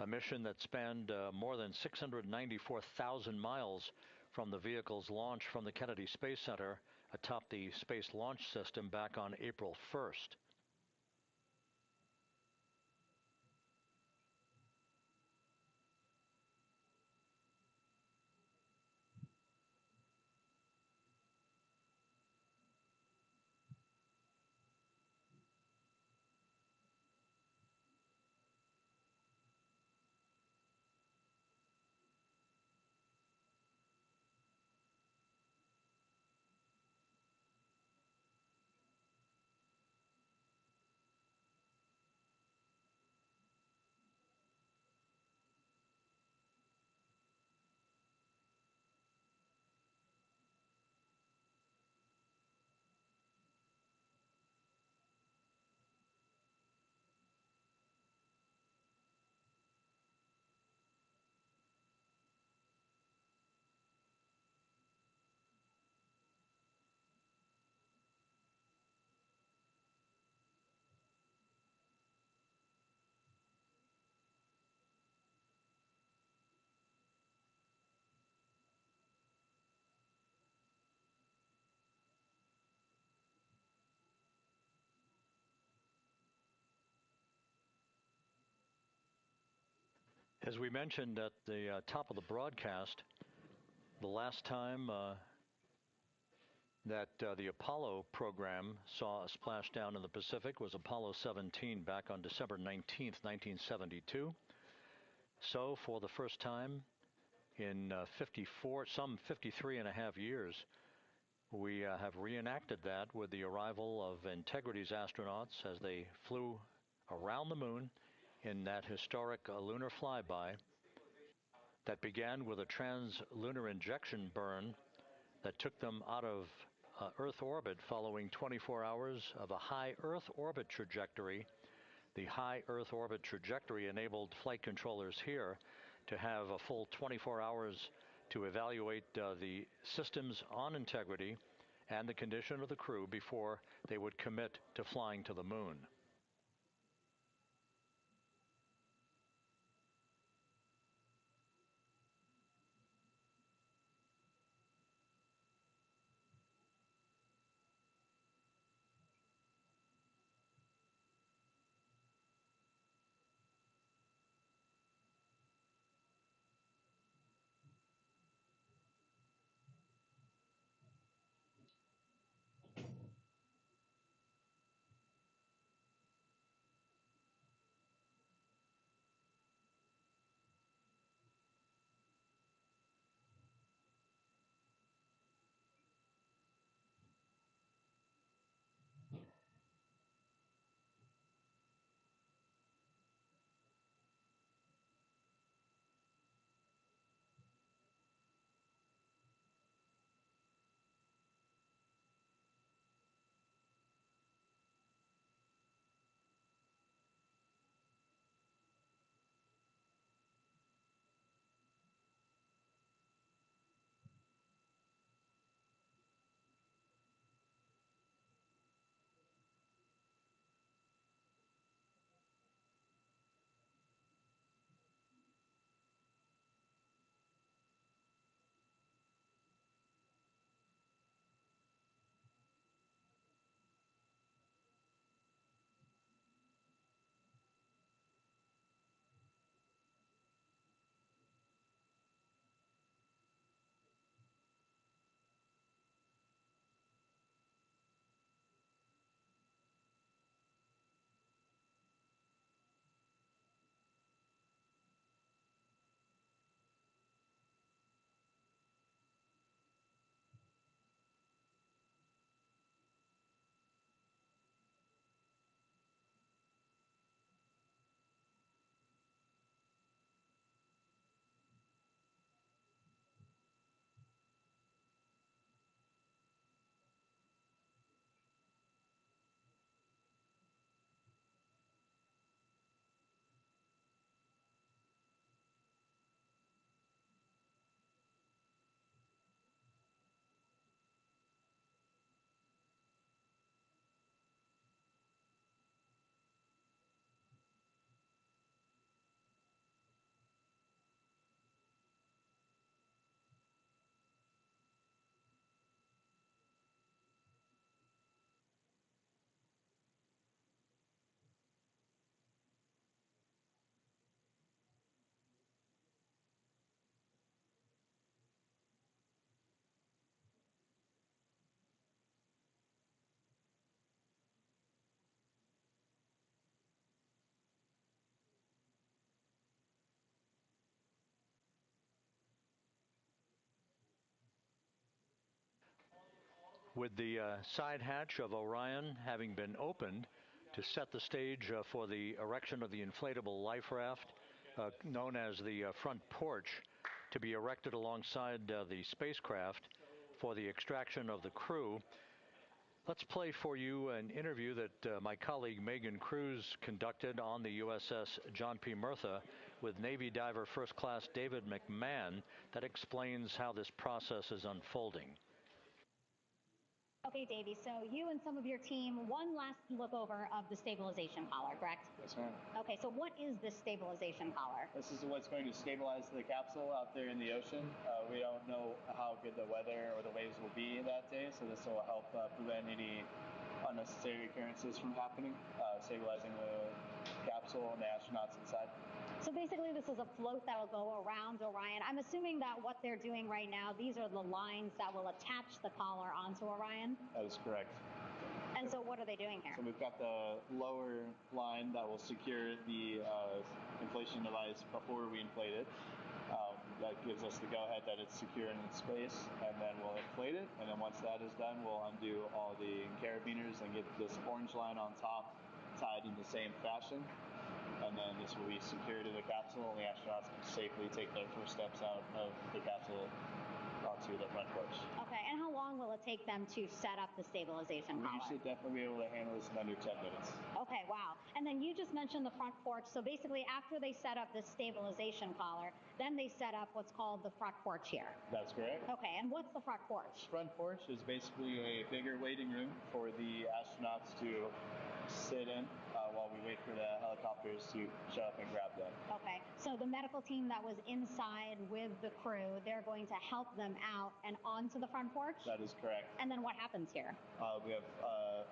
A mission that spanned more than 694,000 miles from the vehicle's launch from the Kennedy Space Center atop the Space Launch System back on April 1st. As we mentioned at the top of the broadcast, the last time that the Apollo program saw a splashdown in the Pacific was Apollo 17 back on December 19th, 1972. So for the first time in some 53 and a half years, we have reenacted that with the arrival of Integrity's astronauts as they flew around the moon in that historic lunar flyby that began with a trans-lunar injection burn that took them out of Earth orbit following 24 hours of a high Earth orbit trajectory. The high Earth orbit trajectory enabled flight controllers here to have a full 24 hours to evaluate the systems on Integrity and the condition of the crew before they would commit to flying to the moon. With the side hatch of Orion having been opened to set the stage for the erection of the inflatable life raft, known as the front porch, to be erected alongside the spacecraft for the extraction of the crew. Let's play for you an interview that my colleague Megan Cruz conducted on the USS John P. Murtha with Navy diver First Class David McMahon that explains how this process is unfolding. Okay, Davey, so you and some of your team, one last look over of the stabilization collar, correct? Yes, ma'am. Okay, so what is this stabilization collar? This is what's going to stabilize the capsule out there in the ocean. We don't know how good the weather or the waves will be that day, so this will help prevent any unnecessary occurrences from happening, stabilizing the capsule and the astronauts inside. So basically this is a float that will go around Orion. I'm assuming that what they're doing right now, these are the lines that will attach the collar onto Orion? That is correct. And so what are they doing here? So we've got the lower line that will secure the inflation device before we inflate it. That gives us the go-ahead that it's secure in its space, and then we'll inflate it. And then once that is done, we'll undo all the carabiners and get this orange line on top tied in the same fashion. And then this will be secured to the capsule, and the astronauts can safely take their first steps out of the capsule onto the front porch. Okay, and how long will it take them to set up the stabilization collar? We should definitely be able to handle this in under 10 minutes. Okay, wow. And then you just mentioned the front porch. So basically after they set up this stabilization collar, then they set up what's called the front porch here. That's correct. Okay, and what's the front porch? Front porch is basically a bigger waiting room for the astronauts to sit in while we wait for the helicopters to show up and grab them. Okay, so the medical team that was inside with the crew, they're going to help them out and onto the front porch? That is correct. And then what happens here? We have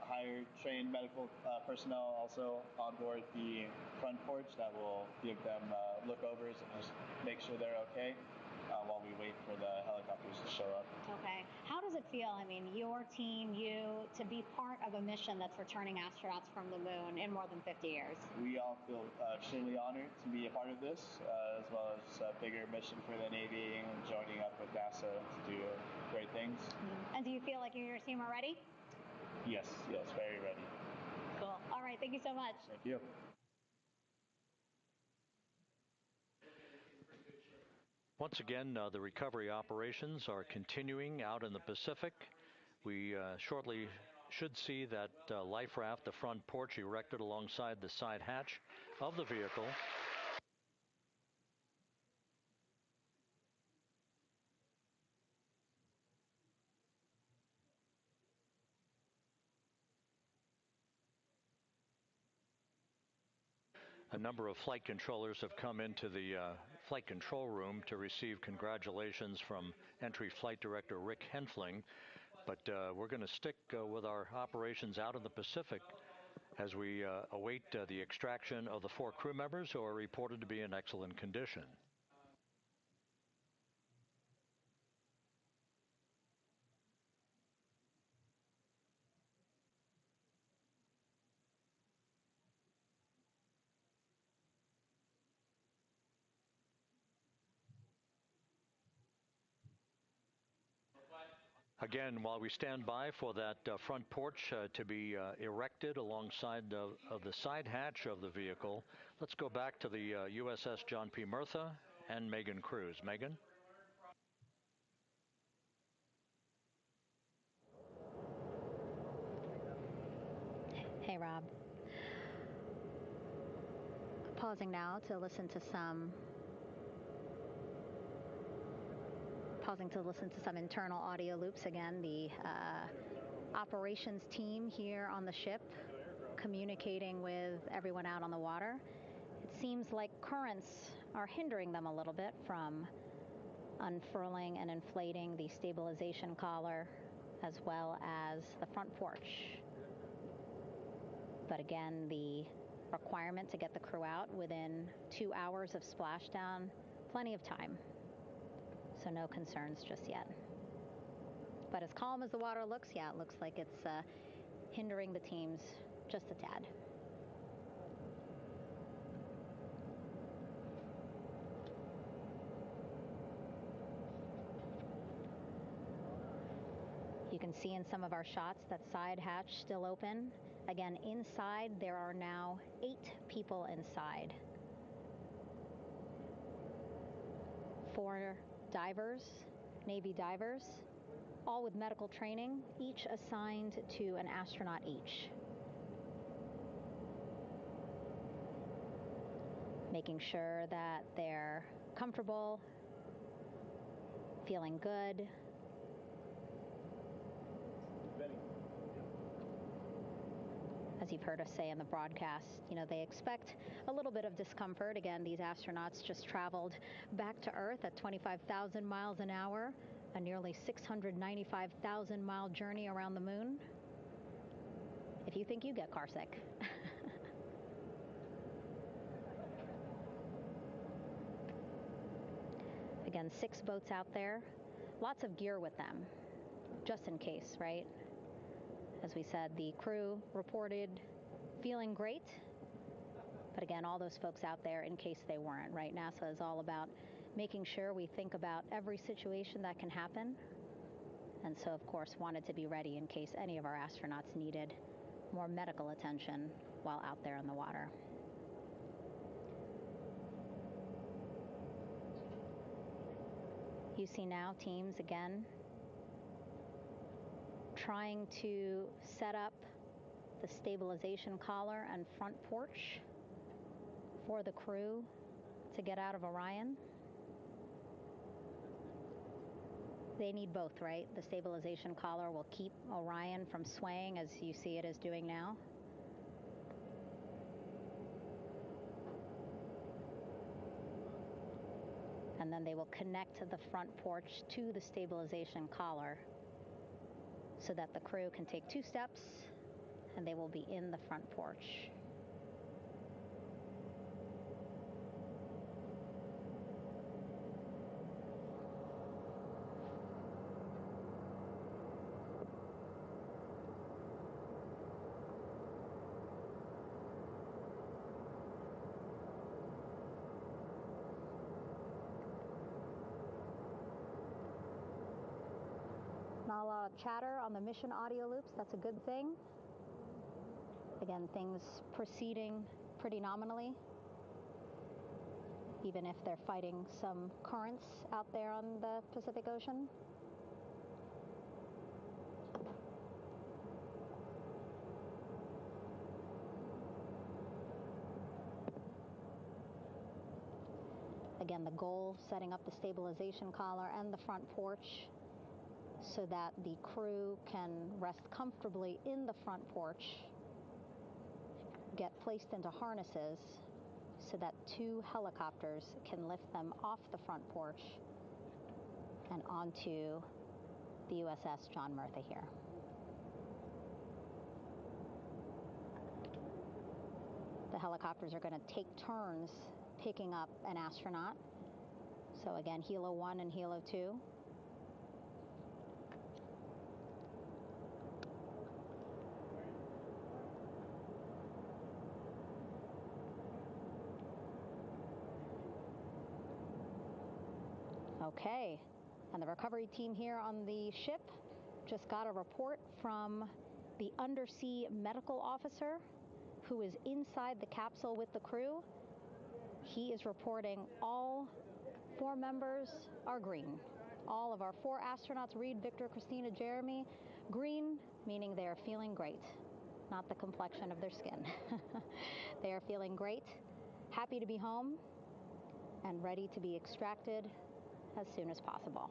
higher trained medical personnel also on board the front porch that will give them lookovers and just make sure they're okay while we wait for the helicopters to show up. Okay. How does it feel, I mean, your team, you, to be part of a mission that's returning astronauts from the moon in more than 50 years? We all feel extremely honored to be a part of this, as well as a bigger mission for the Navy and joining up with NASA to do great things. And do you feel like you and your team are ready? Yes, very ready. Cool. All right, thank you so much. Thank you. Once again, the recovery operations are continuing out in the Pacific. We shortly should see that life raft, the front porch, erected alongside the side hatch of the vehicle. A number of flight controllers have come into the flight control room to receive congratulations from Entry Flight Director Rick Henfling. But we're going to stick with our operations out in the Pacific as we await the extraction of the 4 crew members who are reported to be in excellent condition. Again, while we stand by for that front porch to be erected alongside of the side hatch of the vehicle, let's go back to the USS John P. Murtha and Megan Cruz. Megan? Hey, Rob. Pausing now to listen to some internal audio loops. Again, the operations team here on the ship communicating with everyone out on the water. It seems like currents are hindering them a little bit from unfurling and inflating the stabilization collar as well as the front porch. But again, the requirement to get the crew out within 2 hours of splashdown, plenty of time. So no concerns just yet. But as calm as the water looks, yeah, it looks like it's hindering the teams just a tad. You can see in some of our shots that side hatch still open. Again, inside there are now 8 people inside. 4 divers, Navy divers, all with medical training, each assigned to an astronaut each. Making sure that they're comfortable, feeling good. As you've heard us say in the broadcast, you know, they expect a little bit of discomfort. Again, these astronauts just traveled back to Earth at 25,000 miles an hour, a nearly 695,000-mile journey around the moon. If you think you get carsick. Again, 6 boats out there, lots of gear with them, just in case, right? As we said, the crew reported feeling great, but again, all those folks out there in case they weren't, right? NASA is all about making sure we think about every situation that can happen, and so of course wanted to be ready in case any of our astronauts needed more medical attention while out there in the water. You see now teams again trying to set up the stabilization collar and front porch for the crew to get out of Orion. They need both, right? The stabilization collar will keep Orion from swaying as you see it is doing now. And then they will connect the front porch to the stabilization collar so that the crew can take 2 steps and they will be in the front porch. Not a lot of chatter on the mission audio loops. That's a good thing. Again, things proceeding pretty nominally, even if they're fighting some currents out there on the Pacific Ocean. Again, the goal, setting up the stabilization collar and the front porch so that the crew can rest comfortably in the front porch, get placed into harnesses so that 2 helicopters can lift them off the front porch and onto the USS John Murtha here. The helicopters are going to take turns picking up an astronaut. So again, Helo 1 and Helo 2. Okay, and the recovery team here on the ship just got a report from the undersea medical officer who is inside the capsule with the crew. He is reporting all 4 members are green. All of our 4 astronauts, Reed, Victor, Christina, Jeremy, green, meaning they are feeling great, not the complexion of their skin. They are feeling great, happy to be home, and ready to be extracted as soon as possible.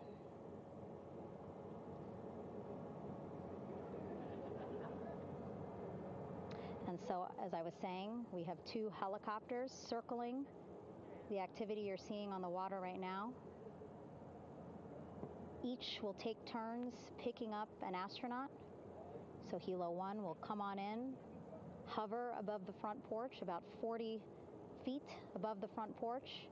And so, as I was saying, we have 2 helicopters circling the activity you're seeing on the water right now. Each will take turns picking up an astronaut. So Helo 1 will come on in, hover above the front porch, about 40 feet above the front porch.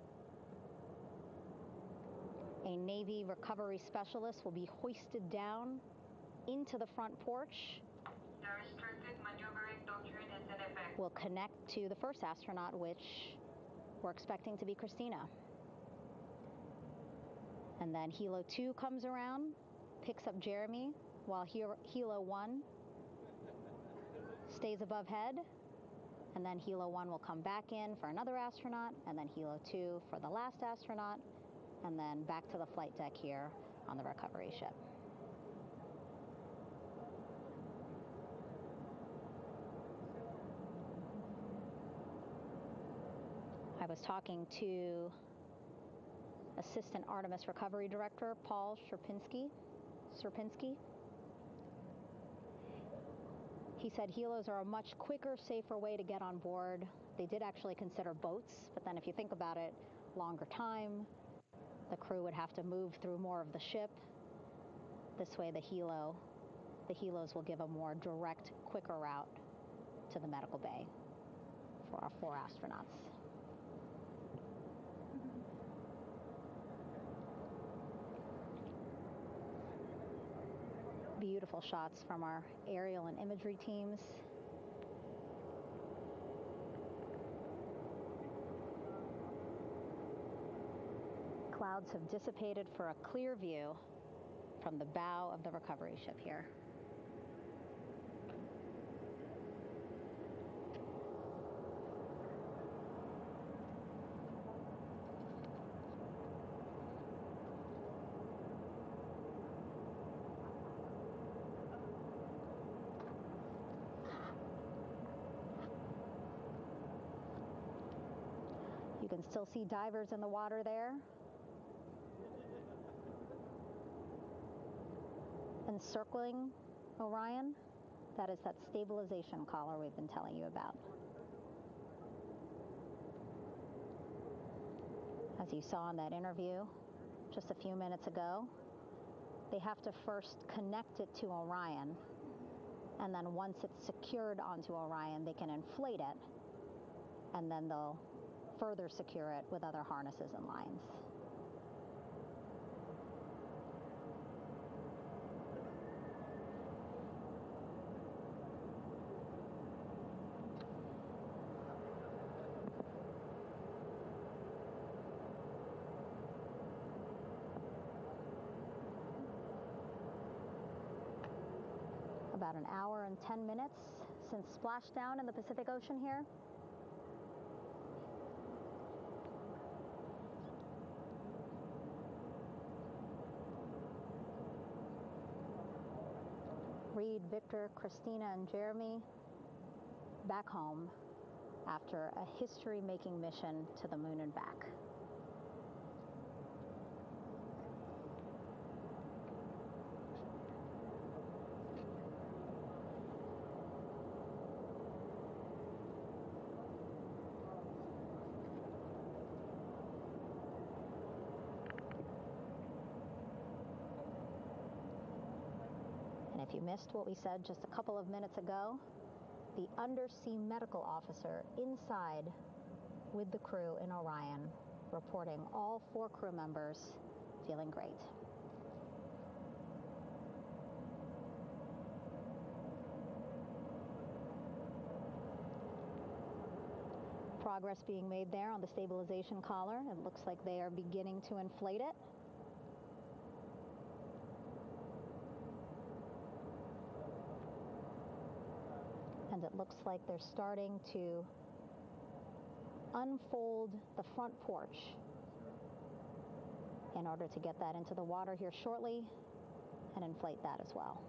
A Navy recovery specialist will be hoisted down into the front porch. The restricted maneuvering doctrine is in effect. Will connect to the first astronaut, which we're expecting to be Christina. And then Helo 2 comes around, picks up Jeremy while Helo 1 stays above head, and then Helo 1 will come back in for another astronaut, and then Helo 2 for the last astronaut, and then back to the flight deck here on the recovery ship. I was talking to Assistant Artemis Recovery Director Paul Sierpinski. He said helos are a much quicker, safer way to get on board. They did actually consider boats, but then if you think about it, longer time, the crew would have to move through more of the ship. This way the helos will give a more direct, quicker route to the medical bay for our 4 astronauts. Beautiful shots from our aerial and imagery teams. Clouds have dissipated for a clear view from the bow of the recovery ship here. You can still see divers in the water there. Encircling Orion, that is that stabilization collar we've been telling you about. As you saw in that interview just a few minutes ago, they have to first connect it to Orion, and then once it's secured onto Orion, they can inflate it, and then they'll further secure it with other harnesses and lines. About an hour and 10 minutes since splashdown in the Pacific Ocean here. Reed, Victor, Christina, and Jeremy back home after a history-making mission to the moon and back. If you missed what we said just a couple of minutes ago, the undersea medical officer inside with the crew in Orion, reporting all 4 crew members feeling great. Progress being made there on the stabilization collar. It looks like they are beginning to inflate it. And it looks like they're starting to unfold the front porch in order to get that into the water here shortly and inflate that as well.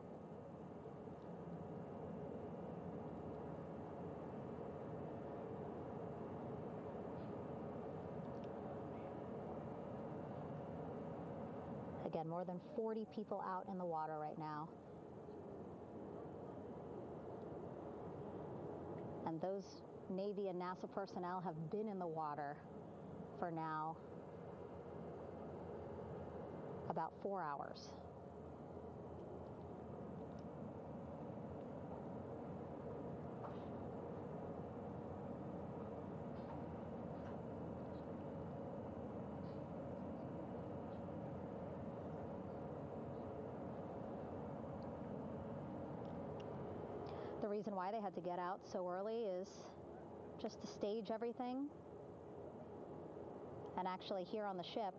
Again, more than 40 people out in the water right now. And those Navy and NASA personnel have been in the water for now about 4 hours. The reason why they had to get out so early is just to stage everything. And actually here on the ship,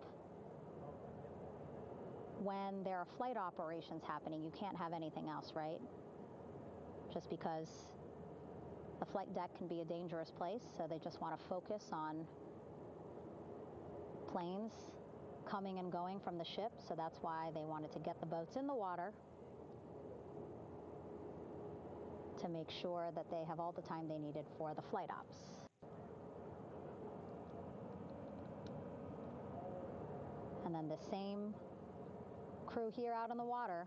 when there are flight operations happening, you can't have anything else, right? Just because the flight deck can be a dangerous place, so they just want to focus on planes coming and going from the ship, so that's why they wanted to get the boats in the water to make sure that they have all the time they needed for the flight ops. And then the same crew here out in the water,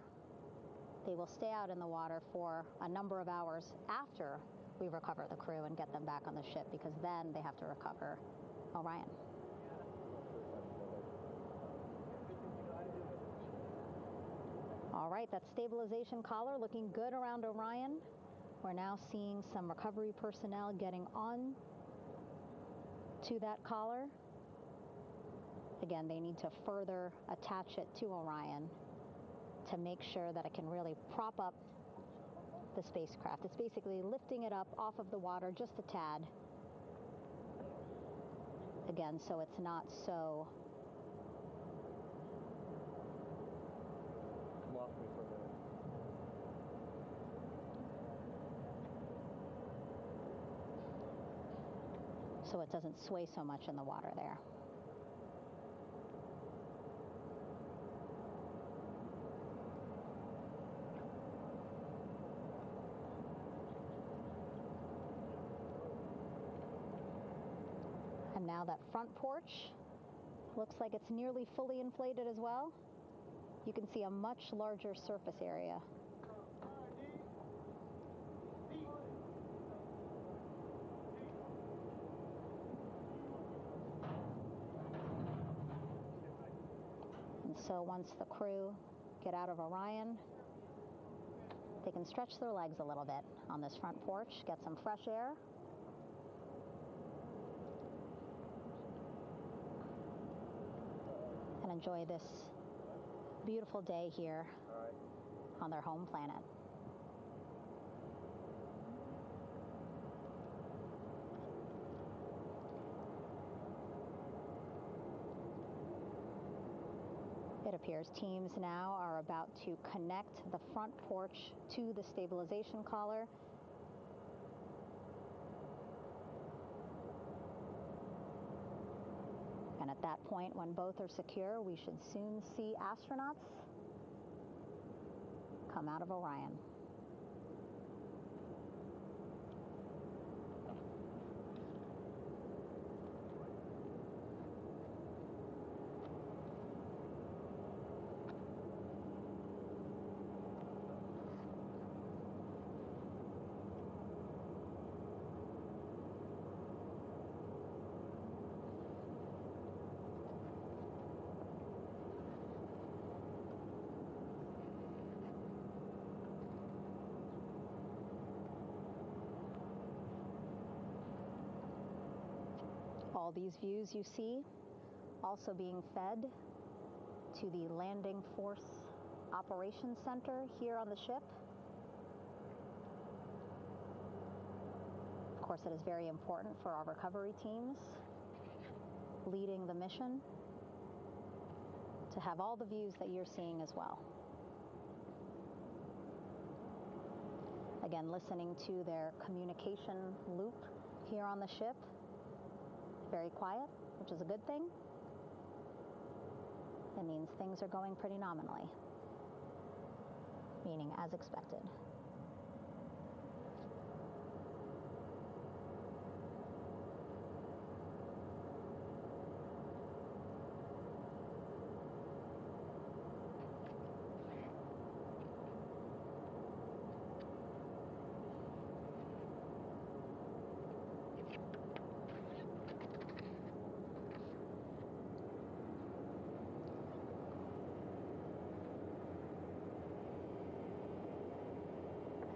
they will stay out in the water for a number of hours after we recover the crew and get them back on the ship, because then they have to recover Orion. All right, that stabilization collar looking good around Orion. We're now seeing some recovery personnel getting on to that collar. Again, they need to further attach it to Orion to make sure that it can really prop up the spacecraft. It's basically lifting it up off of the water just a tad. Again, so it's not so so it doesn't sway so much in the water there. And now that front porch looks like it's nearly fully inflated as well. You can see a much larger surface area. And so once the crew get out of Orion, they can stretch their legs a little bit on this front porch, get some fresh air. And enjoy this beautiful day here on their home planet. It appears teams now are about to connect the front porch to the stabilization collar. And at that point, when both are secure, we should soon see astronauts come out of Orion. All these views you see also being fed to the Landing Force Operations Center here on the ship. Of course, it is very important for our recovery teams leading the mission to have all the views that you're seeing as well. Again, listening to their communication loop here on the ship. Very quiet, which is a good thing. It means things are going pretty nominally, meaning as expected.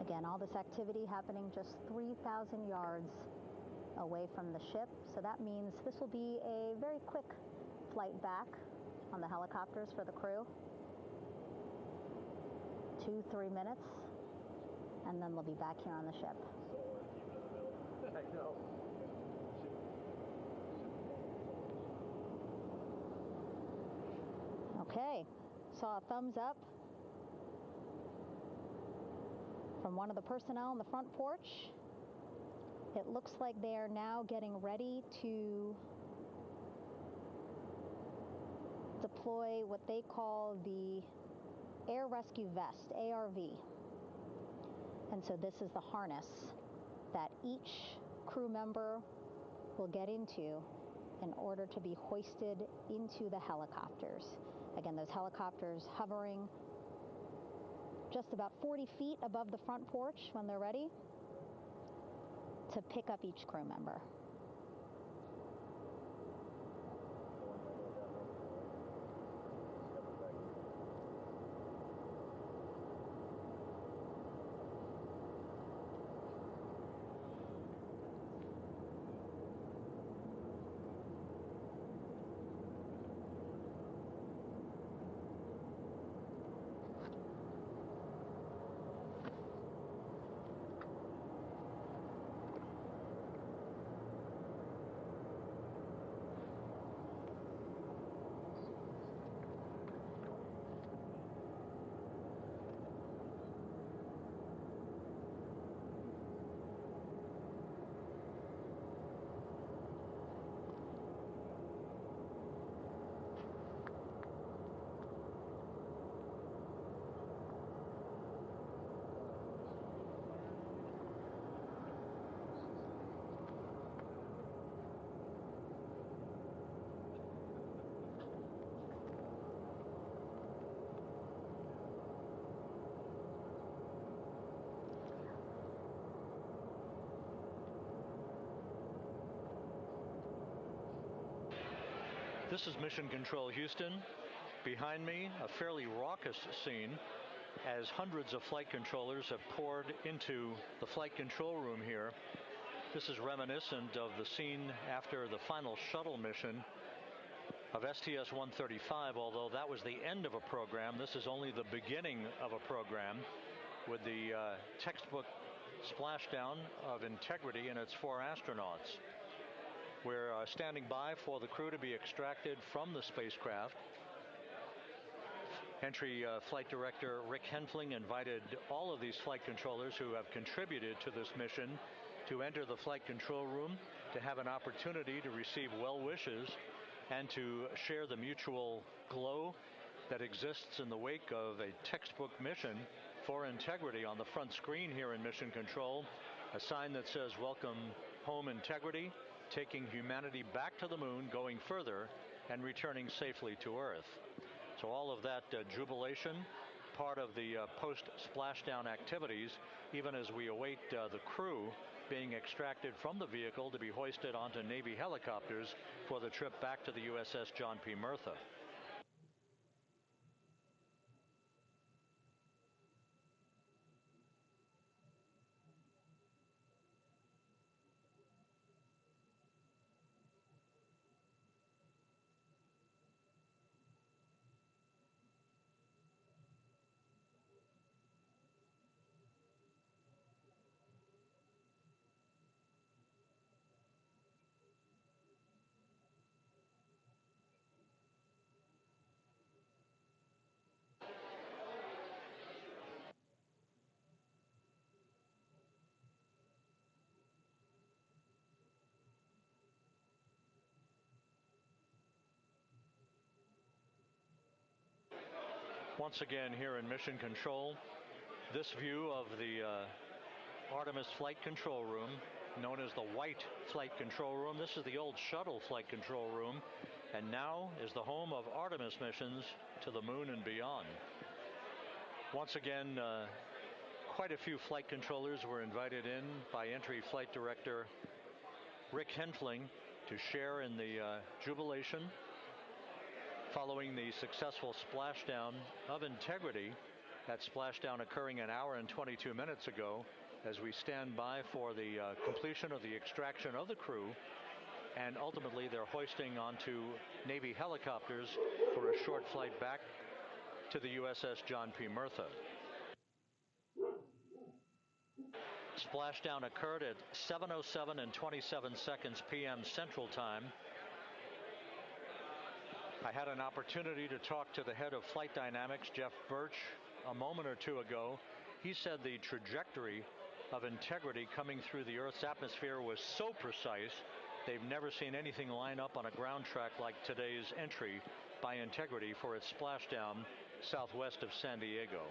Again, all this activity happening just 3,000 yards away from the ship. So that means this will be a very quick flight back on the helicopters for the crew. 2-3 minutes, and then they'll be back here on the ship. I know. Okay, saw a thumbs up from one of the personnel on the front porch. It looks like they are now getting ready to deploy what they call the Air Rescue Vest, ARV. And so this is the harness that each crew member will get into in order to be hoisted into the helicopters. Again, those helicopters hovering just about 40 feet above the front porch when they're ready to pick up each crew member. This is Mission Control Houston. Behind me, a fairly raucous scene as hundreds of flight controllers have poured into the flight control room here. This is reminiscent of the scene after the final shuttle mission of STS-135, although that was the end of a program. This is only the beginning of a program with the textbook splashdown of Integrity and its 4 astronauts. We're standing by for the crew to be extracted from the spacecraft. Entry Flight Director Rick Henfling invited all of these flight controllers who have contributed to this mission to enter the flight control room to have an opportunity to receive well wishes and to share the mutual glow that exists in the wake of a textbook mission for Integrity. On the front screen here in Mission Control, a sign that says "Welcome Home Integrity, taking humanity back to the moon, going further, and returning safely to Earth." So all of that jubilation, part of the post-splashdown activities, even as we await the crew being extracted from the vehicle to be hoisted onto Navy helicopters for the trip back to the USS John P. Murtha. Once again here in Mission Control, this view of the Artemis Flight Control Room, known as the White Flight Control Room. This is the old shuttle flight control room, and now is the home of Artemis missions to the moon and beyond. Once again, quite a few flight controllers were invited in by Entry Flight Director Rick Henfling to share in the jubilation following the successful splashdown of Integrity. That splashdown occurring an hour and 22 minutes ago, as we stand by for the completion of the extraction of the crew, and ultimately they're hoisting onto Navy helicopters for a short flight back to the USS John P. Murtha. Splashdown occurred at 7:07 and 27 seconds p.m. Central Time. I had an opportunity to talk to the head of flight dynamics, Jeff Birch, a moment or two ago. He said the trajectory of Integrity coming through the Earth's atmosphere was so precise, they've never seen anything line up on a ground track like today's entry by Integrity for its splashdown southwest of San Diego.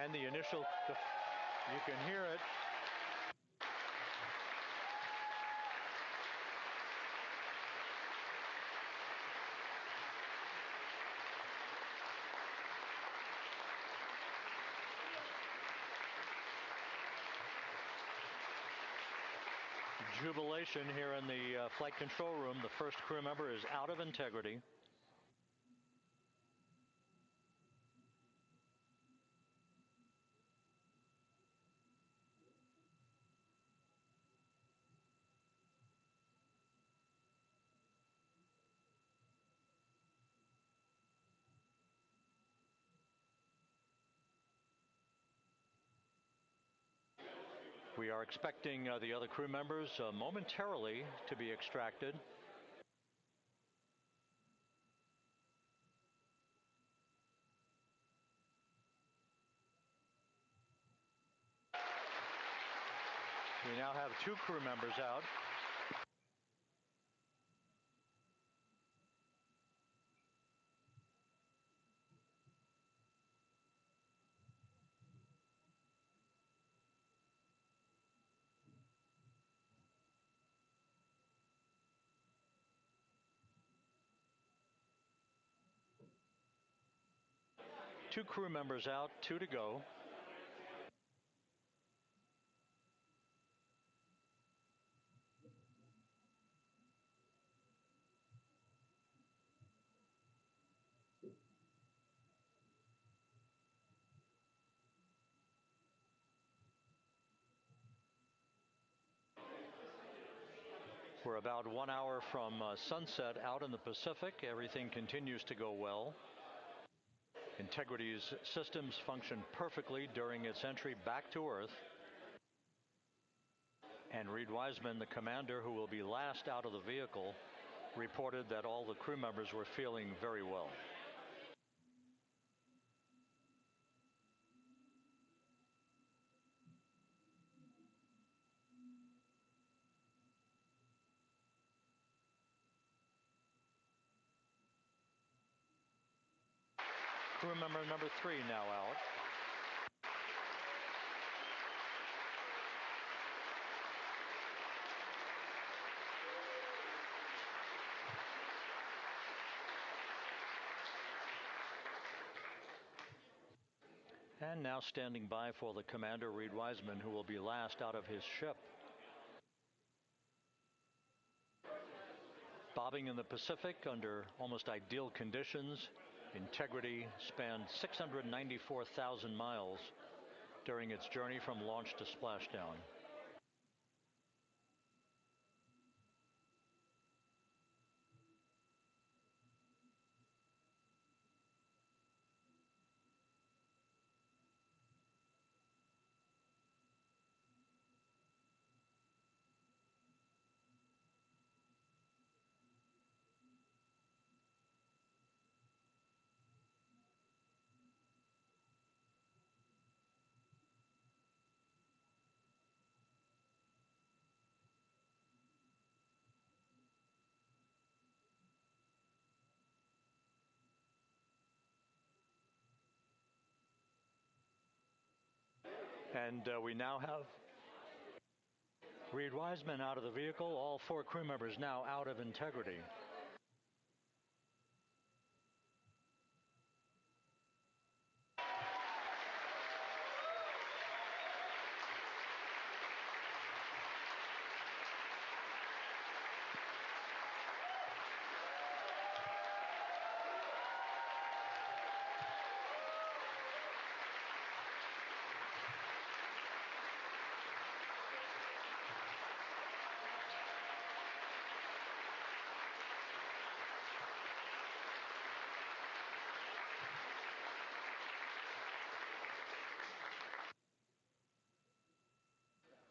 And the initial, you can hear it. Jubilation here in the flight control room. The first crew member is out of Integrity. We are expecting the other crew members momentarily to be extracted. We now have 2 crew members out. Two crew members out, 2 to go. We're about 1 hour from sunset out in the Pacific. Everything continues to go well. Integrity's systems function perfectly during its entry back to Earth. And Reed Wiseman, the commander who will be last out of the vehicle, reported that all the crew members were feeling very well. Crew member number 3 now out. And now standing by for the commander, Reed Wiseman, who will be last out of his ship. Bobbing in the Pacific under almost ideal conditions, Integrity spanned 694,000 miles during its journey from launch to splashdown. And we now have Reed Wiseman out of the vehicle, all 4 crew members now out of Integrity.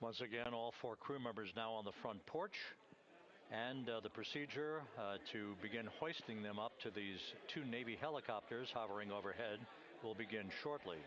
Once again, all 4 crew members now on the front porch, and the procedure to begin hoisting them up to these 2 Navy helicopters hovering overhead will begin shortly.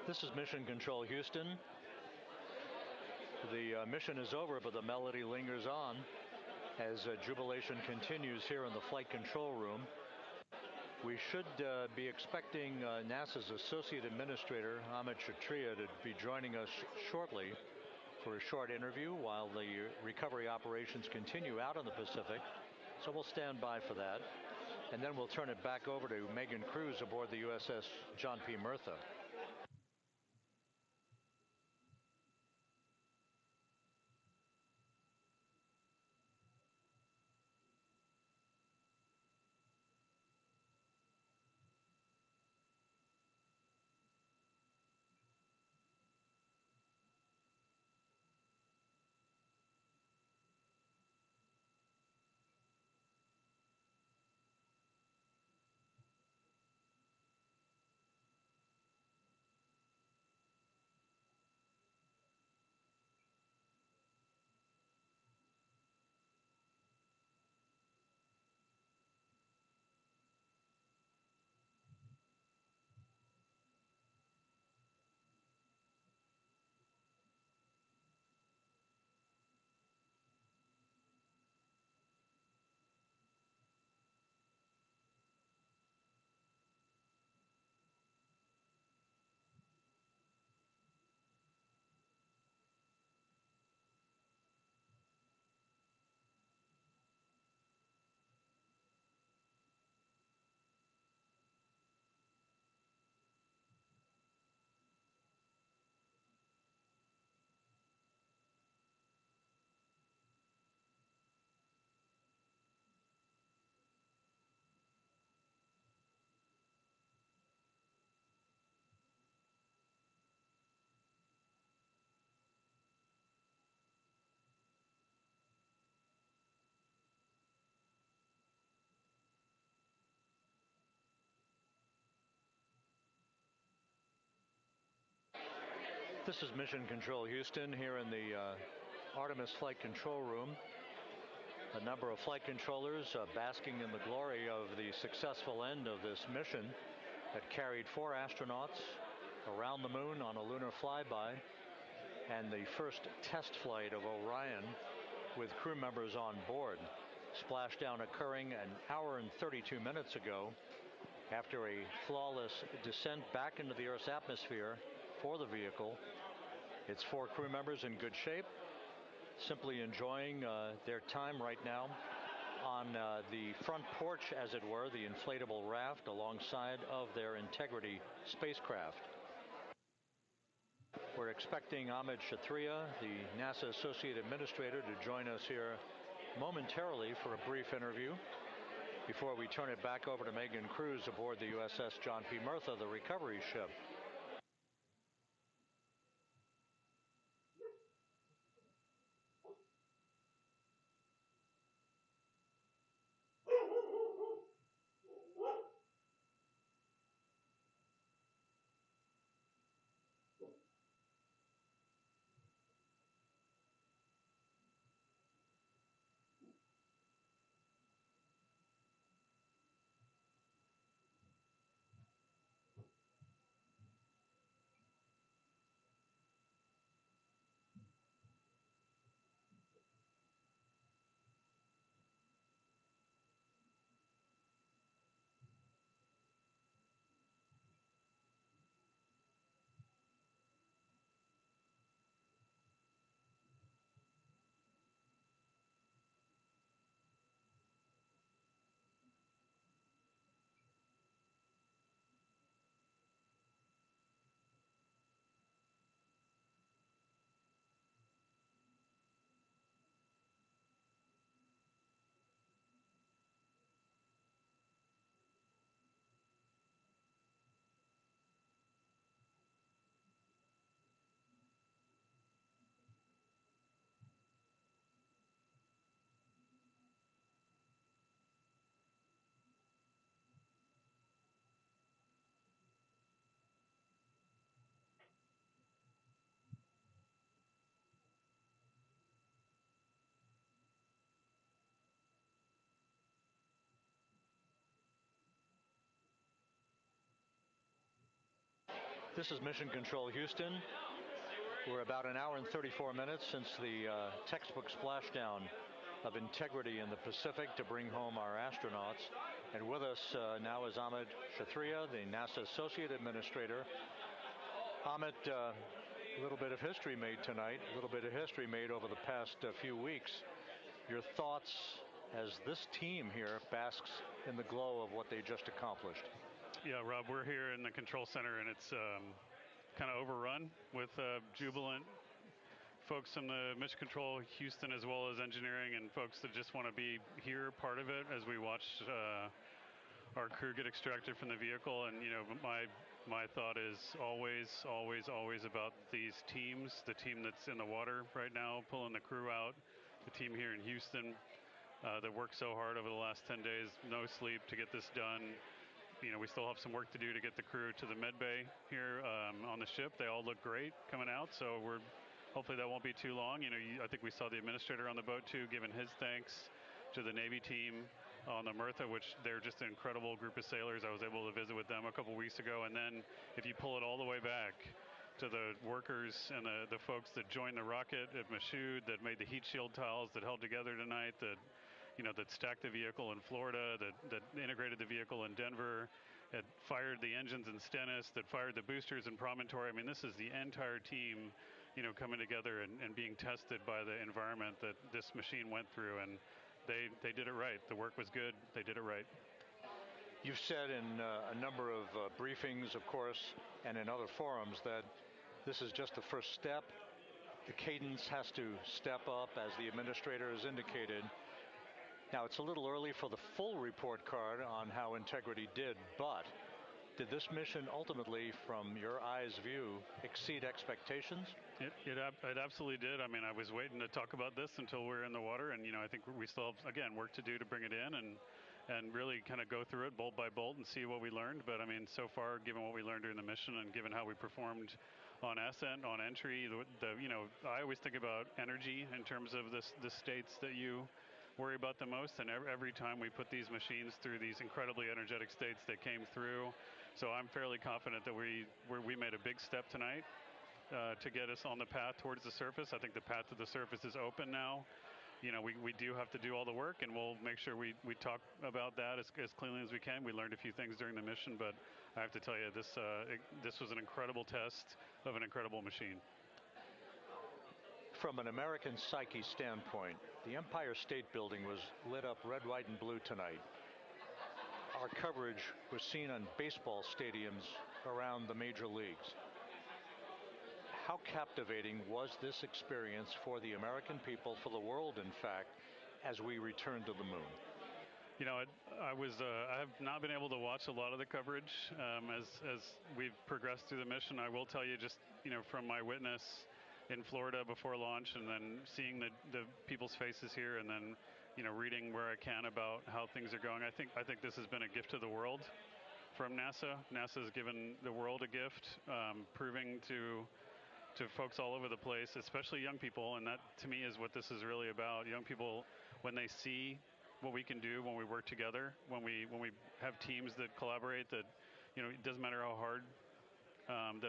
This is Mission Control Houston. The mission is over, but the melody lingers on as jubilation continues here in the flight control room. We should be expecting NASA's Associate Administrator, Amit Kshatriya, to be joining us shortly for a short interview while the recovery operations continue out in the Pacific. So we'll stand by for that. And then we'll turn it back over to Megan Cruz aboard the USS John P. Murtha. This is Mission Control Houston here in the Artemis flight control room. A number of flight controllers basking in the glory of the successful end of this mission that carried 4 astronauts around the moon on a lunar flyby, and the first test flight of Orion with crew members on board. Splashdown occurring an hour and 32 minutes ago after a flawless descent back into the Earth's atmosphere for the vehicle. Its 4 crew members in good shape, simply enjoying their time right now on the front porch, as it were, the inflatable raft alongside of their Integrity spacecraft. We're expecting Amit Kshatriya, the NASA Associate Administrator, to join us here momentarily for a brief interview before we turn it back over to Megan Cruz aboard the USS John P. Murtha, the recovery ship. This is Mission Control Houston. We're about an hour and 34 minutes since the textbook splashdown of integrity in the Pacific to bring home our astronauts. And with us now is Amit Kshatriya, the NASA Associate Administrator. Amit, a little bit of history made tonight, a little bit of history made over the past few weeks. Your thoughts as this team here basks in the glow of what they just accomplished? Yeah, Rob, we're here in the control center, and it's kind of overrun with jubilant folks from the Mission Control Houston, as well as engineering, and folks that just want to be here, part of it, as we watch our crew get extracted from the vehicle. And you know, my thought is always about these teams. The team that's in the water right now, pulling the crew out. The team here in Houston that worked so hard over the last 10 days, no sleep to get this done. You know, we still have some work to do to get the crew to the med bay here on the ship. They all look great coming out, so hopefully that won't be too long. You know, I think we saw the administrator on the boat too, giving his thanks to the Navy team on the Mirtha, which they're just an incredible group of sailors. I was able to visit with them a couple weeks ago. And then if you pull it all the way back to the workers and the folks that joined the rocket at Michoud, that made the heat shield tiles that held together tonight, that stacked the vehicle in Florida, that integrated the vehicle in Denver, that fired the engines in Stennis, that fired the boosters in Promontory. I mean, this is the entire team, you know, coming together and being tested by the environment that this machine went through, and they did it right. The work was good. They did it right. You've said in a number of briefings, of course, and in other forums that this is just the first step. The cadence has to step up, as the administrator has indicated. Now, it's a little early for the full report card on how Integrity did, but did this mission ultimately, from your eyes view, exceed expectations? It absolutely did. I mean, I was waiting to talk about this until we're in the water, and, you know, I think we still have, again, work to do to bring it in and really kind of go through it bolt by bolt and see what we learned. But, I mean, so far, given what we learned during the mission and given how we performed on ascent, on entry, you know, I always think about energy in terms of the states that you worry about the most, and every time we put these machines through these incredibly energetic states, they came through. So I'm fairly confident that we made a big step tonight to get us on the path towards the surface. I think the path to the surface is open now. You know, we do have to do all the work, and we'll make sure we talk about that as cleanly as we can. We learned a few things during the mission, but I have to tell you, this was an incredible test of an incredible machine. From an American psyche standpoint, the Empire State Building was lit up red, white, and blue tonight. Our coverage was seen on baseball stadiums around the major leagues. How captivating was this experience for the American people, for the world, in fact, as we returned to the moon? You know, I have not been able to watch a lot of the coverage as we've progressed through the mission. I will tell you, just, you know, from my witness in Florida before launch, and then seeing the people's faces here, and then, you know, reading where I can about how things are going. I think this has been a gift to the world from NASA. NASA's given the world a gift, proving to folks all over the place, especially young people, and that to me is what this is really about. Young people, when they see what we can do when we work together, when we have teams that collaborate, that, you know, it doesn't matter how hard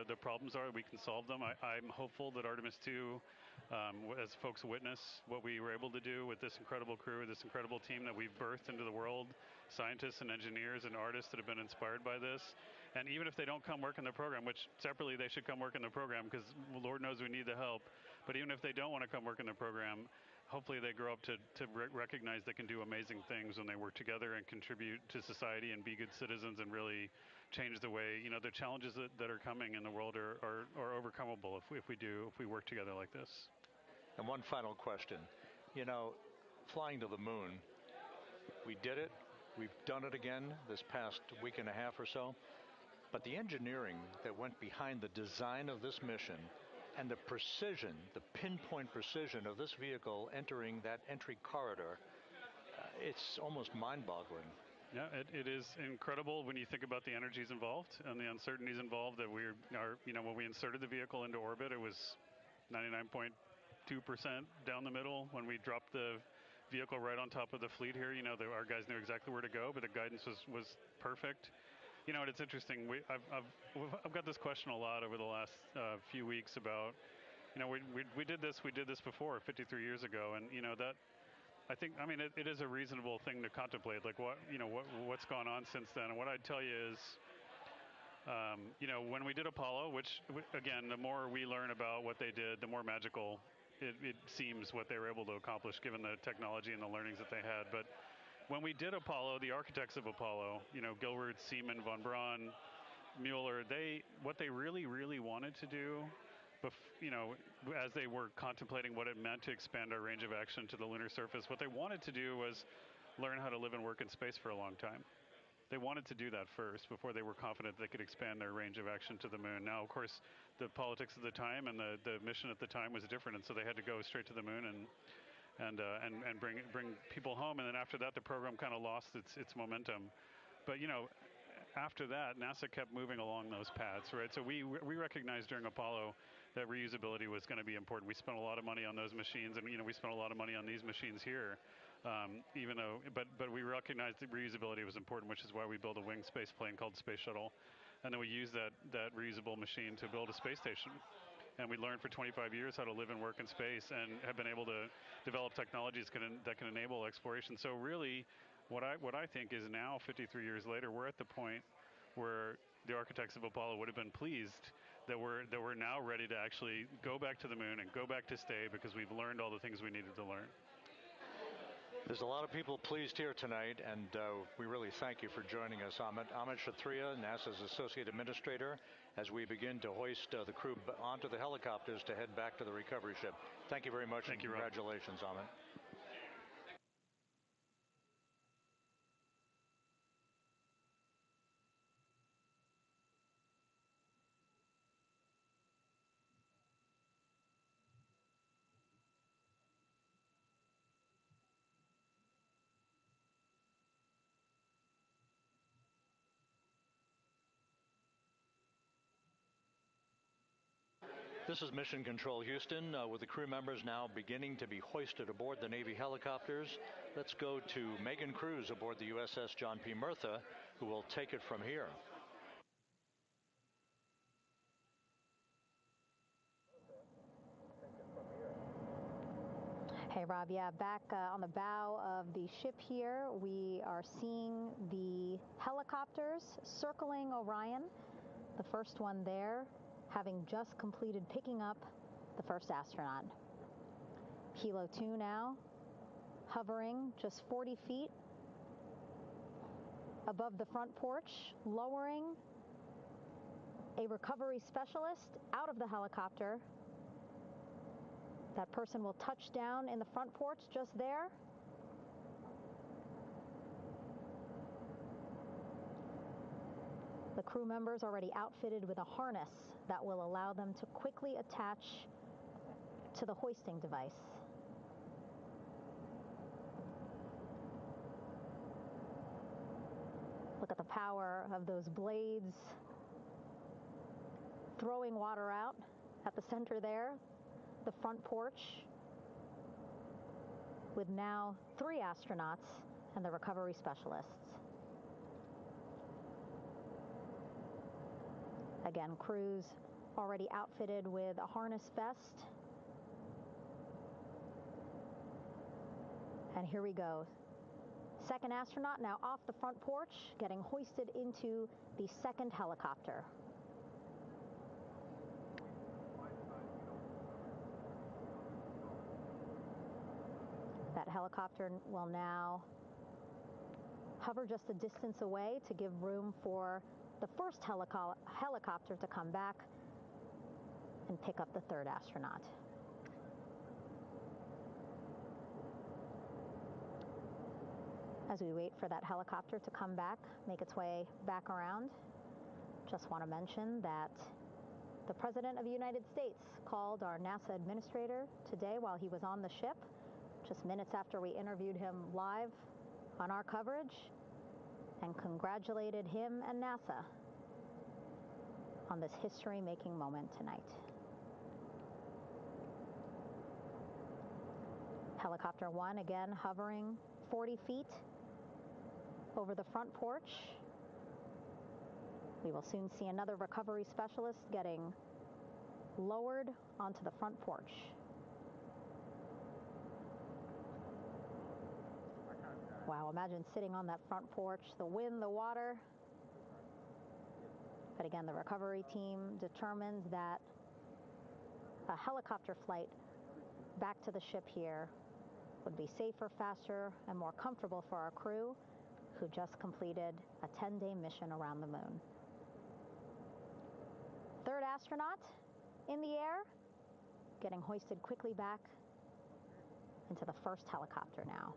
the problems are, we can solve them. I'm hopeful that Artemis 2, as folks witness what we were able to do with this incredible crew, this incredible team that we've birthed into the world, scientists and engineers and artists that have been inspired by this. And even if they don't come work in the program, which separately they should come work in the program, because Lord knows we need the help, but even if they don't want to come work in the program, hopefully they grow up to recognize they can do amazing things when they work together and contribute to society and be good citizens and really change the way, you know, the challenges that are coming in the world are overcomable if we work together like this. And one final question. You know, flying to the moon, we did it. We've done it again this past week and a half or so. But the engineering that went behind the design of this mission and the precision, the pinpoint precision of this vehicle entering that entry corridor, it's almost mind-boggling. Yeah, it is incredible when you think about the energies involved and the uncertainties involved. That you know, when we inserted the vehicle into orbit, it was 99.2% down the middle. When we dropped the vehicle right on top of the fleet here, you know, our guys knew exactly where to go, but the guidance was perfect. You know, it's interesting. I've got this question a lot over the last few weeks about, you know, we did this before 53 years ago, and you know that. I mean, it is a reasonable thing to contemplate, like what's gone on since then. And what I'd tell you is, you know, when we did Apollo, which again, the more we learn about what they did, the more magical it seems what they were able to accomplish given the technology and the learnings that they had. But when we did Apollo, the architects of Apollo, you know, Gilbert, Seaman, von Braun, Mueller, what they really wanted to do, you know, as they were contemplating what it meant to expand our range of action to the lunar surface, what they wanted to do was learn how to live and work in space for a long time. They wanted to do that first before they were confident they could expand their range of action to the moon. Now, of course, the politics of the time and the mission at the time was different, and so they had to go straight to the moon and bring people home. And then after that, the program kind of lost its momentum. But you know, after that, NASA kept moving along those paths, right? So we recognized during Apollo that reusability was going to be important. We spent a lot of money on those machines, and you know, we spent a lot of money on these machines here. Even though, but we recognized that reusability was important, which is why we built a winged space plane called Space Shuttle, and then we used that reusable machine to build a space station. And we learned for 25 years how to live and work in space, and have been able to develop technologies that can enable exploration. So really, what I think is now, 53 years later, we're at the point where the architects of Apollo would have been pleased that we're now ready to actually go back to the moon and go back to stay, because we've learned all the things we needed to learn. There's a lot of people pleased here tonight, and we really thank you for joining us. Amit Kshatriya, NASA's Associate Administrator, as we begin to hoist the crew onto the helicopters to head back to the recovery ship. Thank you very much, and congratulations, Amit. This is Mission Control Houston, with the crew members now beginning to be hoisted aboard the Navy helicopters. Let's go to Megan Cruz aboard the USS John P. Murtha, who will take it from here. Hey, Rob. Yeah, back on the bow of the ship here, we are seeing the helicopters circling Orion. The first one there, having just completed picking up the first astronaut. Helo 2 now, hovering just 40 feet above the front porch, lowering a recovery specialist out of the helicopter. That person will touch down in the front porch just there. The crew members already outfitted with a harness that will allow them to quickly attach to the hoisting device. Look at the power of those blades throwing water out at the center there, the front porch, with now 3 astronauts and the recovery specialists. Again, crews already outfitted with a harness vest. And here we go. Second astronaut now off the front porch, getting hoisted into the second helicopter. That helicopter will now hover just a distance away to give room for the first helicopter to come back and pick up the third astronaut. As we wait for that helicopter to come back, make its way back around, just want to mention that the President of the United States called our NASA administrator today while he was on the ship, just minutes after we interviewed him live on our coverage, and congratulated him and NASA on this history-making moment tonight. Helicopter 1 again hovering 40 feet over the front porch. We will soon see another recovery specialist getting lowered onto the front porch. Wow, imagine sitting on that front porch, the wind, the water. But again, the recovery team determined that a helicopter flight back to the ship here would be safer, faster, and more comfortable for our crew who just completed a 10-day mission around the moon. Third astronaut in the air, getting hoisted quickly back into the first helicopter now.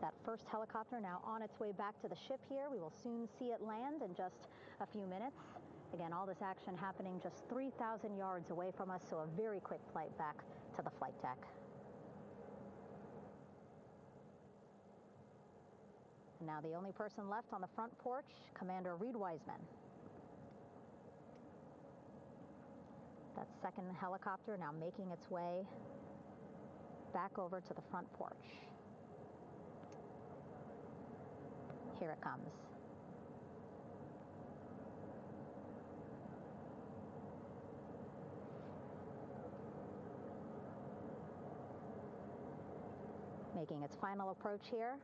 That first helicopter now on its way back to the ship here. We will soon see it land in just a few minutes. Again, all this action happening just 3,000 yards away from us, so a very quick flight back to the flight deck. And now the only person left on the front porch, Commander Reed Wiseman. That second helicopter now making its way back over to the front porch. Here it comes. Making its final approach here.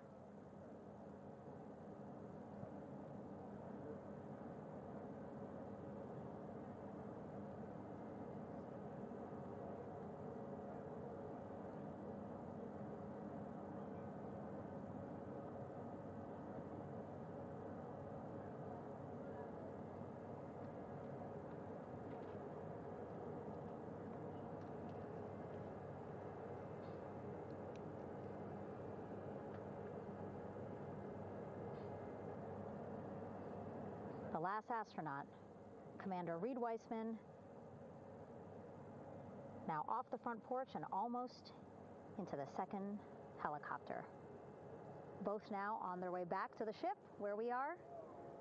The last astronaut, Commander Reed Wiseman, now off the front porch and almost into the second helicopter. Both now on their way back to the ship where we are,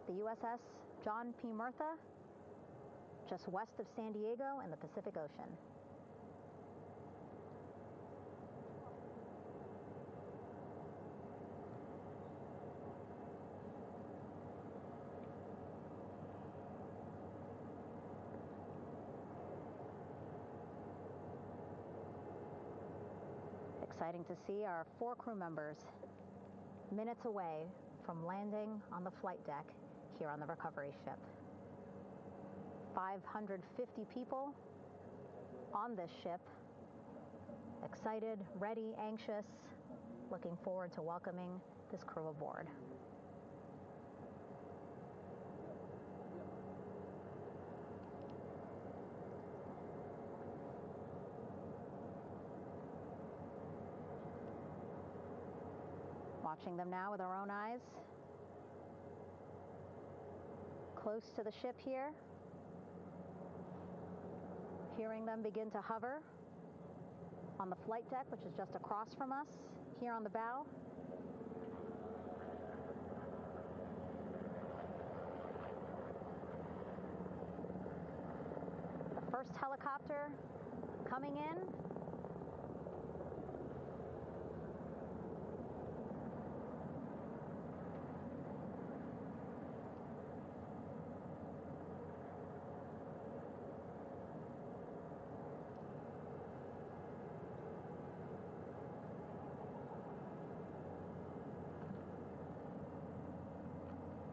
the USS John P. Murtha, just west of San Diego in the Pacific Ocean. Exciting to see our 4 crew members minutes away from landing on the flight deck here on the recovery ship. 550 people on this ship, excited, ready, anxious, looking forward to welcoming this crew aboard. Watching them now with our own eyes. Close to the ship here. Hearing them begin to hover on the flight deck, which is just across from us, here on the bow. The first helicopter coming in.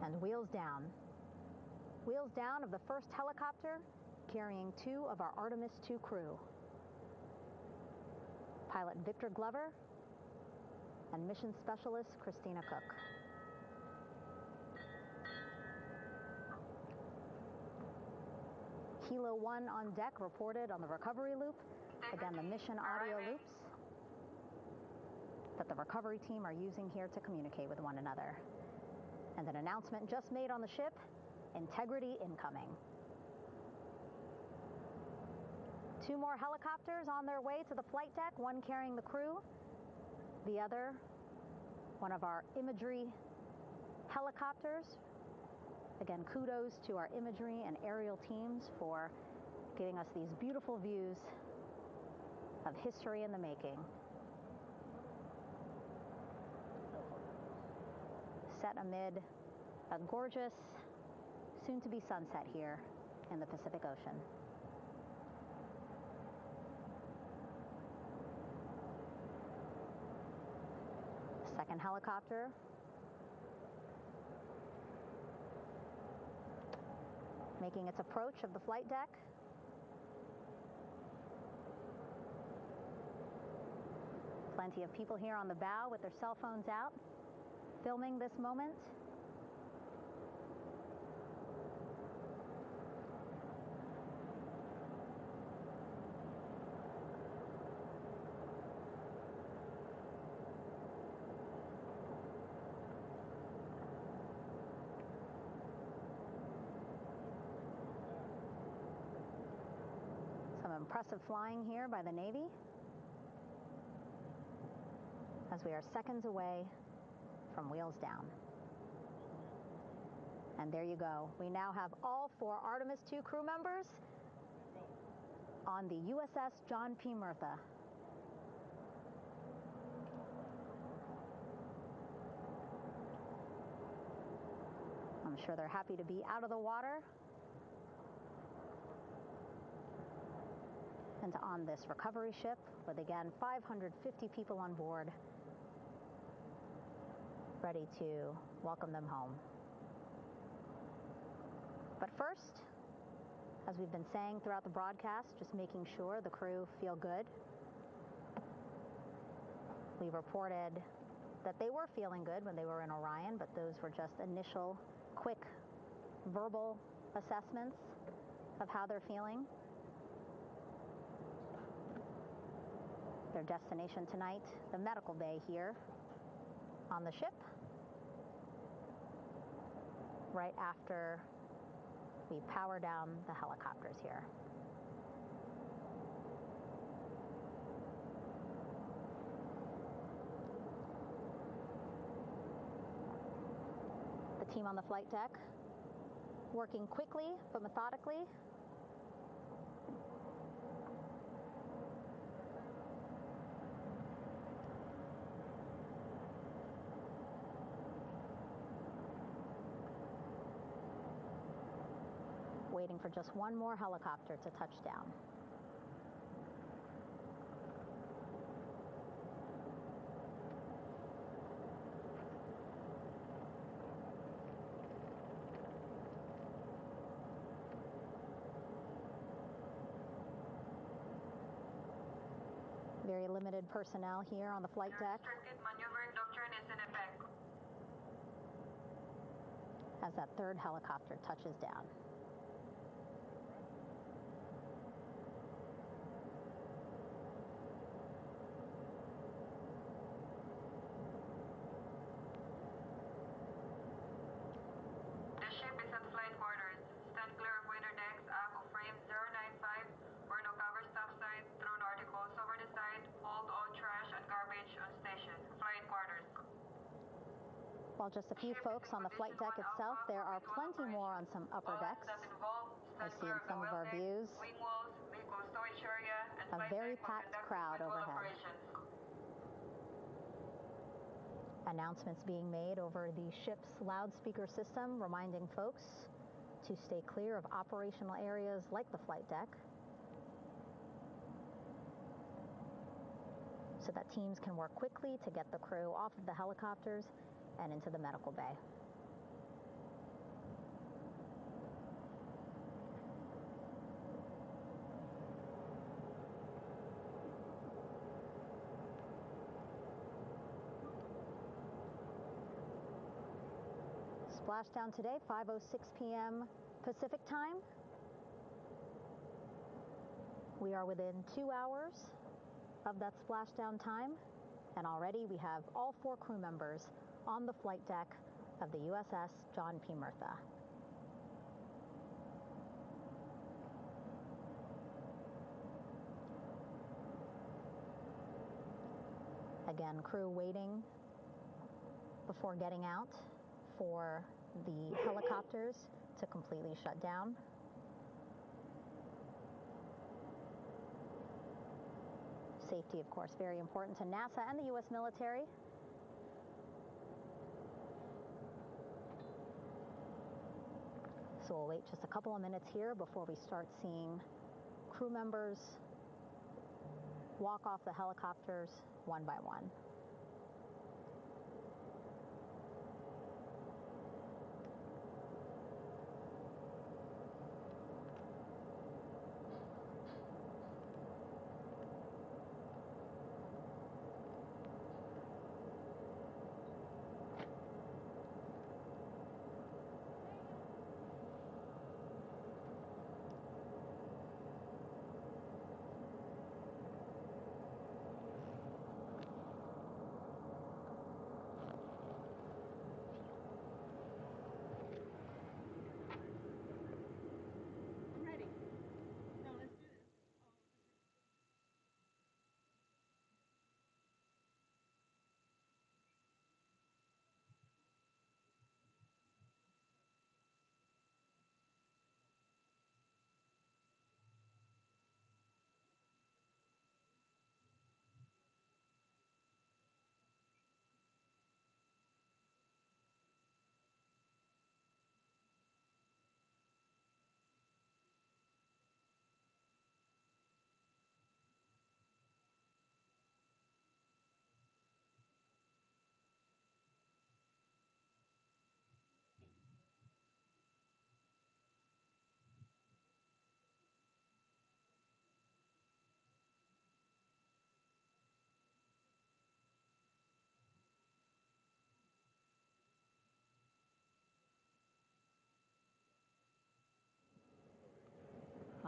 And wheels down. Wheels down of the first helicopter carrying 2 of our Artemis II crew. Pilot Victor Glover and mission specialist Christina Cook. Kilo 1 on deck reported on the recovery loop. Again, the mission audio loops that the recovery team are using here to communicate with one another. And an announcement just made on the ship, integrity incoming. 2 more helicopters on their way to the flight deck, one carrying the crew, the other, one of our imagery helicopters. Again, kudos to our imagery and aerial teams for giving us these beautiful views of history in the making. Set amid a gorgeous, soon-to-be sunset here in the Pacific Ocean. Second helicopter making its approach of the flight deck. Plenty of people here on the bow with their cell phones out, filming this moment. Some impressive flying here by the Navy, as we are seconds away from wheels down. And there you go. We now have all 4 Artemis II crew members on the USS John P. Murtha. I'm sure they're happy to be out of the water and on this recovery ship with, again, 550 people on board, ready to welcome them home. But first, as we've been saying throughout the broadcast, just making sure the crew feel good. We reported that they were feeling good when they were in Orion, but those were just initial, quick, verbal assessments of how they're feeling. Their destination tonight, the medical bay here on the ship, right after we power down the helicopters here. The team on the flight deck working quickly but methodically. Waiting for just one more helicopter to touch down. Very limited personnel here on the flight deck. Restricted maneuvering doctrine is in effect. As that third helicopter touches down. The ship is at flight quarters. Stand clear of wader decks, aft of frame 095, or no cover topside, thrown articles over the side, hold all trash and garbage on station. Flight quarters. While just a few folks on the flight deck itself, there are plenty more on some upper decks. I see in some of our views a very packed crowd overhead. Announcements being made over the ship's loudspeaker system, reminding folks to stay clear of operational areas like the flight deck, so that teams can work quickly to get the crew off of the helicopters and into the medical bay. Splashdown today, 5:06 p.m. Pacific time. We are within 2 hours of that splashdown time, and already we have all 4 crew members on the flight deck of the USS John P. Murtha. Again, crew waiting before getting out for the helicopters to completely shut down. Safety, of course, very important to NASA and the U.S. military. So we'll wait just a couple of minutes here before we start seeing crew members walk off the helicopters one by one.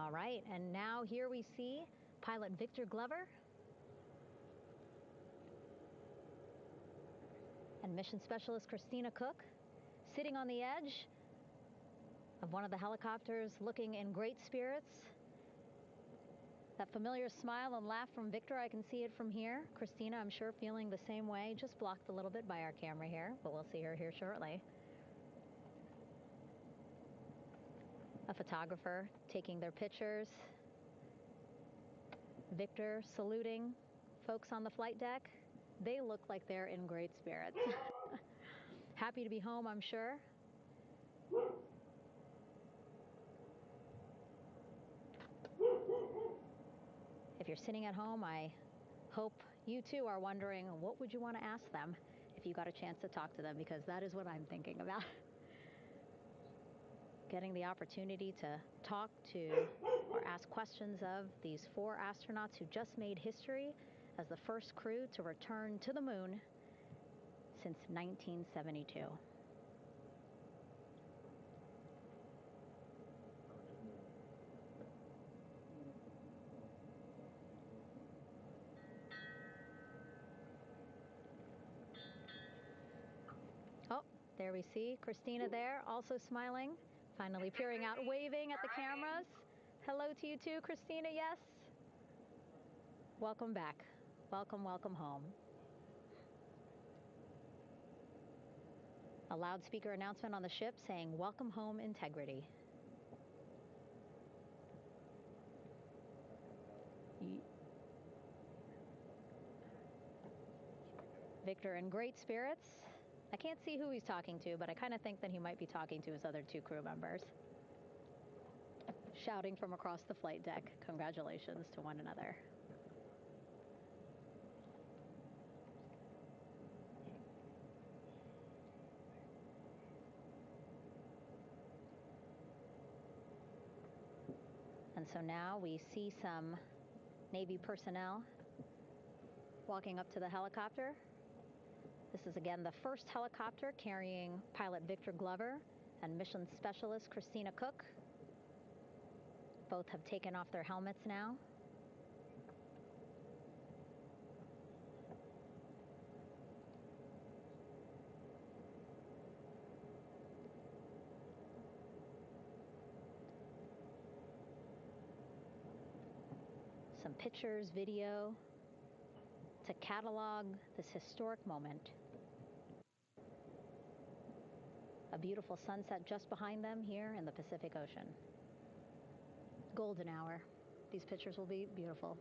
All right, and now here we see pilot Victor Glover and mission specialist Christina Cook sitting on the edge of one of the helicopters, looking in great spirits. That familiar smile and laugh from Victor, I can see it from here. Christina, I'm sure, feeling the same way, just blocked a little bit by our camera here, but we'll see her here shortly. A photographer taking their pictures. Victor saluting folks on the flight deck. They look like they're in great spirits. Happy to be home, I'm sure. If you're sitting at home, I hope you too are wondering, what would you want to ask them if you got a chance to talk to them? Because that is what I'm thinking about. Getting the opportunity to talk to or ask questions of these 4 astronauts who just made history as the first crew to return to the moon since 1972. Oh, there we see Christina there, also smiling. Finally peering out, waving at the cameras. Hello to you too, Christina, yes. Welcome back. Welcome, welcome home. A loudspeaker announcement on the ship saying, "Welcome home, Integrity." Victor in great spirits. I can't see who he's talking to, but I kind of think that he might be talking to his other 2 crew members. Shouting from across the flight deck, congratulations to one another. And so now we see some Navy personnel walking up to the helicopter. This is again the first helicopter carrying pilot Victor Glover and mission specialist Christina Cook. Both have taken off their helmets now. Some pictures, video to catalog this historic moment. A beautiful sunset just behind them here in the Pacific Ocean. Golden hour. These pictures will be beautiful.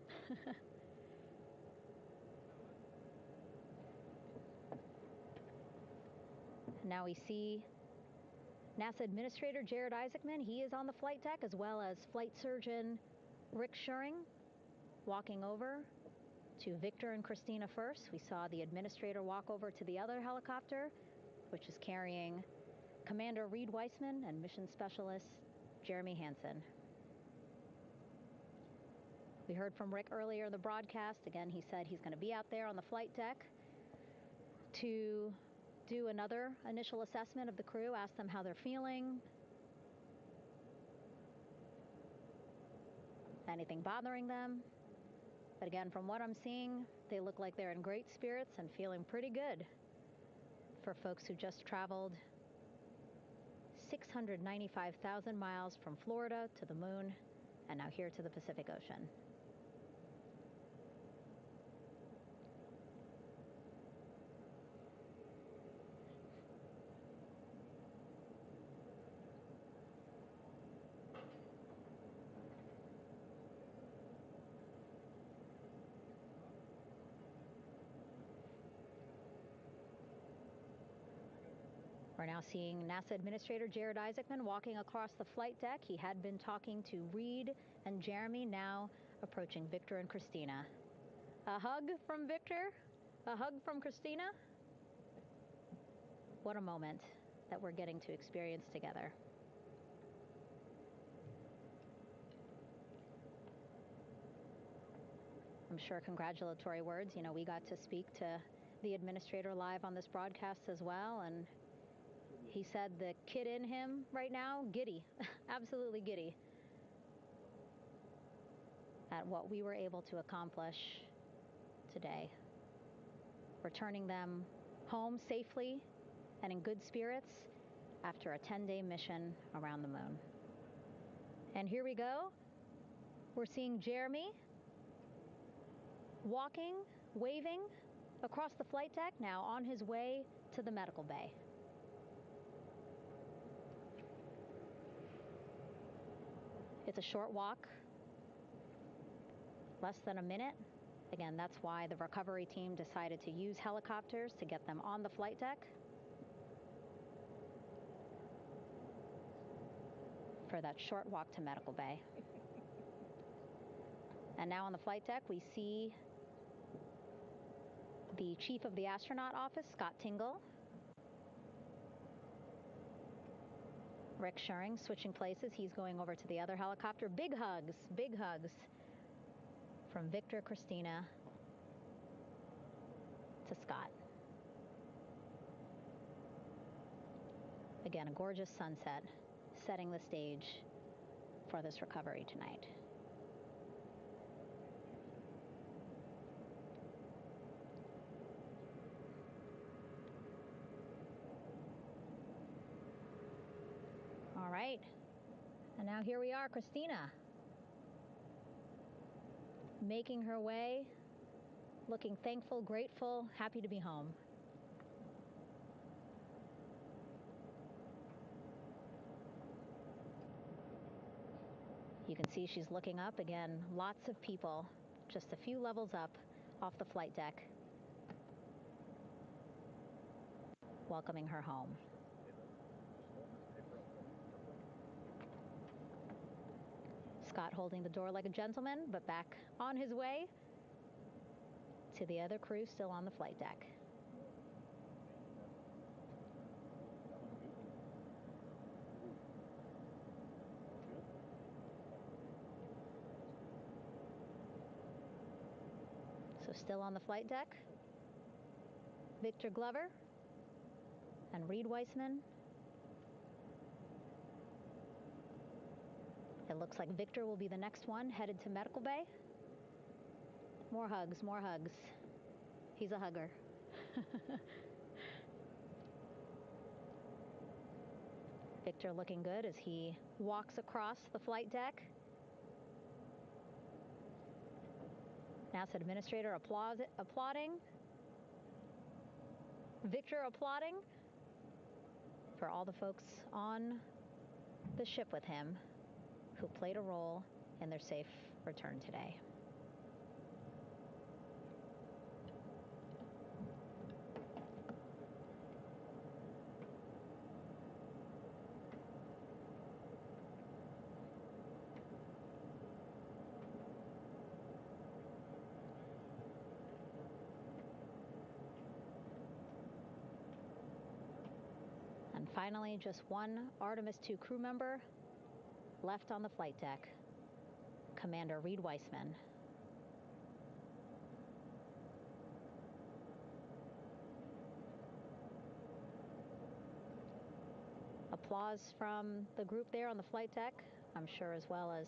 Now we see NASA Administrator Jared Isaacman. He is on the flight deck, as well as Flight Surgeon Rick Schuring walking over to Victor and Christina first. We saw the administrator walk over to the other helicopter, which is carrying Commander Reed Weissman and Mission Specialist Jeremy Hansen. We heard from Rick earlier in the broadcast. Again, he said he's going to be out there on the flight deck to do another initial assessment of the crew, ask them how they're feeling, anything bothering them. But again, from what I'm seeing, they look like they're in great spirits and feeling pretty good for folks who just traveled 695,000 miles from Florida to the moon and now here to the Pacific Ocean. We're now seeing NASA Administrator Jared Isaacman walking across the flight deck. He had been talking to Reed and Jeremy, now approaching Victor and Christina. A hug from Victor, a hug from Christina. What a moment that we're getting to experience together. I'm sure congratulatory words. You know, we got to speak to the administrator live on this broadcast as well, and he said the kid in him right now, giddy, absolutely giddy at what we were able to accomplish today. Returning them home safely and in good spirits after a 10-day mission around the moon. And here we go. We're seeing Jeremy walking, waving across the flight deck, now on his way to the medical bay. It's a short walk, less than a minute. Again, that's why the recovery team decided to use helicopters to get them on the flight deck for that short walk to medical bay. And now on the flight deck, we see the chief of the astronaut office, Scott Tingle. Rick Schuring switching places. He's going over to the other helicopter. Big hugs from Victor, Christina to Scott. Again, a gorgeous sunset setting the stage for this recovery tonight. All right, and now here we are, Christina, making her way, looking thankful, grateful, happy to be home. You can see she's looking up. Again, lots of people, just a few levels up off the flight deck, welcoming her home. Scott holding the door like a gentleman, but back on his way to the other crew still on the flight deck. So still on the flight deck, Victor Glover and Reed Weissman. It looks like Victor will be the next one headed to medical bay. More hugs, more hugs. He's a hugger. Victor looking good as he walks across the flight deck. NASA administrator applauding. Victor applauding for all the folks on the ship with him who played a role in their safe return today. Finally, just one Artemis 2 crew member left on the flight deck, Commander Reed Weissman. Applause from the group there on the flight deck, I'm sure, as well as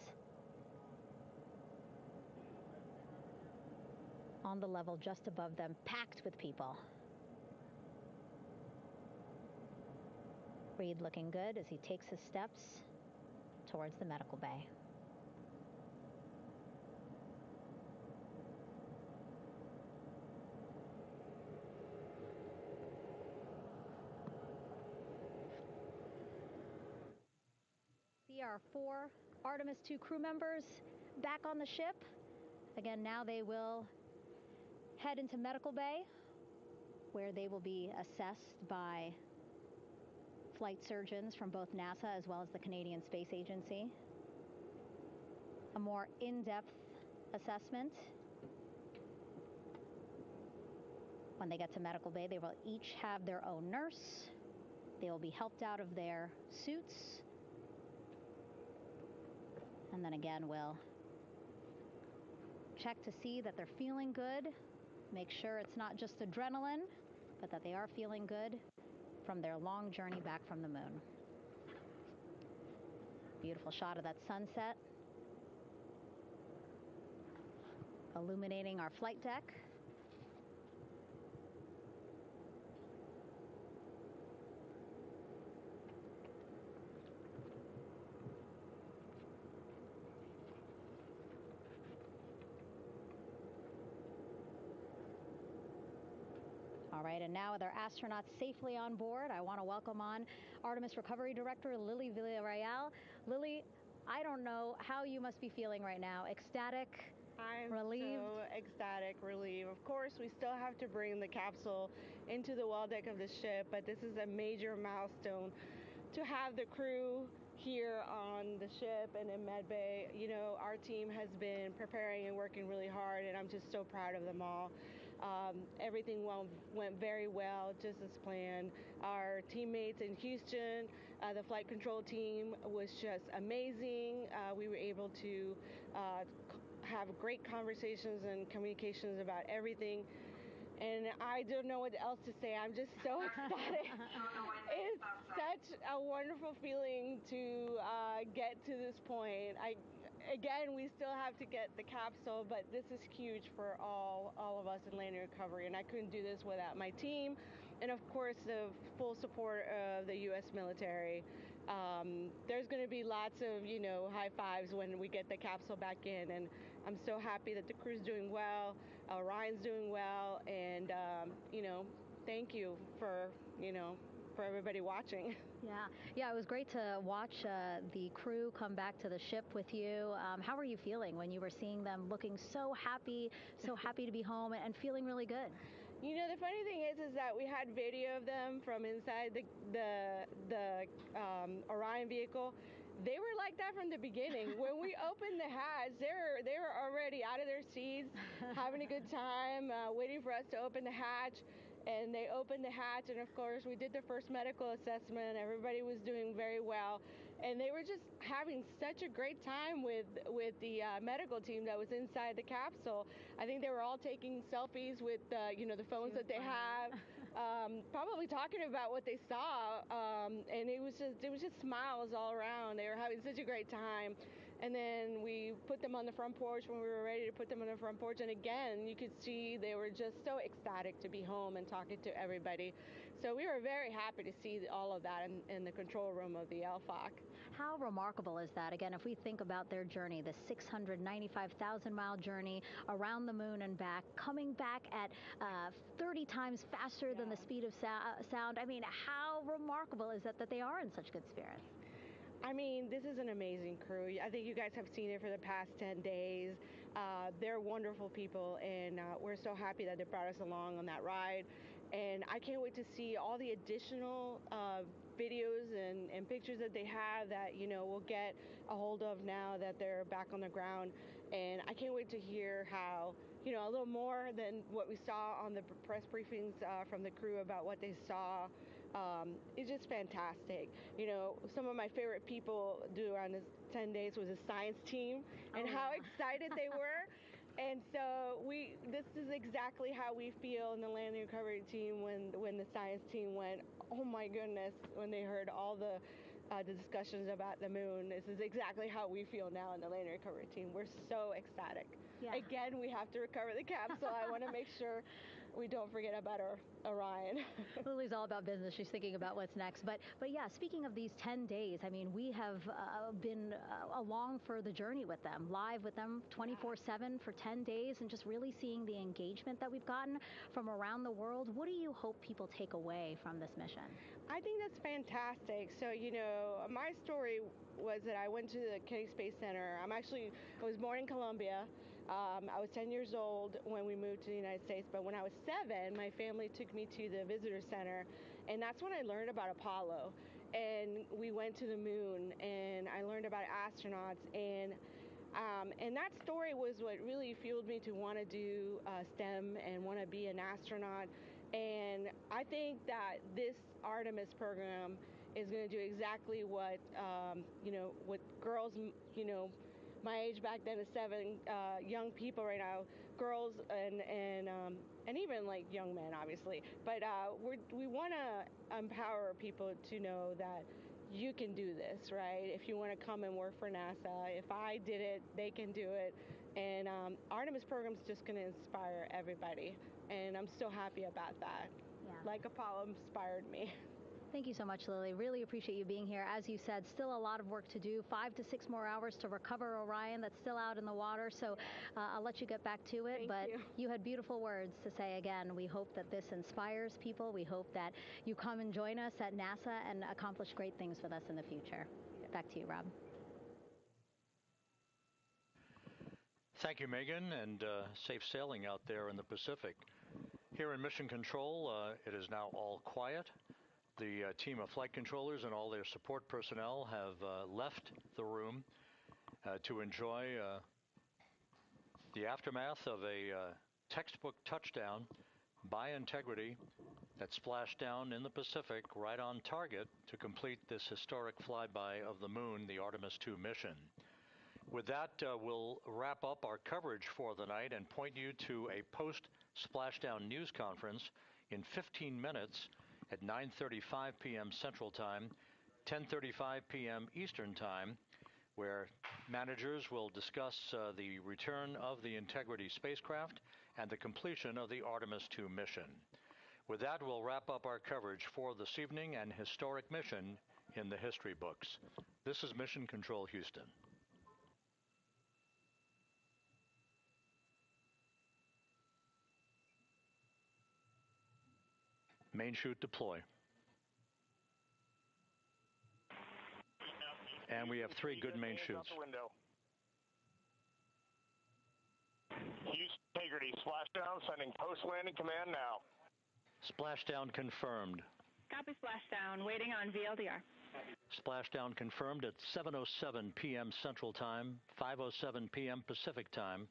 on the level just above them, packed with people. Reed looking good as he takes his steps towards the medical bay. See our 4 Artemis 2 crew members back on the ship. Again, now they will head into medical bay, where they will be assessed by flight surgeons from both NASA as well as the Canadian Space Agency. A more in-depth assessment. When they get to medical bay, they will each have their own nurse. They will be helped out of their suits. And then again, we'll check to see that they're feeling good. Make sure it's not just adrenaline, but that they are feeling good from their long journey back from the moon. Beautiful shot of that sunset, illuminating our flight deck. All right, and now with our astronauts safely on board, I want to welcome on Artemis Recovery Director Lily Villarreal. Lily, I don't know how you must be feeling right now. Ecstatic, relieved? So ecstatic, relieved. Of course, we still have to bring the capsule into the well deck of the ship, but this is a major milestone to have the crew here on the ship and in med bay. You know, our team has been preparing and working really hard, and I'm just so proud of them all. Everything went very well, just as planned. Our teammates in Houston, the flight control team was just amazing. We were able to have great conversations and communications about everything. And I don't know what else to say. I'm just so excited. It's such a wonderful feeling to get to this point. Again, we still have to get the capsule, but this is huge for all of us in landing recovery, and I couldn't do this without my team, and of course the full support of the U.S. military. There's going to be lots of, you know, high fives when we get the capsule back in, and I'm so happy that the crew's doing well, Orion's doing well, and you know, thank you for, you know, for everybody watching. Yeah, it was great to watch the crew come back to the ship with you. How were you feeling when you were seeing them looking so happy to be home and feeling really good? You know, the funny thing is that we had video of them from inside the Orion vehicle. They were like that from the beginning. When we opened the hatch, they were already out of their seats, having a good time, waiting for us to open the hatch. And they opened the hatch, and of course we did the first medical assessment. Everybody was doing very well, and they were just having such a great time with the medical team that was inside the capsule. I think they were all taking selfies with you know, the phones that they have, probably talking about what they saw, and it was just smiles all around. They were having such a great time. And then we put them on the front porch when we were ready to put them on the front porch. And again, you could see they were just so ecstatic to be home and talking to everybody. So we were very happy to see all of that in the control room of the LFOC. How remarkable is that? Again, if we think about their journey, the 695,000-mile journey around the moon and back, coming back at 30 times faster than the speed of sound. I mean, how remarkable is that they are in such good spirits? I mean, this is an amazing crew. I think you guys have seen it for the past 10 days. They're wonderful people, and we're so happy that they brought us along on that ride. And I can't wait to see all the additional videos and pictures that they have that, you know, we'll get a hold of now that they're back on the ground. And I can't wait to hear how, you know, a little more than what we saw on the press briefings from the crew about what they saw It's just fantastic. You know, some of my favorite people around this 10 days was the science team and how excited they were. And so this is exactly how we feel in the landing recovery team when the science team went, oh my goodness, when they heard all the discussions about the moon. This is exactly how we feel now in the landing recovery team. We're so ecstatic. Yeah. Again, we have to recover the capsule. I want to make sure we don't forget about our Orion. Lily's all about business. She's thinking about what's next. But yeah, speaking of these 10 days, I mean, we have been along for the journey with them, live with them 24/7 for 10 days, and just really seeing the engagement that we've gotten from around the world. What do you hope people take away from this mission? I think that's fantastic. So, you know, my story was that I went to the Kennedy Space Center. I was born in Colombia. I was 10 years old when we moved to the United States, but when I was 7, my family took me to the visitor center, and that's when I learned about Apollo. And we went to the moon, and I learned about astronauts, and that story was what really fueled me to want to do STEM and want to be an astronaut. And I think that this Artemis program is going to do exactly what, what girls, my age back then is 7, young people right now, girls and even like young men, obviously. But we want to empower people to know that you can do this, right? If you want to come and work for NASA, if I did it, they can do it. And Artemis program is just going to inspire everybody. And I'm so happy about that. Yeah. Like Apollo inspired me. Thank you so much, Lily. Really appreciate you being here. As you said, still a lot of work to do. 5 to 6 more hours to recover Orion that's still out in the water. So I'll let you get back to it. But you had beautiful words to say again. We hope that this inspires people. We hope that you come and join us at NASA and accomplish great things with us in the future. Back to you, Rob. Thank you, Megan, and safe sailing out there in the Pacific. Here in Mission Control, it is now all quiet. The team of flight controllers and all their support personnel have left the room to enjoy the aftermath of a textbook touchdown by Integrity at Splashdown in the Pacific, right on target to complete this historic flyby of the moon, the Artemis 2 mission. With that, we'll wrap up our coverage for the night and point you to a post-Splashdown news conference in 15 minutes at 9:35 p.m. Central Time, 10:35 p.m. Eastern Time, where managers will discuss the return of the Integrity spacecraft and the completion of the Artemis 2 mission. With that, we'll wrap up our coverage for this evening and historic mission in the history books. This is Mission Control Houston. Main chute deploy. And we have 3 good main chutes. Houston Integrity, Splashdown, sending post-landing command now. Splashdown confirmed. Copy Splashdown, waiting on VLDR. Splashdown confirmed at 7:07 p.m. Central Time, 5:07 p.m. Pacific Time.